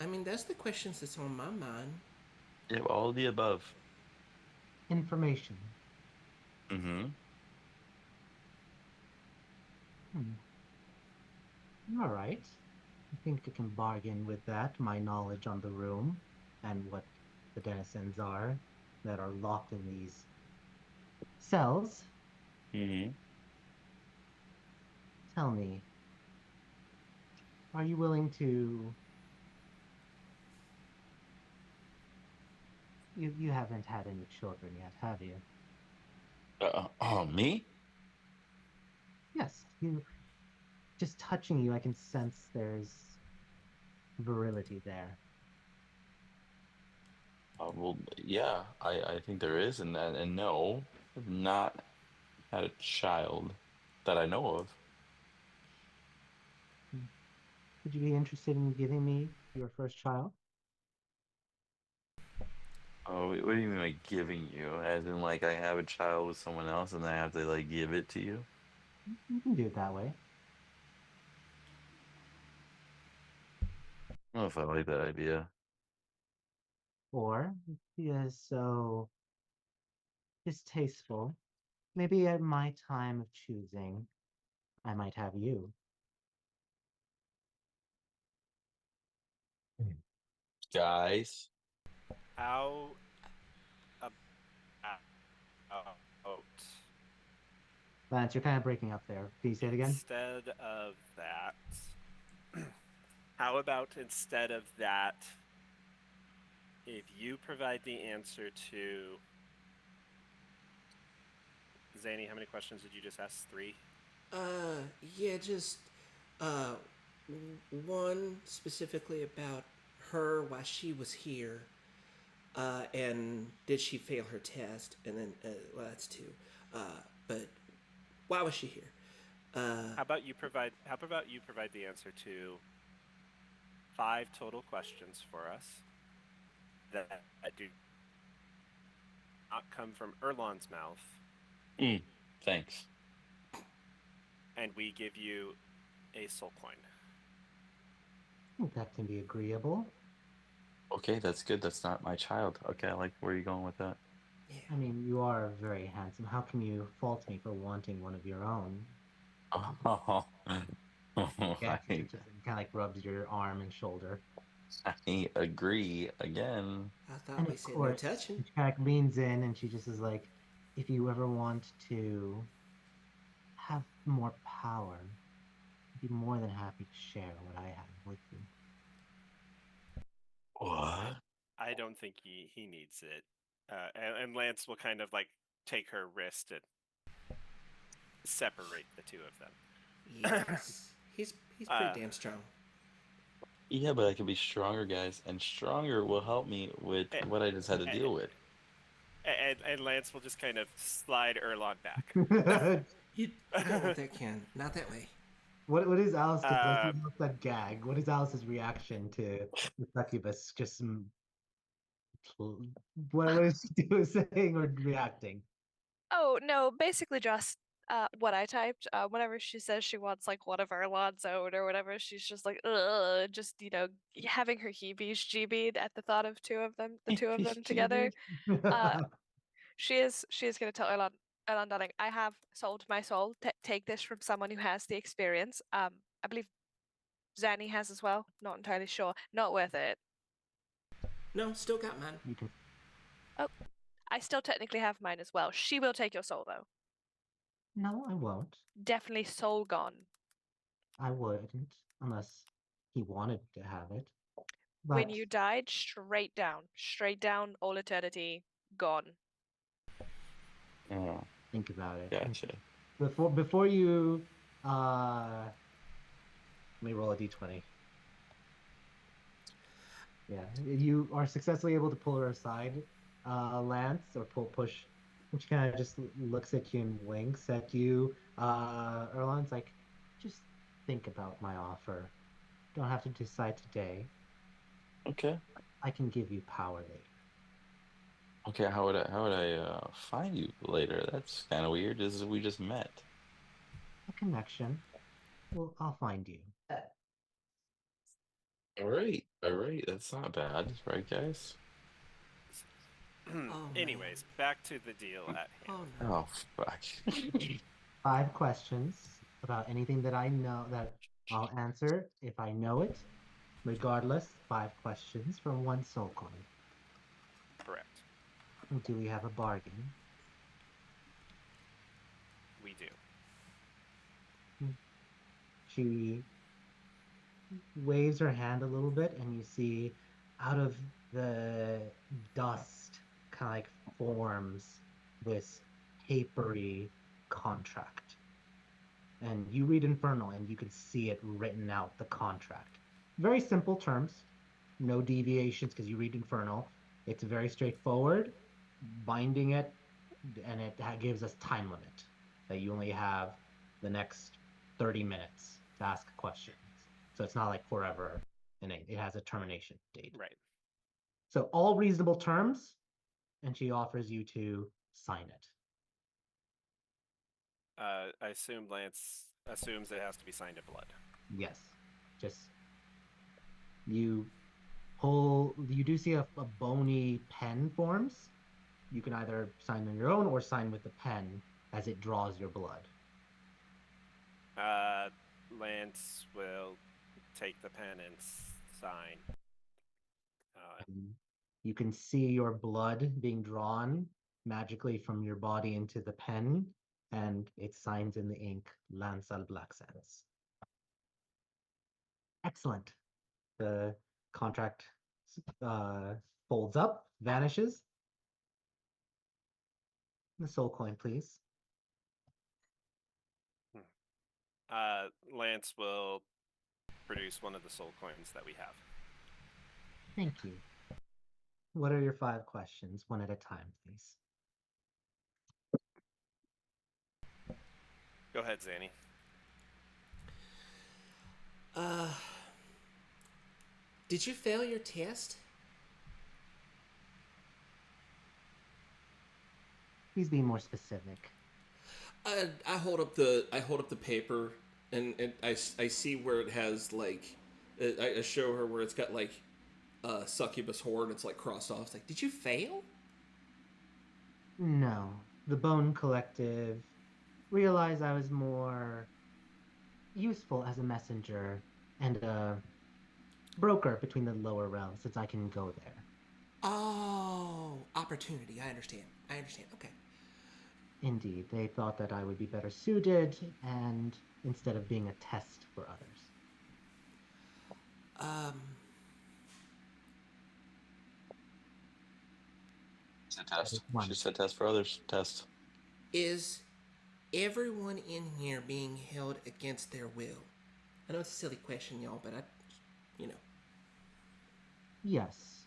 I mean, that's the questions that's on my mind. Yeah, all of the above. Information. Mm-hmm. All right. I think I can bargain with that. My knowledge on the room and what the denizens are that are locked in these cells. Mm-hmm. Tell me, are you willing to? You haven't had any children yet, have you? Me? Yes, you. Just touching you, I can sense there's virility there. Well, yeah, I think there is, and no, I've not had a child that I know of. Would you be interested in giving me your first child? Oh, what do you mean by giving you? As in, like, I have a child with someone else and I have to, like, give it to you? You can do it that way. I don't know if I like that idea. Or if he is so distasteful, maybe at my time of choosing, I might have you. Guys, How about Lance, you're kind of breaking up there. Can you say it again? instead of that, how about instead of that, if you provide the answer to Zany, how many questions did you just ask? 3? Yeah, just uh, one specifically about her, why she was here, and did she fail her test? And then, well, that's 2. But why was she here? How about you provide the answer to 5 total questions for us that do not come from Erlon's mouth, thanks. and we give you a soul coin. I think that can be agreeable. Okay, that's good. That's not my child. Okay, I like where you're going with that. I mean, you are very handsome. How can you fault me for wanting one of your own? Oh, Yeah, I, kind of like rubs your arm and shoulder. I agree again. I thought And we of said no course, touching. she kind of leans in and she just is like, if you ever want to have more power, I'd be more than happy to share what I have with you. What? I don't think he needs it. And Lance will kind of like take her wrist and separate the 2 of them. Yes, he's pretty damn strong. Yeah, but I can be stronger, guys, and stronger will help me with what I just had to deal with. And Lance will just kind of slide Erlon back. You don't want that, Ken. Not that way. What is Alice? Because I Uh, see Alice that gag. What is Alice's reaction to the succubus? Just what is she doing, saying or reacting? Oh no, basically just what I typed. Whenever she says she wants like one of our Lonzo or whatever, she's just like, ugh, just having her heebies at the thought of the two of them together. She is gonna tell Erlan Dunning, I have sold my soul. Take this from someone who has the experience. I believe Zanny has as well. Not entirely sure. Not worth it. No, still got mine. You can. Oh, I still technically have mine as well. She will take your soul though. No, I won't. Definitely soul gone. I wouldn't unless he wanted to have it. When But you died, straight down, all eternity, gone. Oh, think about it. gotcha. Before you let me roll a d20. Yeah, you are successfully able to pull her aside, Lance, or push. And she kind of just looks at you and winks at you. Erlan's like, just think about my offer. Don't have to decide today. Okay. I can give you power later. Okay, how would I find you later? That's kind of weird. We just met. A connection. Well, I'll find you. All right. That's not bad, right, guys? Oh, anyways, back to the deal at hand. Oh no. Oh, fuck. 5 questions about anything that I know that I'll answer if I know it. Regardless, 5 questions from 1 soul coin. Correct. Do we have a bargain? We do. She waves her hand a little bit, and you see out of the dust kind of like forms this papery contract. And you read Infernal, and you can see it written out, the contract. Very simple terms, no deviations because you read Infernal. It's very straightforward, binding it, and it gives us time limit that you only have the next 30 minutes to ask questions. So it's not like forever, and it has a termination date. Right. So all reasonable terms, and she offers you to sign it. I assume Lance assumes it has to be signed in blood. Yes, just you do see a bony pen forms. You can either sign on your own or sign with the pen as it draws your blood. Lance will take the pen and sign. You can see your blood being drawn magically from your body into the pen, and it signs in the ink Lansal Blacksands. Excellent. The contract folds up, vanishes. The soul coin, please. Lance will produce one of the soul coins that we have. Thank you. What are your 5 questions? One at a time, please. Go ahead, Zanny. Did you fail your test? Please be more specific. I hold up the paper, and I see where it has like I show her where it's got like succubus horn. It's like crossed off. It's like, did you fail? No. The Bone Collective realized I was more useful as a messenger and a broker between the lower realms since I can go there. Oh, opportunity. I understand. Okay. Indeed, they thought that I would be better suited and instead of being a test for others. It's a test. One. She said test for others. Test. Is everyone in here being held against their will? I know it's a silly question, y'all, but Yes.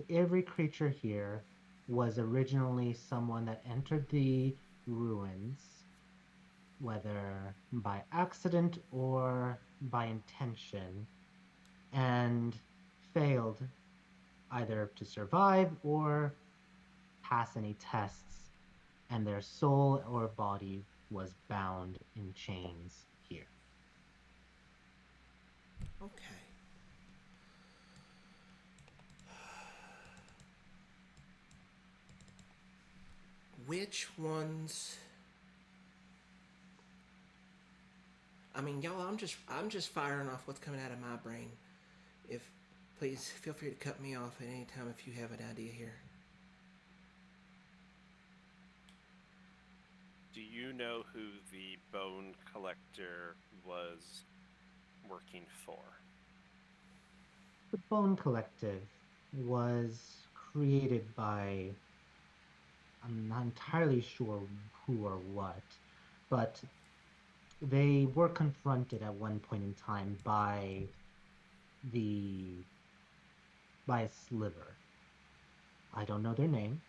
Every creature here was originally someone that entered the ruins whether by accident or by intention, and failed either to survive or pass any tests, and their soul or body was bound in chains here. Okay. Which ones? I mean, y'all, I'm just firing off what's coming out of my brain. If please feel free to cut me off at any time if you have an idea here. Do you know who the bone collector was working for? The Bone Collective was created by, I'm not entirely sure who or what, but they were confronted at one point in time the by a sliver. I don't know their name,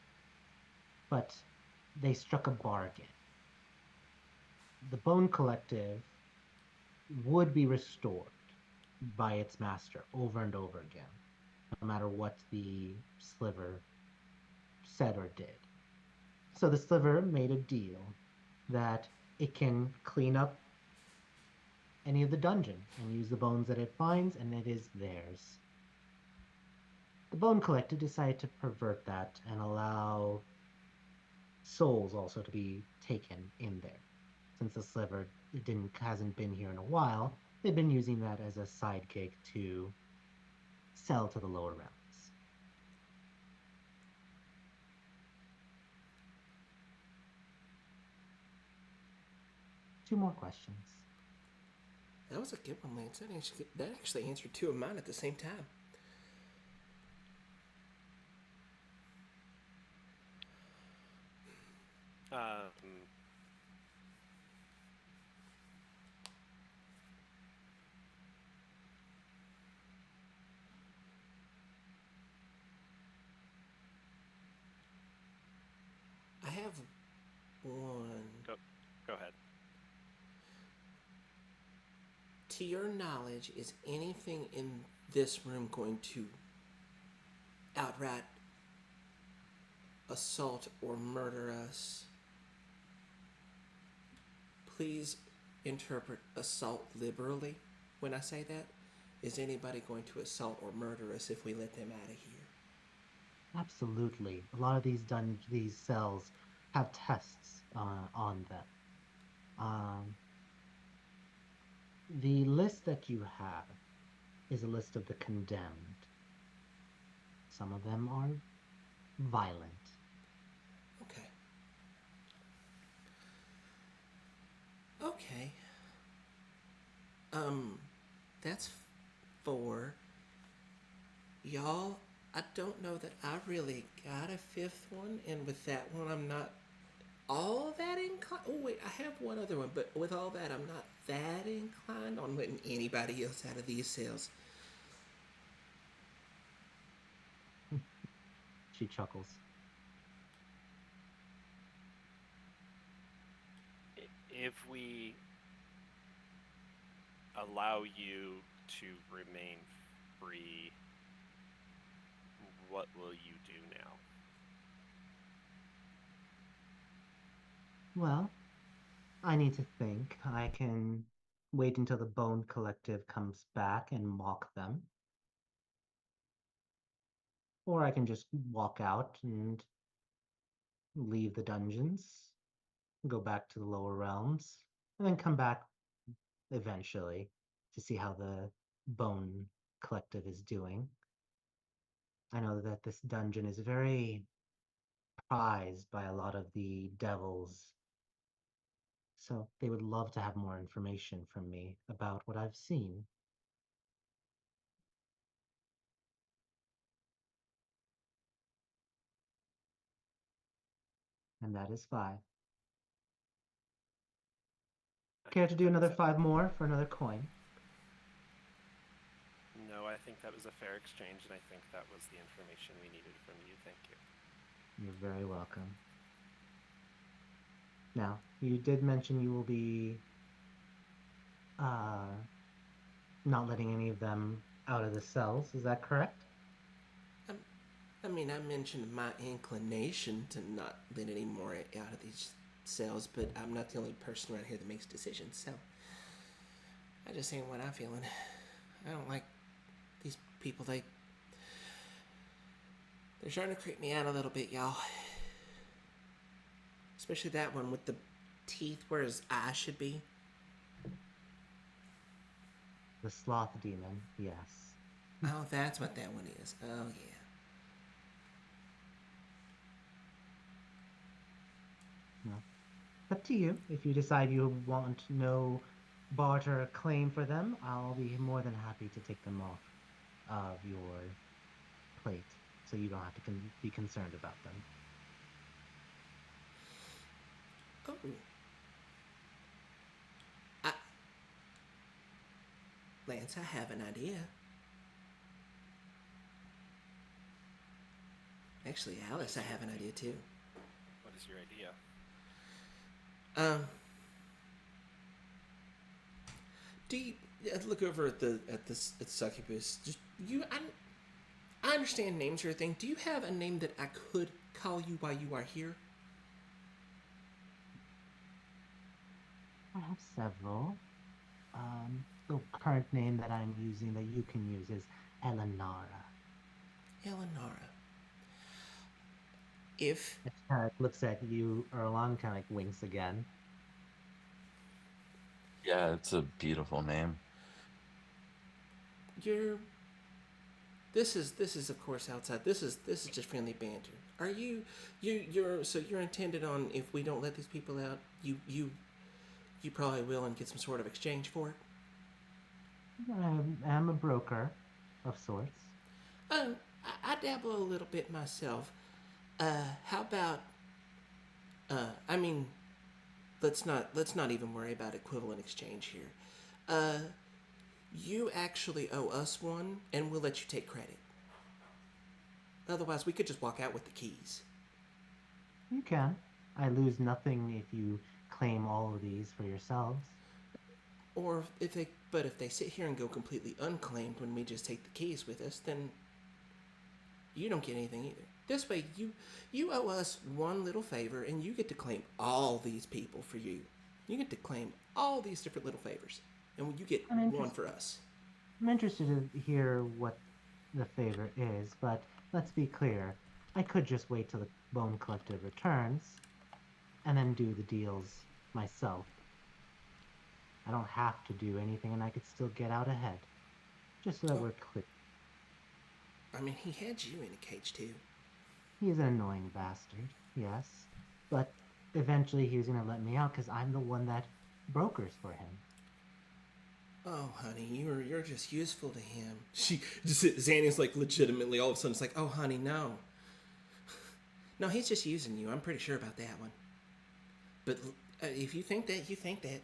but they struck a bargain. The Bone Collective would be restored by its master over and over again, no matter what the sliver said or did. So the sliver made a deal that it can clean up any of the dungeon and use the bones that it finds, and it is theirs. The Bone Collective decided to pervert that and allow souls also to be taken in there. Since the sliver hasn't been here in a while, they've been using that as a side gig to sell to the lower realms. Two more questions. That was a good one, Lance. That actually answered two of mine at the same time. I have one. Go ahead. To your knowledge, is anything in this room going to outright assault or murder us? Please interpret assault liberally when I say that. Is anybody going to assault or murder us if we let them out of here? Absolutely. A lot of these cells have tests on them. The list that you have is a list of the condemned. Some of them are violent. Okay. Okay. That's 4. Y'all, I don't know that I really got a 5th one, and with that one, I'm not all that inclined. Oh, wait, I have one other one, but with all that, I'm not that inclined on letting anybody else out of these cells. She chuckles. If we allow you to remain free, what will you do now? Well, I need to think. I can wait until the Bone Collective comes back and mock them. Or I can just walk out and leave the dungeons, go back to the lower realms, and then come back eventually to see how the Bone Collective is doing. I know that this dungeon is very prized by a lot of the devils, so they would love to have more information from me about what I've seen. And that is 5. I Care to think do that another was 5 more for another coin? No, I think that was a fair exchange, and I think that was the information we needed from you. Thank you. You're very welcome. Now, you did mention you will be uh, not letting any of them out of the cells. Is that correct? I mean, I mentioned my inclination to not let any more out of these cells, but I'm not the only person around here that makes decisions, so I just saying what I'm feeling. I don't like these people. They're starting to creep me out a little bit, y'all. Especially that one with the teeth where his eye should be. The sloth demon, yes. Oh, that's what that one is. Oh, yeah. No. Up to you. If you decide you want no barter claim for them, I'll be more than happy to take them off of your plate, so you don't have to be concerned about them. Oh. I... Lance, I have an idea. Actually, Alice, I have an idea too. What is your idea? Do you look over at the succubus? Just you, I understand names are a thing. Do you have a name that I could call you while you are here? I have several. The current name that I'm using that you can use is Eleonora. Eleonora. If It kind of looks at you, Erlong, kind of like winks again. Yeah, it's a beautiful name. this is of course outside. This is just friendly banter. Are you're intended on, if we don't let these people out, you probably will and get some sort of exchange for it? I'm a broker of sorts. I dabble a little bit myself. How about I mean, let's not even worry about equivalent exchange here. You actually owe us one, and we'll let you take credit. Otherwise, we could just walk out with the keys. You can. I lose nothing if you claim all of these for yourselves. Or if they sit here and go completely unclaimed when we just take the keys with us, then you don't get anything either. This way, you owe us one little favor, and you get to claim all these people for you. You get to claim all these different little favors, and you get one for us. I'm interested to hear what the favor is, but let's be clear. I could just wait till the Bone Collective returns, and then do the deals myself. I don't have to do anything, and I could still get out ahead. Just so that we're clear. I mean, he had you in a cage, too. He's an annoying bastard, yes. But eventually he was going to let me out because I'm the one that brokers for him. Oh, honey, you're just useful to him. Zanny's like legitimately all of a sudden it's like, oh, honey, no. No, he's just using you. I'm pretty sure about that one. But if you think that, you think that.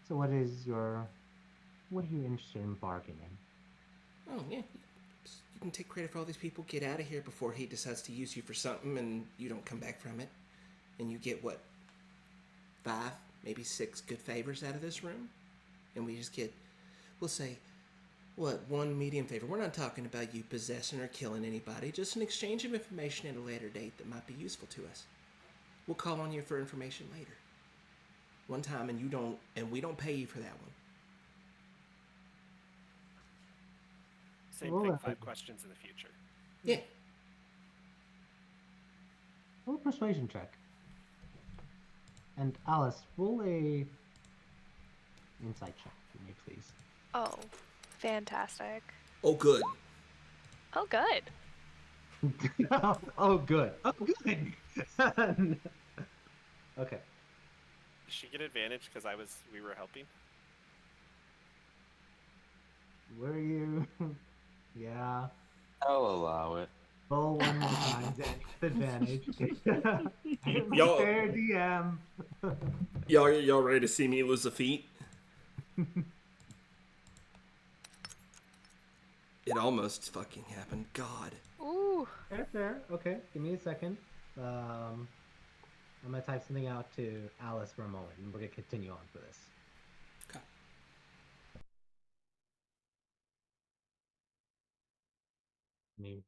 So what are you interested in bargaining? Oh, yeah. You can take credit for all these people, get out of here before he decides to use you for something and you don't come back from it. And you get, what, 5, maybe 6 good favors out of this room? And we just get, we'll say, what, 1 medium favor. We're not talking about you possessing or killing anybody, just an exchange of information at a later date that might be useful to us. We'll call on you for information later. One time, and we don't pay you for that one. Same Well, thing, 5 questions in the future. Yeah. Roll a persuasion check. And Alice, roll a insight check for me, please. Oh, fantastic. Oh, good. Oh, good. Oh, good. Oh, good. Okay. Did she get advantage because we were helping? Were you? Yeah. I'll allow it. Roll one more time, Danny, with advantage. I'm a Y'all- fair DM. Y'all ready to see me lose a feat? It almost fucking happened. God. Ooh. Fair. Okay, give me a second. I'm gonna type something out to Alice for a moment, and we're gonna continue on for this. Okay. Me.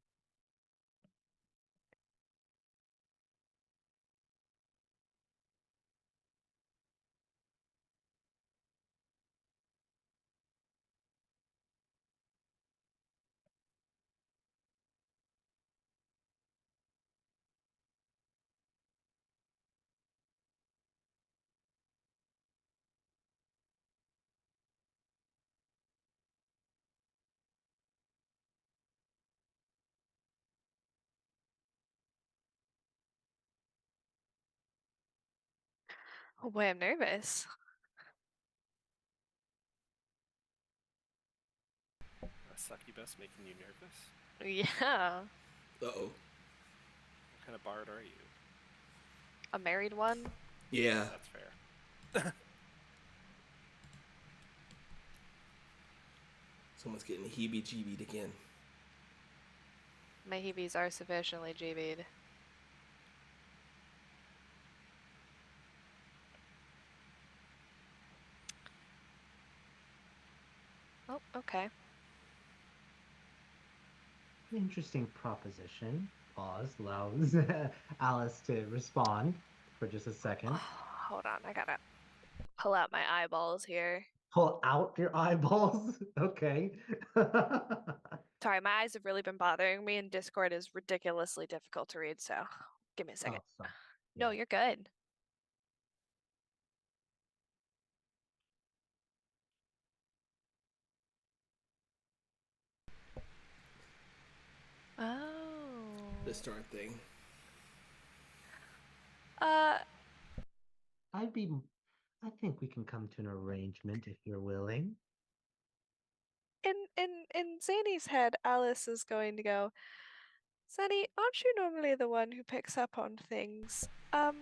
Oh boy, I'm nervous. A succubus making you nervous? Yeah. Uh-oh. What kind of bard are you? A married one? Yeah. That's fair. Someone's getting heebie-jeebied again. My heebies are sufficiently GB'd. Oh, okay. Interesting proposition. Pause. Allows Alice to respond for just a second. Hold on, I gotta pull out my eyeballs here. Pull out your eyeballs. Okay. Sorry, my eyes have really been bothering me, and Discord is ridiculously difficult to read, so give me a second. Oh, sorry. No, Yeah. you're good. Oh. This darn thing. Uh, I think we can come to an arrangement if you're willing. in Zany's head, Alice is going to go, Zany, aren't you normally the one who picks up on things? What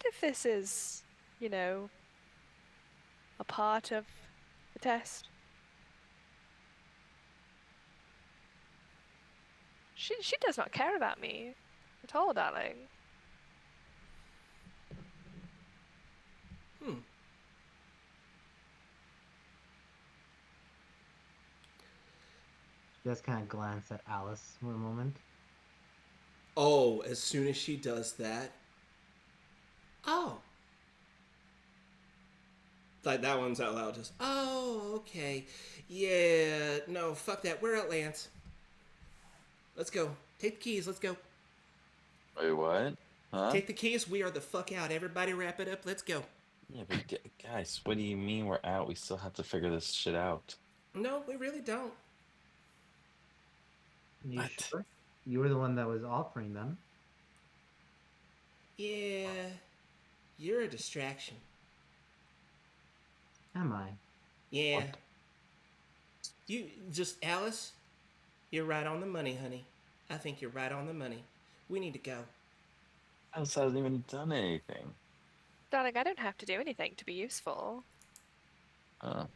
if this is, you know, a part of the test? She does not care about me at all, darling. Just kind of glance at Alice for a moment. Oh, as soon as she does that. Oh. Like, that one's out loud. Just, oh, okay. Yeah, no, fuck that. We're at Lance. Let's go. Take the keys. Let's go. Wait, what? Huh? Take the keys. We are the fuck out. Everybody wrap it up. Let's go. Yeah, but guys, what do you mean we're out? We still have to figure this shit out. No, we really don't. You What? sure? You were the one that was offering them. Yeah. You're a distraction. Am I? Yeah. What? You just, Alice, you're right on the money, honey. I think you're right on the money. We need to go. Alice hasn't even done anything. Darling, I don't have to do anything to be useful. Oh, I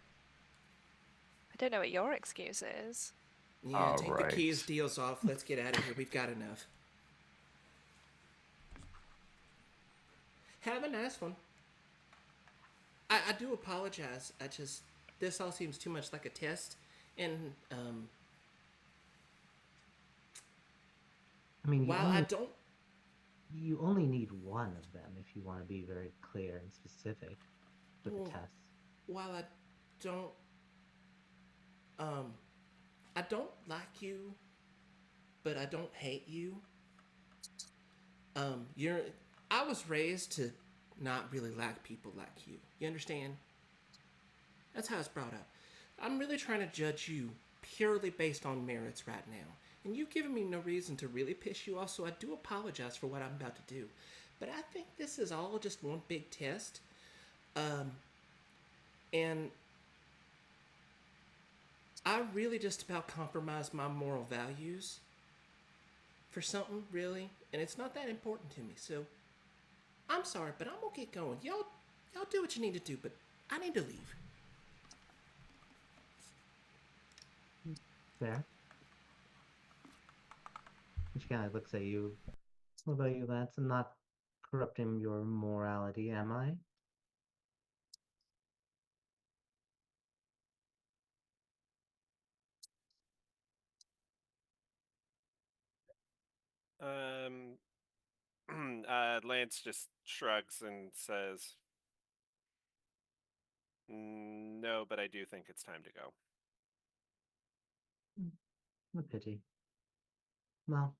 don't know what your excuse is. Yeah, all take right. the keys, deals off. Let's get out of here. We've got enough. Have a nice one. I do apologize. This all seems too much like a test. And, I mean, while I don't... you only need one of them if you want to be very clear and specific with Well, the test. While I don't... I don't like you, but I don't hate you. You're... I was raised to not really like people like you. You understand? That's how it's brought up. I'm really trying to judge you purely based on merits right now. And you've given me no reason to really piss you off, so I do apologize for what I'm about to do. But I think this is all just one big test. And I really just about compromised my moral values for something, really. And it's not that important to me, so I'm sorry, but I'm gonna get going. Y'all do what you need to do, but I need to leave. Fair. She kind of looks at you What about you, Lance? I'm not corrupting your morality, am I? Um, Lance just shrugs and says, "No, but I do think it's time to go." A pity. Well,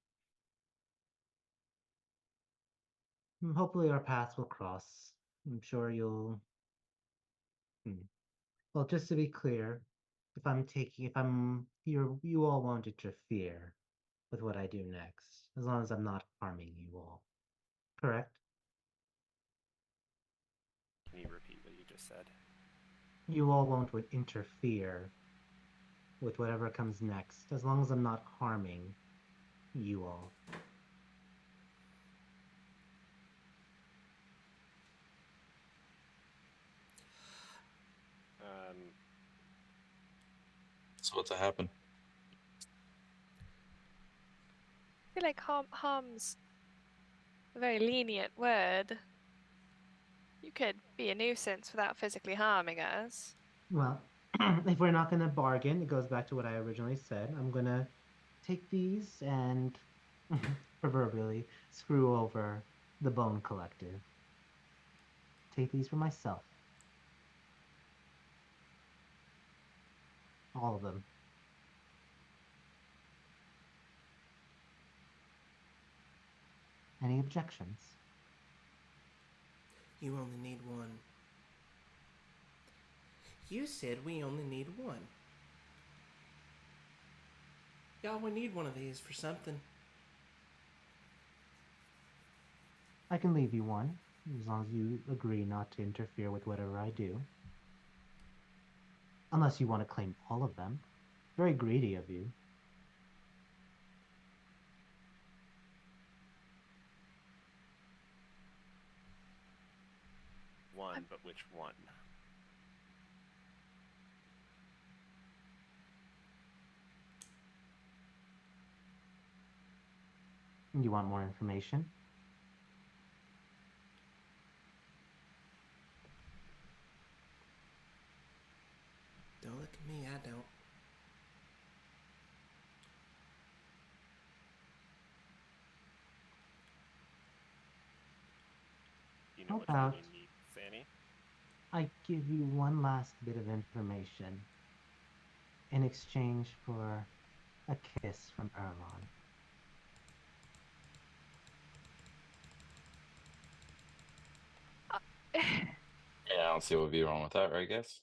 hopefully our paths will cross. I'm sure you'll. Well, just to be clear, you all won't interfere with what I do next, as long as I'm not harming you all. Correct? Can you repeat what you just said? You all won't interfere with whatever comes next, as long as I'm not harming you all. So what's to happen? I feel like harm's a very lenient word. You could be a nuisance without physically harming us. Well, if we're not going to bargain, it goes back to what I originally said. I'm going to take these and proverbially screw over the Bone Collective. Take these for myself. All of them. Any objections? You only need one. You said we only need one. Y'all, we need one of these for something. I can leave you one, as long as you agree not to interfere with whatever I do. Unless you want to claim all of them. Very greedy of you. One, but which one? You want more information? Don't look at me, I don't. You know How which one about you need, Zanny? I give you one last bit of information in exchange for a kiss from Erlon. Yeah, I don't see what would be wrong with that, right, guess?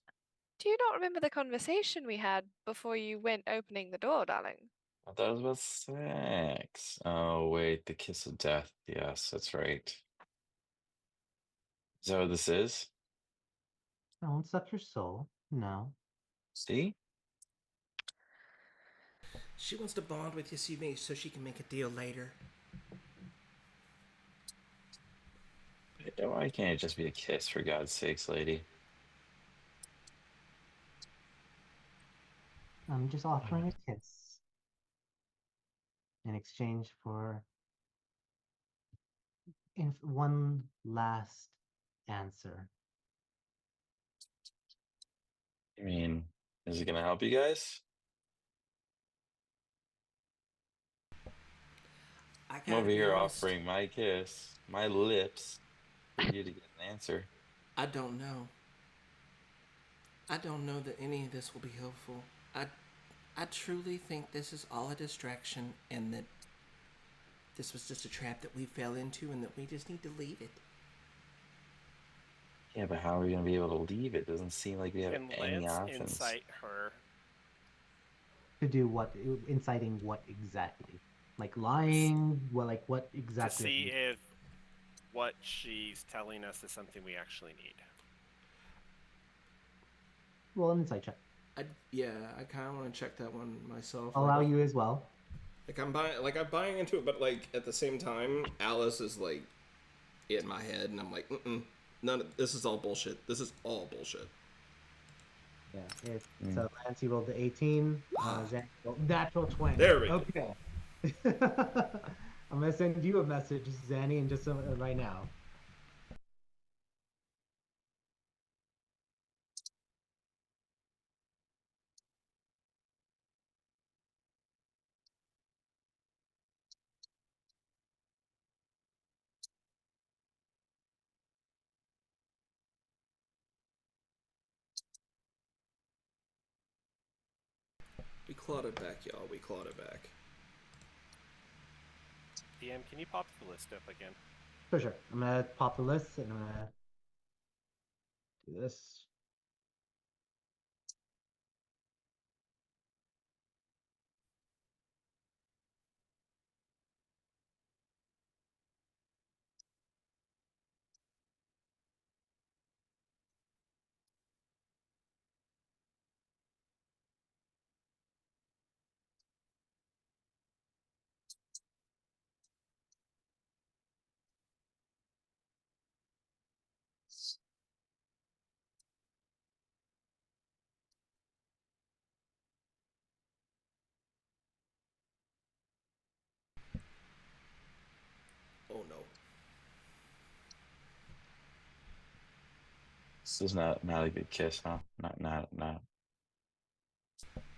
Do you not remember the conversation we had before you went opening the door, darling? I thought it was about sex. Oh, wait, the kiss of death. Yes, that's right. Is that what this is? I won't suck your soul. No. See? She wants to bond with you so she can make a deal later. Why can't it just be a kiss, for God's sakes, lady? I'm just offering a kiss in exchange for one last answer. I mean, is it gonna help you guys? I I'm gotta over be here honest. offering my kiss, my lips, for you to get an answer. I don't know. I don't know that any of this will be helpful. I truly think this is all a distraction and that this was just a trap that we fell into and that we just need to leave it. Yeah, but how are we gonna be able to leave? It doesn't seem like we have Can any Lance options. incite her? To do what? Inciting what exactly? Like lying? Well, like what exactly? To see if what she's telling us is something we actually need. Roll an insight check. I kind of want to check that one myself. I'll allow you as well. I'm buying into it, but like at the same time, Alice is like in my head, and I'm like, none of this is all bullshit. This is all bullshit. Yeah. So Lance, you rolled the 18. Zach rolled natural 20. There we go. Okay. I'm gonna send you a message, Zanny, in just right now. We clawed it back, y'all. We clawed it back. DM, can you pop the list up again? For sure. I'm gonna pop the list and I'm gonna do this. Oh no. This is not a good kiss, huh? Not.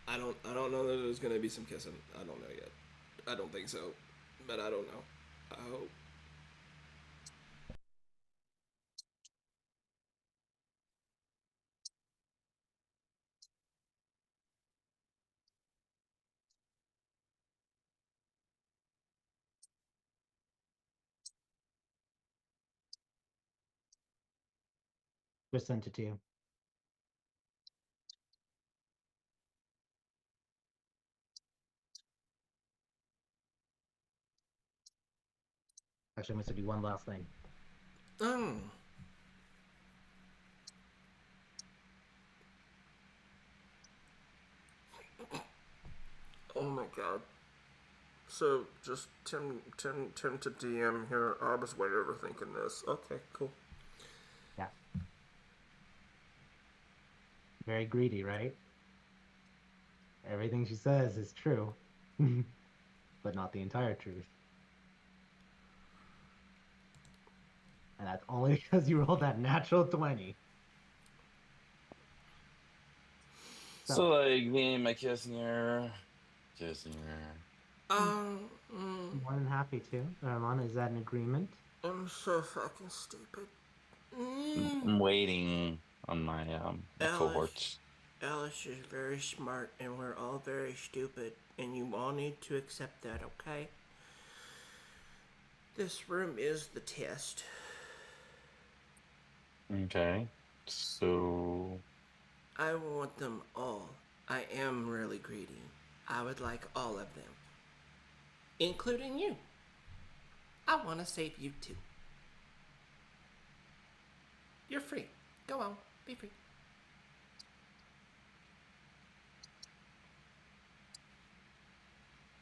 I don't know that there's gonna be some kissing. I don't know yet. I don't think so. But I don't know. I hope. Just sent it to you. Actually, I'm gonna do one last thing. Oh. Oh my god. So just Tim to DM here. I was way overthinking this. Okay, cool. Yeah. Very greedy, right? Everything she says is true, but not the entire truth. And that's only because you rolled that natural 20. So like me and my kissing her. More than happy to. Armand, is that an agreement? I'm so fucking stupid. I'm waiting on my my Alice. cohorts. Alice is very smart, and we're all very stupid, and you all need to accept that, okay? This room is the test. Okay. So I want them all. I am really greedy. I would like all of them, including you. I want to save you too. You're free. Go on, be free.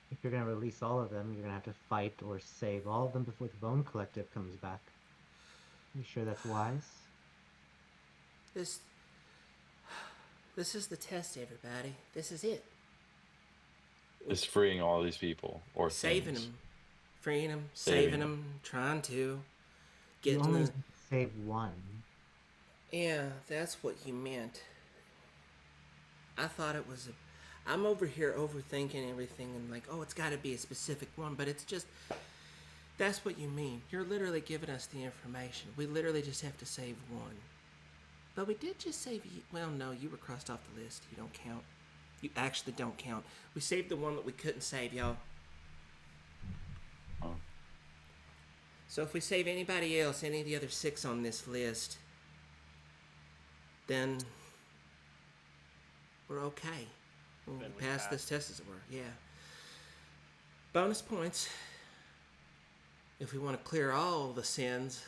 If you're gonna release all of them, you're gonna have to fight or save all of them before the Bone Collective comes back. You sure that's wise? This is the test, everybody. This is it. it's freeing all these people or Saving things. them, freeing them, Saving saving them, trying to You get only the. save one. Yeah, that's what you meant. I thought it was a. I'm over here overthinking everything and like, oh, it's got to be a specific one, but it's just. That's what you mean. You're literally giving us the information. We literally just have to save one. But we did just save you. Well, no, you were crossed off the list. You don't count. You actually don't count. We saved the one that we couldn't save, y'all. Oh. So if we save anybody else, any of the other 6 on this list, then we're okay. We'll Then we pass this pass. test, as it were. Yeah. Bonus points if we want to clear all the sins.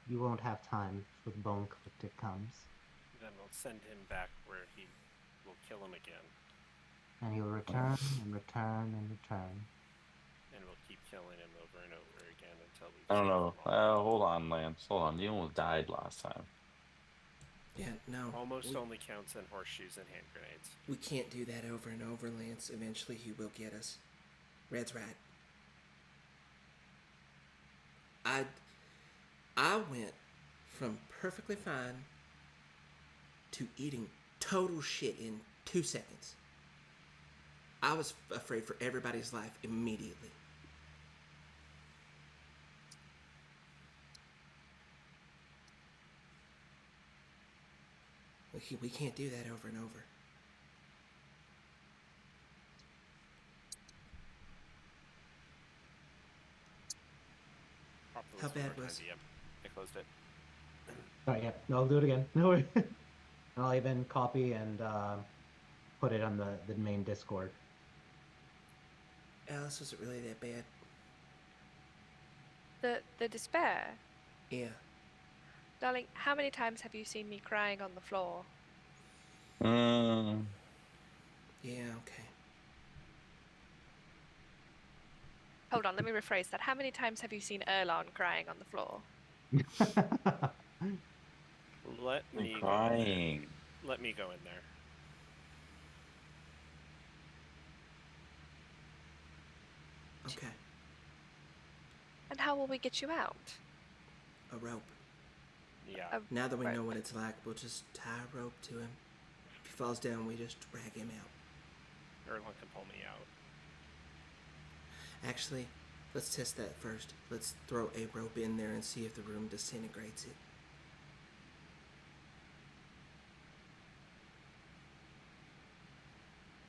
You won't have time before the Bone Collective comes. Then we'll send him back where he will kill him again. And he'll return and return and return. And we'll keep killing him over and over again until we. I don't know. Hold on, Lance. Hold on. You almost died last time. Yeah, no. Almost only counts in horseshoes and hand grenades. We can't do that over and over, Lance. Eventually he will get us. Red's right. I went from perfectly fine to eating total shit in 2 seconds. I was afraid for everybody's life immediately. We can't do that over and over. Probably How was one bad more was- time, DM. I closed it. All right, yeah. No, I'll do it again. No worries. I'll even copy and put it on the main Discord. Alice, was it really that bad? The despair. Yeah. Darling, how many times have you seen me crying on the floor? Mm, Yeah, okay. Hold on, let me rephrase that. How many times have you seen Erlon crying on the floor? Let I'm me go in there. crying. Let me go in there. Okay. And how will we get you out? A rope. Yeah. Now that we know Rope. what it's like, we'll just tie a rope to him. If he falls down, we just drag him out. Erlon can pull me out. Actually, let's test that first. Let's throw a rope in there and see if the room disintegrates it.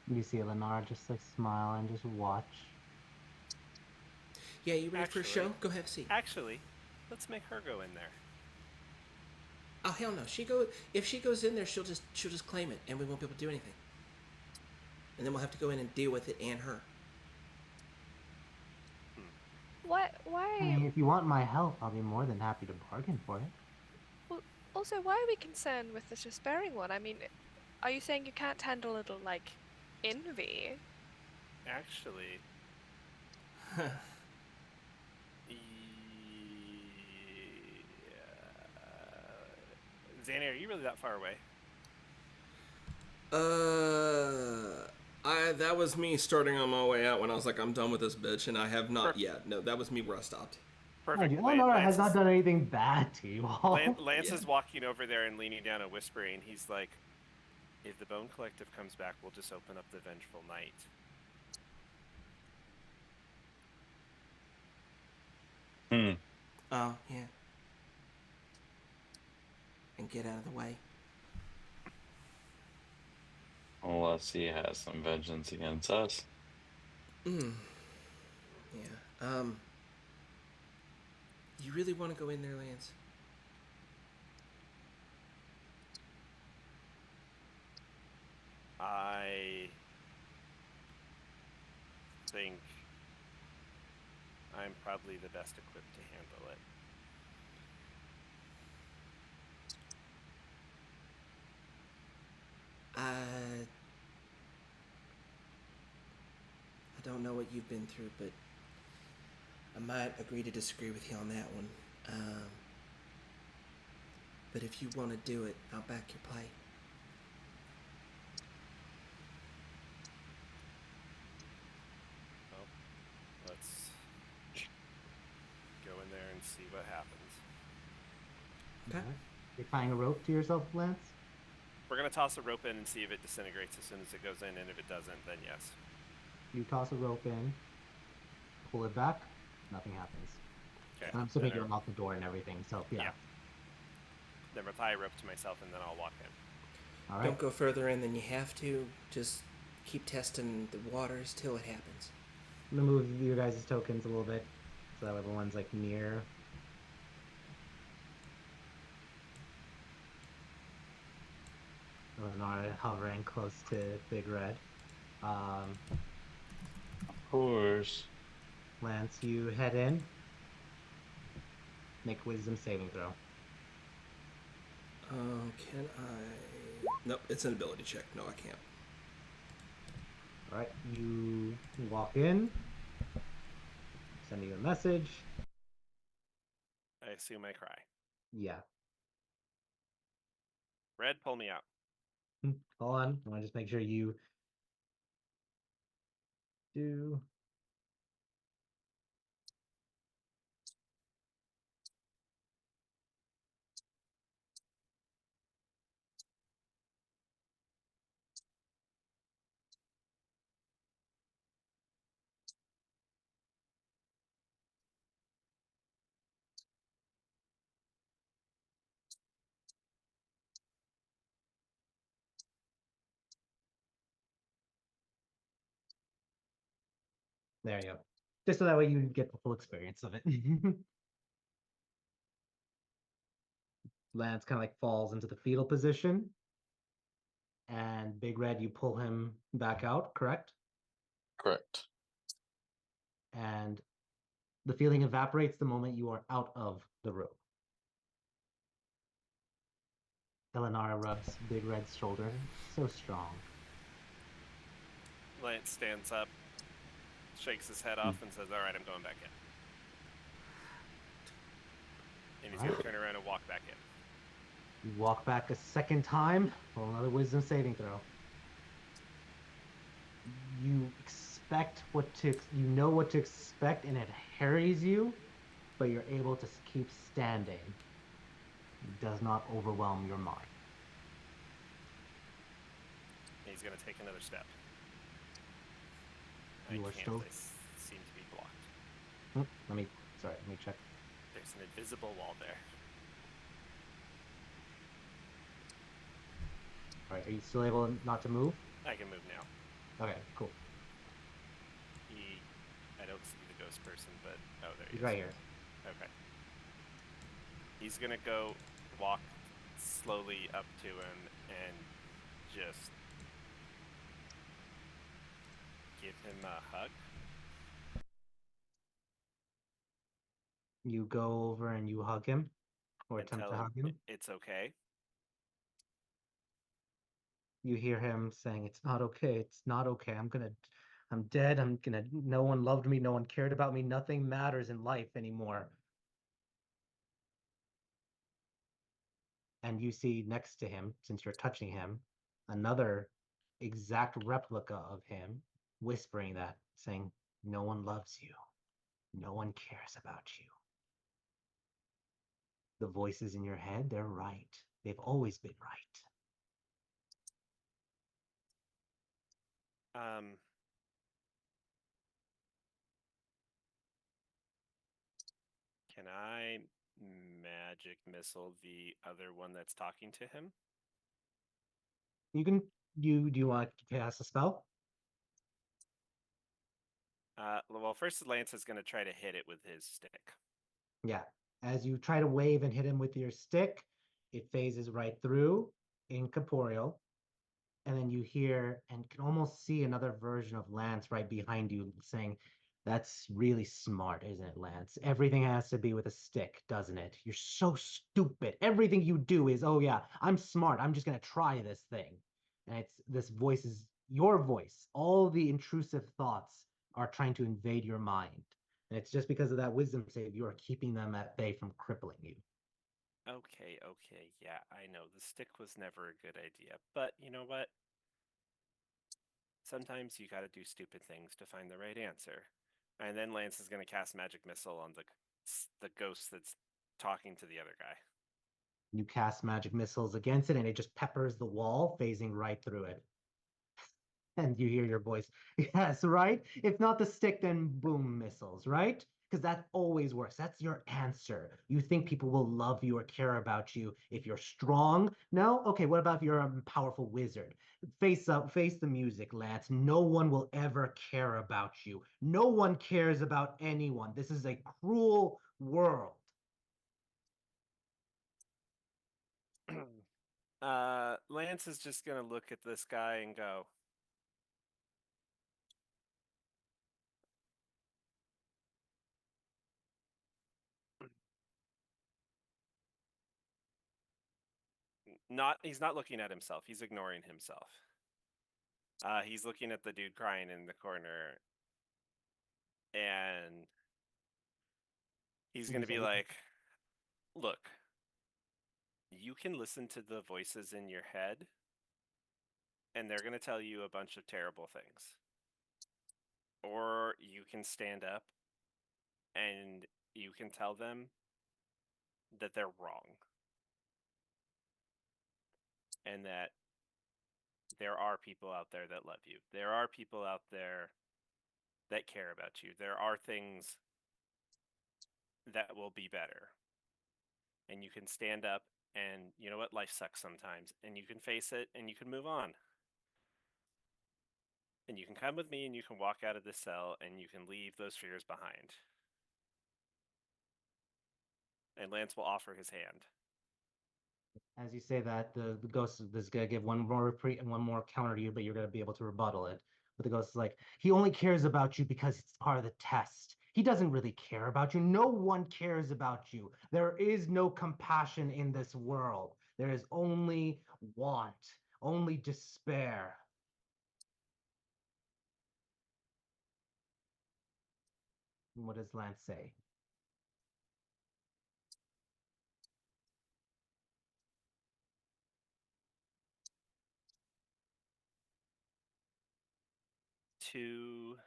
You see Lenara just like smile and just watch. Yeah, you ready for a show? Actually- Go have a seat. Actually, let's make her go in there. Oh hell no! If she goes in there, she'll just claim it, and we won't be able to do anything. And then we'll have to go in and deal with it and her. What? I Why? mean, if you want my help, I'll be more than happy to bargain for it. Well, also, why are we concerned with this despairing one? I mean, are you saying you can't handle a little, like, envy? Actually, Zanny, are you really that far away? That was me starting on my way out when I was like, I'm done with this bitch, and I have not Perfect. yet. No, that was me where I stopped. Perfect. Lenara has Lance not is- done anything bad to you all. Lance Yeah. is walking over there and leaning down and whispering. He's like, if the Bone Collective comes back, we'll just open up the Vengeful Night. Hmm. Oh yeah. And get out of the way. Unless he has some vengeance against us. Yeah. You really want to go in there, Lance? I think I'm probably the best equipped to handle it. I don't know what you've been through, but I might agree to disagree with you on that one. But if you want to do it, I'll back your play. Well, let's go in there and see what happens. Okay. Alright. You're tying a rope to yourself, Lance? We're gonna toss a rope in and see if it disintegrates as soon as it goes in, and if it doesn't, then yes. You toss a rope in, pull it back, nothing happens. Okay. And I'm still then making unlock the door and everything, so yeah. Yeah. Then I'll tie a rope to myself, and then I'll walk in. All right. Don't go further in than you have to. Just keep testing the waters till it happens. I'm gonna move your guys' tokens a little bit, so that way the one's like near. Not hovering close to Big Red. Of course. Lance, you head in. Make a wisdom saving throw. Can I? Nope, it's an ability check. No, I can't. All right, you walk in. Send you a message. I assume I cry. Yeah. Red, pull me out. Hold on. I want to just make sure you do. There you go. Just so that way you get the full experience of it. Lance kind of like falls into the fetal position. And Big Red, you pull him back out, correct? Correct. And the feeling evaporates the moment you are out of the room. Elenara rubs Big Red's shoulder, so strong. Lance stands up, shakes his head off, and says, "All right, I'm going back in." And he's going to turn around and walk back in. You walk back a second time, roll another wisdom saving throw. You expect you know what to expect, and it harries you, but you're able to keep standing. It does not overwhelm your mind. And he's going to take another step. You are still. They seem to be blocked. Let me check. There's an invisible wall there. All right, are you still able not to move? I can move now. Okay, cool. I don't see the ghost person, but oh, there he He's is. right here. Okay. He's gonna go walk slowly up to him and just give him a hug. You go over and you hug him, or And attempt tell to hug him. it's okay. You hear him saying, "It's not okay. It's not okay. I'm dead. No one loved me. No one cared about me. Nothing matters in life anymore." And you see next to him, since you're touching him, another exact replica of him whispering that, saying, "No one loves you. No one cares about you." The voices in your head, they're right. They've always been right. Can I magic missile the other one that's talking to him? You can do you want to cast a spell? Well, first Lance is going to try to hit it with his stick. Yeah. As you try to wave and hit him with your stick, it phases right through, incorporeal. And then you hear and can almost see another version of Lance right behind you saying, "That's really smart, isn't it, Lance? Everything has to be with a stick, doesn't it? You're so stupid. Everything you do is, oh yeah, I'm smart. I'm just going to try this thing." And this voice is your voice. All the intrusive thoughts are trying to invade your mind. And it's just because of that wisdom save, you are keeping them at bay from crippling you. Okay, yeah, I know. The stick was never a good idea. But you know what? Sometimes you gotta do stupid things to find the right answer. And then Lance is gonna cast Magic Missile on the ghost that's talking to the other guy. You cast magic missiles against it, and it just peppers the wall, phasing right through it. And you hear your voice. "Yes, right? If not the stick, then boom missiles, right? Because that always works. That's your answer. You think people will love you or care about you if you're strong? No? Okay, what about if you're a powerful wizard? Face up, face the music, Lance. No one will ever care about you. No one cares about anyone. This is a cruel world." Lance is just gonna look at this guy and go, he's not looking at himself, he's ignoring himself. He's looking at the dude crying in the corner, and he's gonna be like, "Look, you can listen to the voices in your head, and they're gonna tell you a bunch of terrible things. Or you can stand up and you can tell them that they're wrong. And that there are people out there that love you. There are people out there that care about you. There are things that will be better. And you can stand up and you know what? Life sucks sometimes. And you can face it and you can move on. And you can come with me and you can walk out of this cell and you can leave those fears behind. And Lance will offer his hand. As you say that, the ghost is gonna give one more and one more counter to you, but you're gonna be able to rebuttal it. But the ghost is like, he only cares about you because it's part of the test. He doesn't really care about you. No one cares about you. There is no compassion in this world. There is only want, only despair. And what does Lance say? To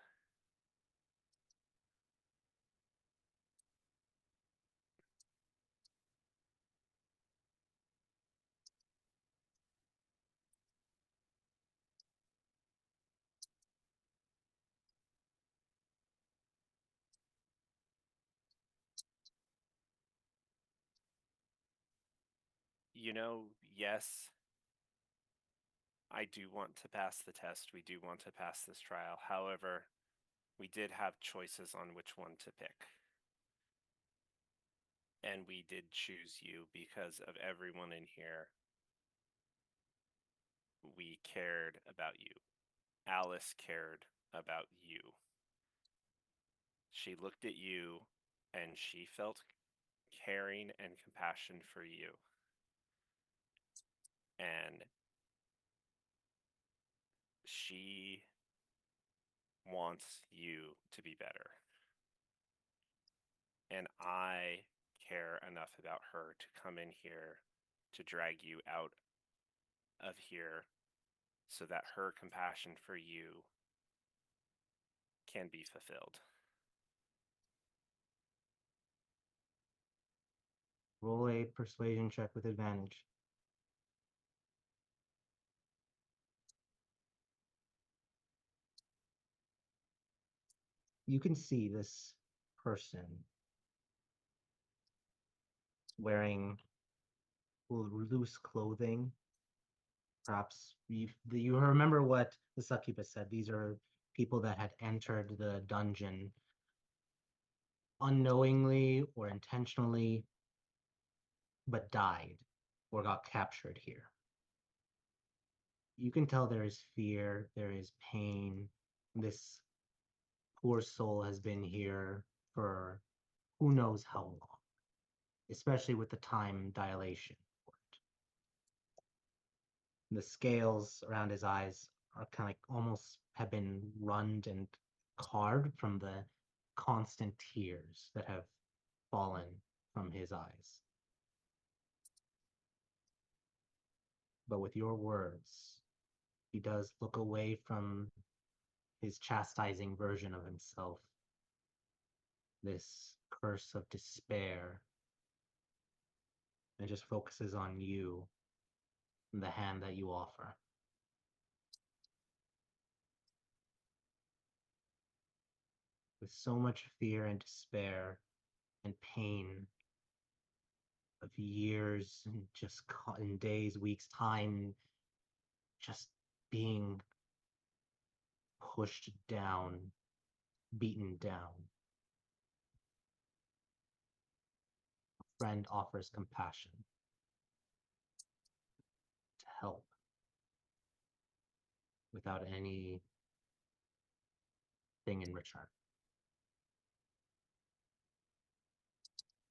yes, I do want to pass the test. We do want to pass this trial. However, we did have choices on which one to pick. And we did choose you because of everyone in here. We cared about you. Alice cared about you. She looked at you and she felt caring and compassion for you. And she wants you to be better. And I care enough about her to come in here to drag you out of here so that her compassion for you can be fulfilled. Roll a persuasion check with advantage. You can see this person wearing loose clothing. Perhaps you remember what the succubus said. These are people that had entered the dungeon unknowingly or intentionally, but died or got captured here. You can tell there is fear, there is pain. This poor soul has been here for who knows how long, especially with the time dilation. The scales around his eyes are kind of like almost have been runned and carved from the constant tears that have fallen from his eyes. But with your words, he does look away from his chastising version of himself, this curse of despair, and just focuses on you and the hand that you offer. With so much fear and despair and pain of years and just in days, weeks, time, just being pushed down, beaten down. A friend offers compassion to help without anything in return.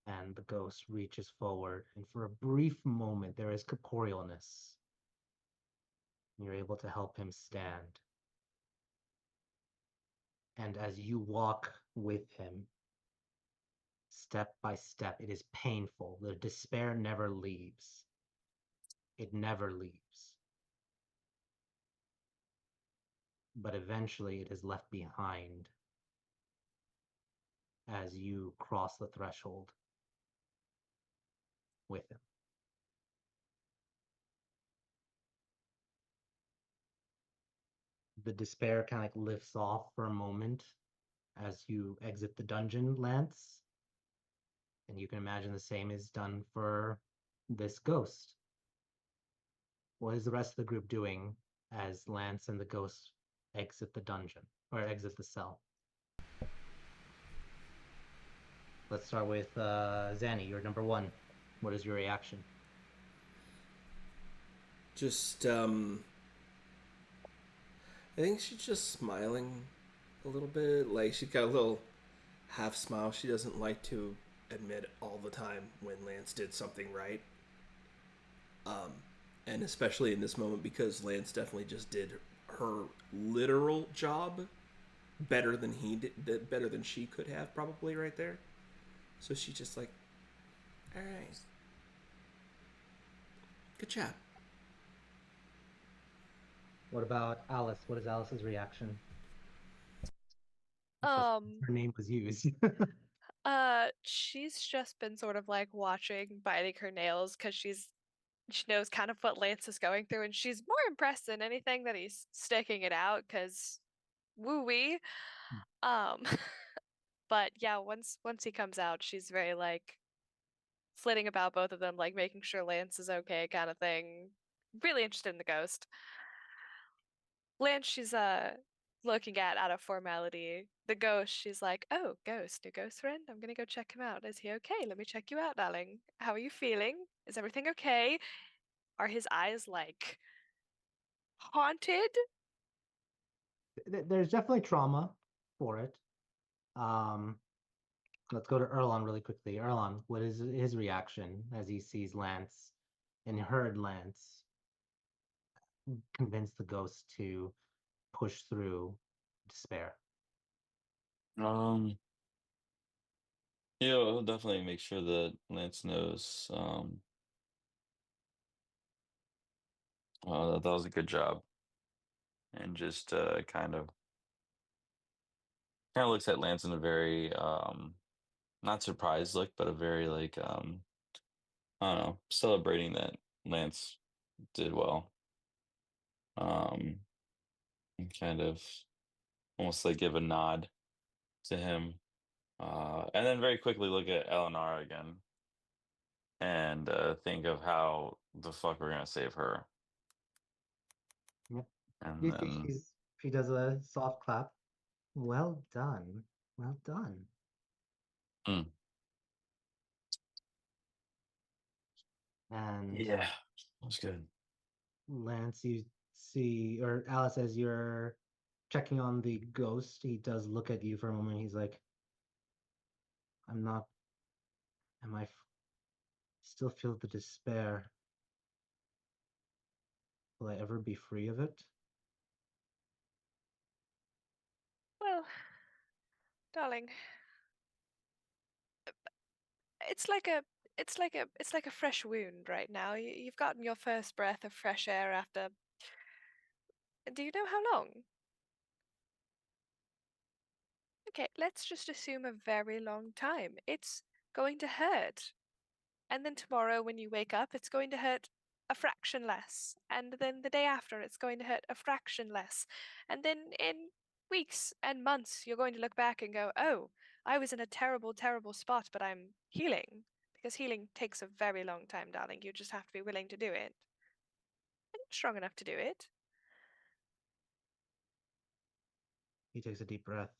And the ghost reaches forward, and for a brief moment, there is corporealness. You're able to help him stand. And as you walk with him, step by step, it is painful. The despair never leaves. It never leaves. But eventually, it is left behind as you cross the threshold with him. The despair kind of like lifts off for a moment as you exit the dungeon, Lance. And you can imagine the same is done for this ghost. What is the rest of the group doing as Lance and the ghost exit the dungeon or exit the cell. Let's start with Zanny. You're number 1. What is your reaction? Just, I think she's just smiling a little bit. Like, she's got a little half smile. She doesn't like to admit all the time when Lance did something right. And especially in this moment, because Lance definitely just did her literal job better than he did, better than she could have probably right there. So she's just like, all right, good job. What about Alice? What is Alice's reaction? Her name was used. She's just been sort of like watching, biting her nails because she knows kind of what Lance is going through, and she's more impressed than anything that he's sticking it out because woo-wee. But yeah, once he comes out, she's very like flitting about both of them, like making sure Lance is okay, kind of thing. Really interested in the ghost. Lance, she's looking at out of formality. The ghost, she's like, "Oh, ghost, new ghost friend. I'm gonna go check him out. Is he okay? Let me check you out, darling. How are you feeling? Is everything okay? Are his eyes like haunted?" There's definitely trauma for it. Let's go to Erlon really quickly. Erlon, what is his reaction as he sees Lance and heard Lance convince the ghost to push through despair? He'll definitely make sure that Lance knows that was a good job, and just kind of looks at Lance in a very not surprised look, but a very like I don't know, celebrating that Lance did well. And kind of almost like give a nod to him. And then very quickly look at Eleanor again and think of how the fuck we're gonna save her. Yep. And You see then she does a soft clap. Well done. Well done. Mm. And Yeah, that was good. Lance, you see, or Alice, as you're checking on the ghost, he does look at you for a moment. He's like, I'm not, am I still feel the despair? Will I ever be free of it? Well, darling, it's like a it's like a fresh wound right now. You've gotten your first breath of fresh air after. Do you know how long? Okay, let's just assume a very long time. It's going to hurt. And then tomorrow when you wake up, it's going to hurt a fraction less. And then the day after, it's going to hurt a fraction less. And then in weeks and months, you're going to look back and go, "Oh, I was in a terrible, terrible spot, but I'm healing." Because healing takes a very long time, darling. You just have to be willing to do it. And you're strong enough to do it. He takes a deep breath.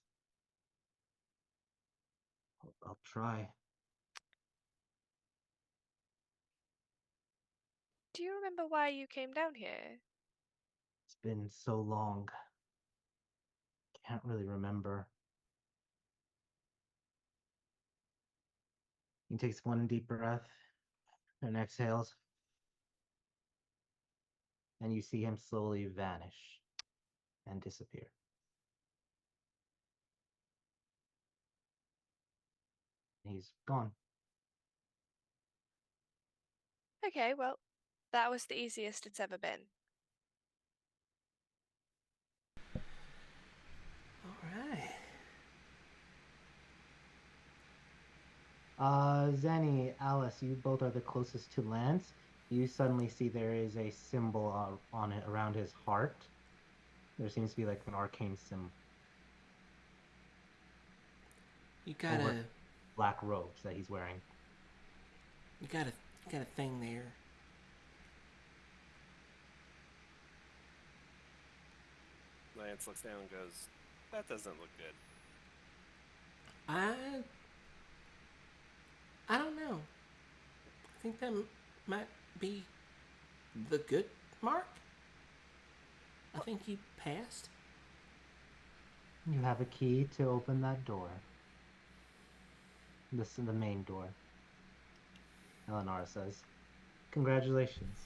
I'll try. Do you remember why you came down here? It's been so long. Can't really remember. He takes one deep breath and exhales. And you see him slowly vanish and disappear. He's gone. Okay, well, that was the easiest it's ever been. All right. Zenny, Alice, you both are the closest to Lance. You suddenly see there is a symbol on it around his heart. There seems to be like an arcane symbol. You got over a black robes that he's wearing. you got a thing there. Lance looks down and goes, "That doesn't look good." I don't know. I think that might be the good mark. I think he passed. You have a key to open that door. This is the main door. Eleonora says, "Congratulations.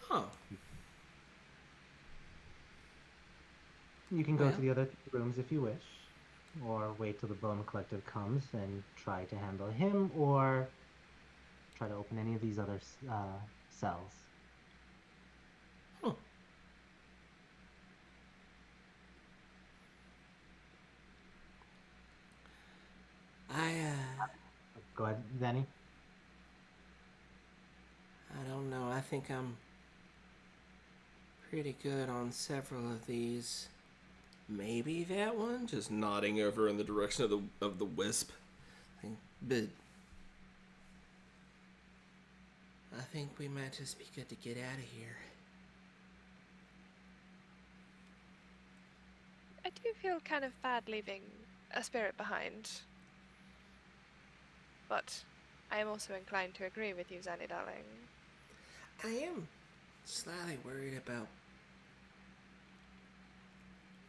Oh, You can go Well- to the other rooms if you wish, or wait till the Bone Collective comes and try to handle him, or try to open any of these other cells." hmm. Go ahead, Danny. I don't know. I think I'm pretty good on several of these. Maybe that one. Just nodding over in the direction of the wisp. But I think we might just be good to get out of here. I do feel kind of bad leaving a spirit behind. But I am also inclined to agree with you, Zanny darling. I am slightly worried about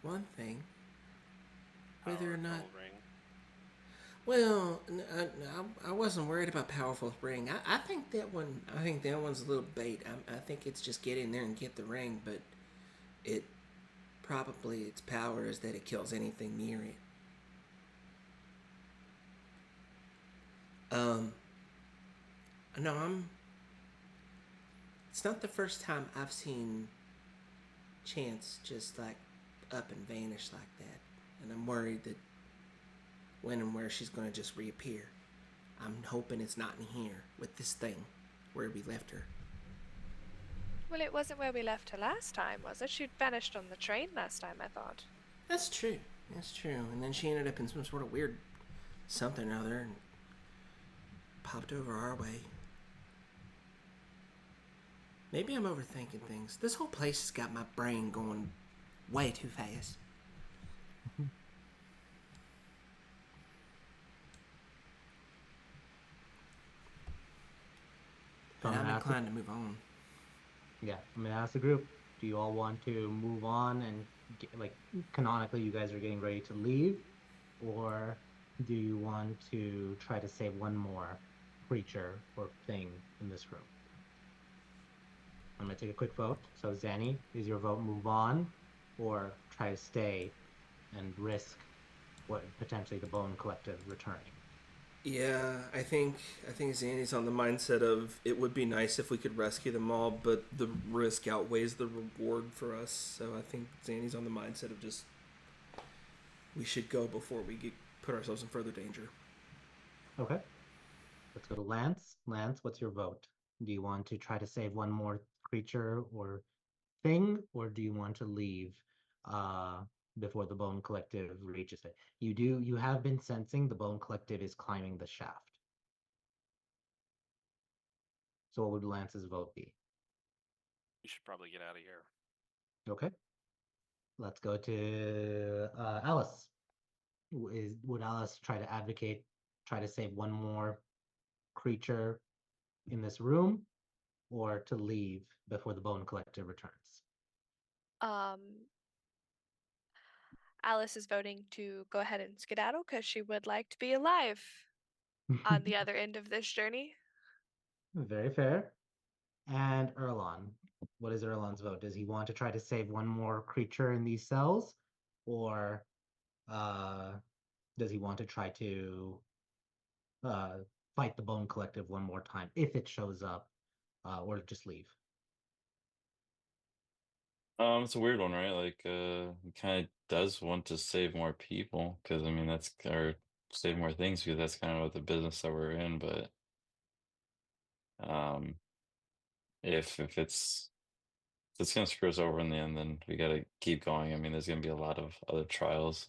one thing. Whether or not. Powerful ring. Well, I wasn't worried about powerful ring. I think that one. I think that one's a little bait. I think it's just get in there and get the ring, but it probably its power is that it kills anything near it. No, It's not the first time I've seen Chance just like up and vanish like that, and I'm worried that when and where she's going to just reappear. I'm hoping it's not in here with this thing where we left her. Well, it wasn't where we left her last time, was it? She'd vanished on the train last time, I thought. That's true. That's true. And then she ended up in some sort of weird something or other and popped over our way. Maybe I'm overthinking things. This whole place has got my brain going way too fast. But I'm inclined to move on. Yeah, I'm gonna ask the group. Do you all want to move on and canonically you guys are getting ready to leave, or do you want to try to save one more creature or thing in this room? I'm gonna take a quick vote. So Zanny, is your vote move on, or try to stay and risk what potentially the Bone Collective returning? Yeah, I think Zanny's on the mindset of it would be nice if we could rescue them all, but the risk outweighs the reward for us. So I think Zanny's on the mindset of just we should go before we put ourselves in further danger. Okay. Let's go to Lance. Lance, what's your vote? Do you want to try to save one more creature or thing, or do you want to leave before the Bone Collective reaches it? You have been sensing the Bone Collective is climbing the shaft. So what would Lance's vote be? You should probably get out of here. Okay. Let's go to Alice. Would Alice try to advocate, try to save one more creature in this room, or to leave before the Bone Collective returns? Alice is voting to go ahead and skedaddle because she would like to be alive on the other end of this journey. Very fair. And Erlon, what is Erlon's vote? Does he want to try to save one more creature in these cells, or does he want to try to fight the Bone Collective one more time if it shows up, or just leave? It's a weird one, right? Like, he kind of does want to save more people because I mean that's or save more things because that's kind of what the business that we're in. But if it's gonna screw us over in the end, then we gotta keep going. I mean, there's gonna be a lot of other trials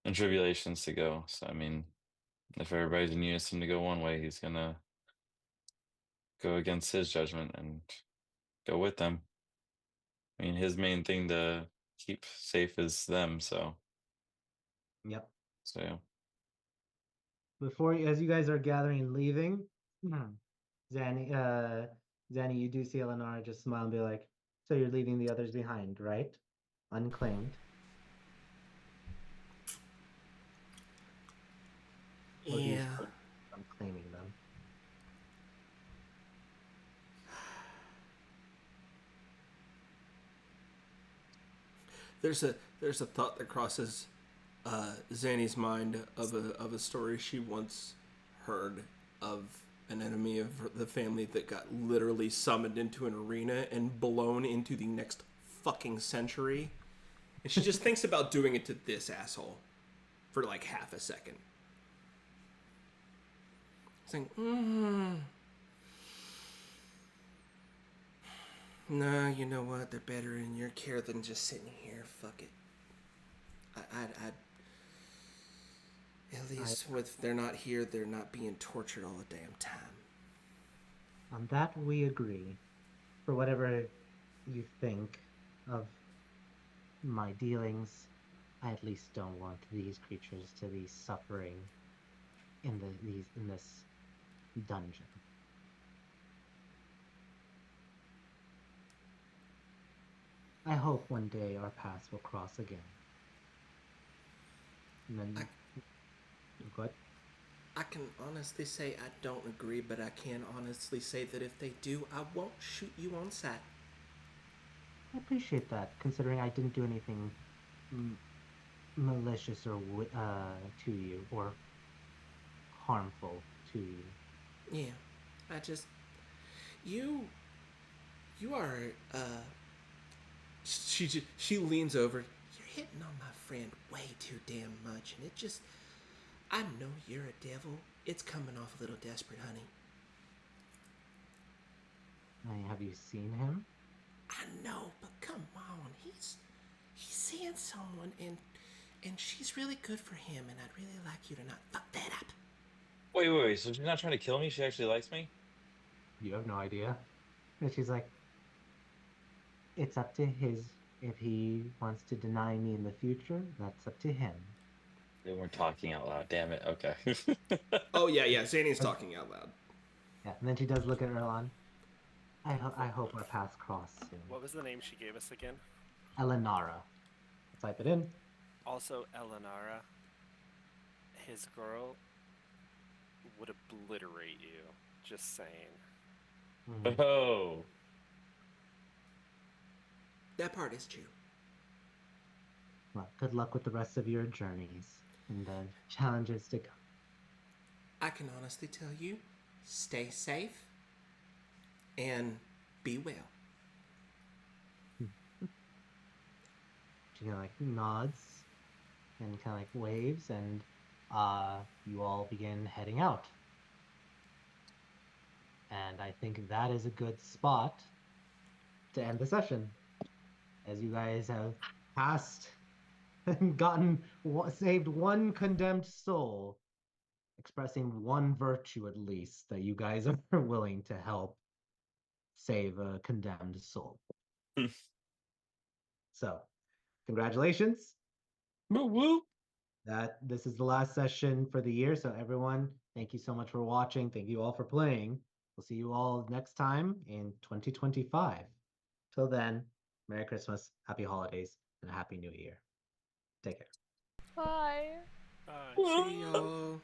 and tribulations to go. So I mean, if everybody's in unison to go one way, he's gonna go against his judgment and go with them. I mean, his main thing to keep safe is them. So Yep. yeah. Before, as you guys are gathering and leaving, Zanny, Zanny, you do see Eleanor just smile and be like, "So you're leaving the others behind, right? Unclaimed." Or do you Yeah. I'm claiming them. There's a thought that crosses Zanny's mind of a story she once heard of an enemy of the family that got literally summoned into an arena and blown into the next fucking century. And she just thinks about doing it to this asshole for like half a second. Saying, nah, you know what? They're better in your care than just sitting here. Fuck it. I'd at least if they're not here, they're not being tortured all the damn time. On that we agree. For whatever you think of my dealings, I at least don't want these creatures to be suffering in this dungeon. I hope one day our paths will cross again. And then, go ahead. I can honestly say I don't agree, but I can honestly say that if they do, I won't shoot you on sight. I appreciate that, considering I didn't do anything malicious or to you or harmful to you. Yeah, I just you are She leans over. you're hitting on my friend way too damn much, and it just I know you're a devil. It's coming off a little desperate, honey. Have you seen him? I know, but come on, he's seeing someone, and she's really good for him, and I'd really like you to not fuck that up. Wait. So she's not trying to kill me? She actually likes me? You have no idea. And she's like, it's up to his. If he wants to deny me in the future, that's up to him. They weren't talking out loud. Damn it. Okay. Oh yeah. Zanny's talking out loud. Yeah, and then she does look at Erlon. I hope our paths cross soon. What was the name she gave us again? Elenara. Type it in. Also, Eleonara, his girl, would obliterate you. Just saying. Oh. That part is true. Well, good luck with the rest of your journeys and the challenges to come. I can honestly tell you, stay safe and be well. She kind of like nods and kind of like waves, and you all begin heading out. And I think that is a good spot to end the session, as you guys have passed and saved one condemned soul, expressing one virtue at least that you guys are willing to help save a condemned soul. So, congratulations. Woo woo. This is the last session for the year. So everyone, thank you so much for watching. Thank you all for playing. We'll see you all next time in 2025. Till then, Merry Christmas, Happy Holidays, and a Happy New Year. Take care. Bye. Bye. See y'all.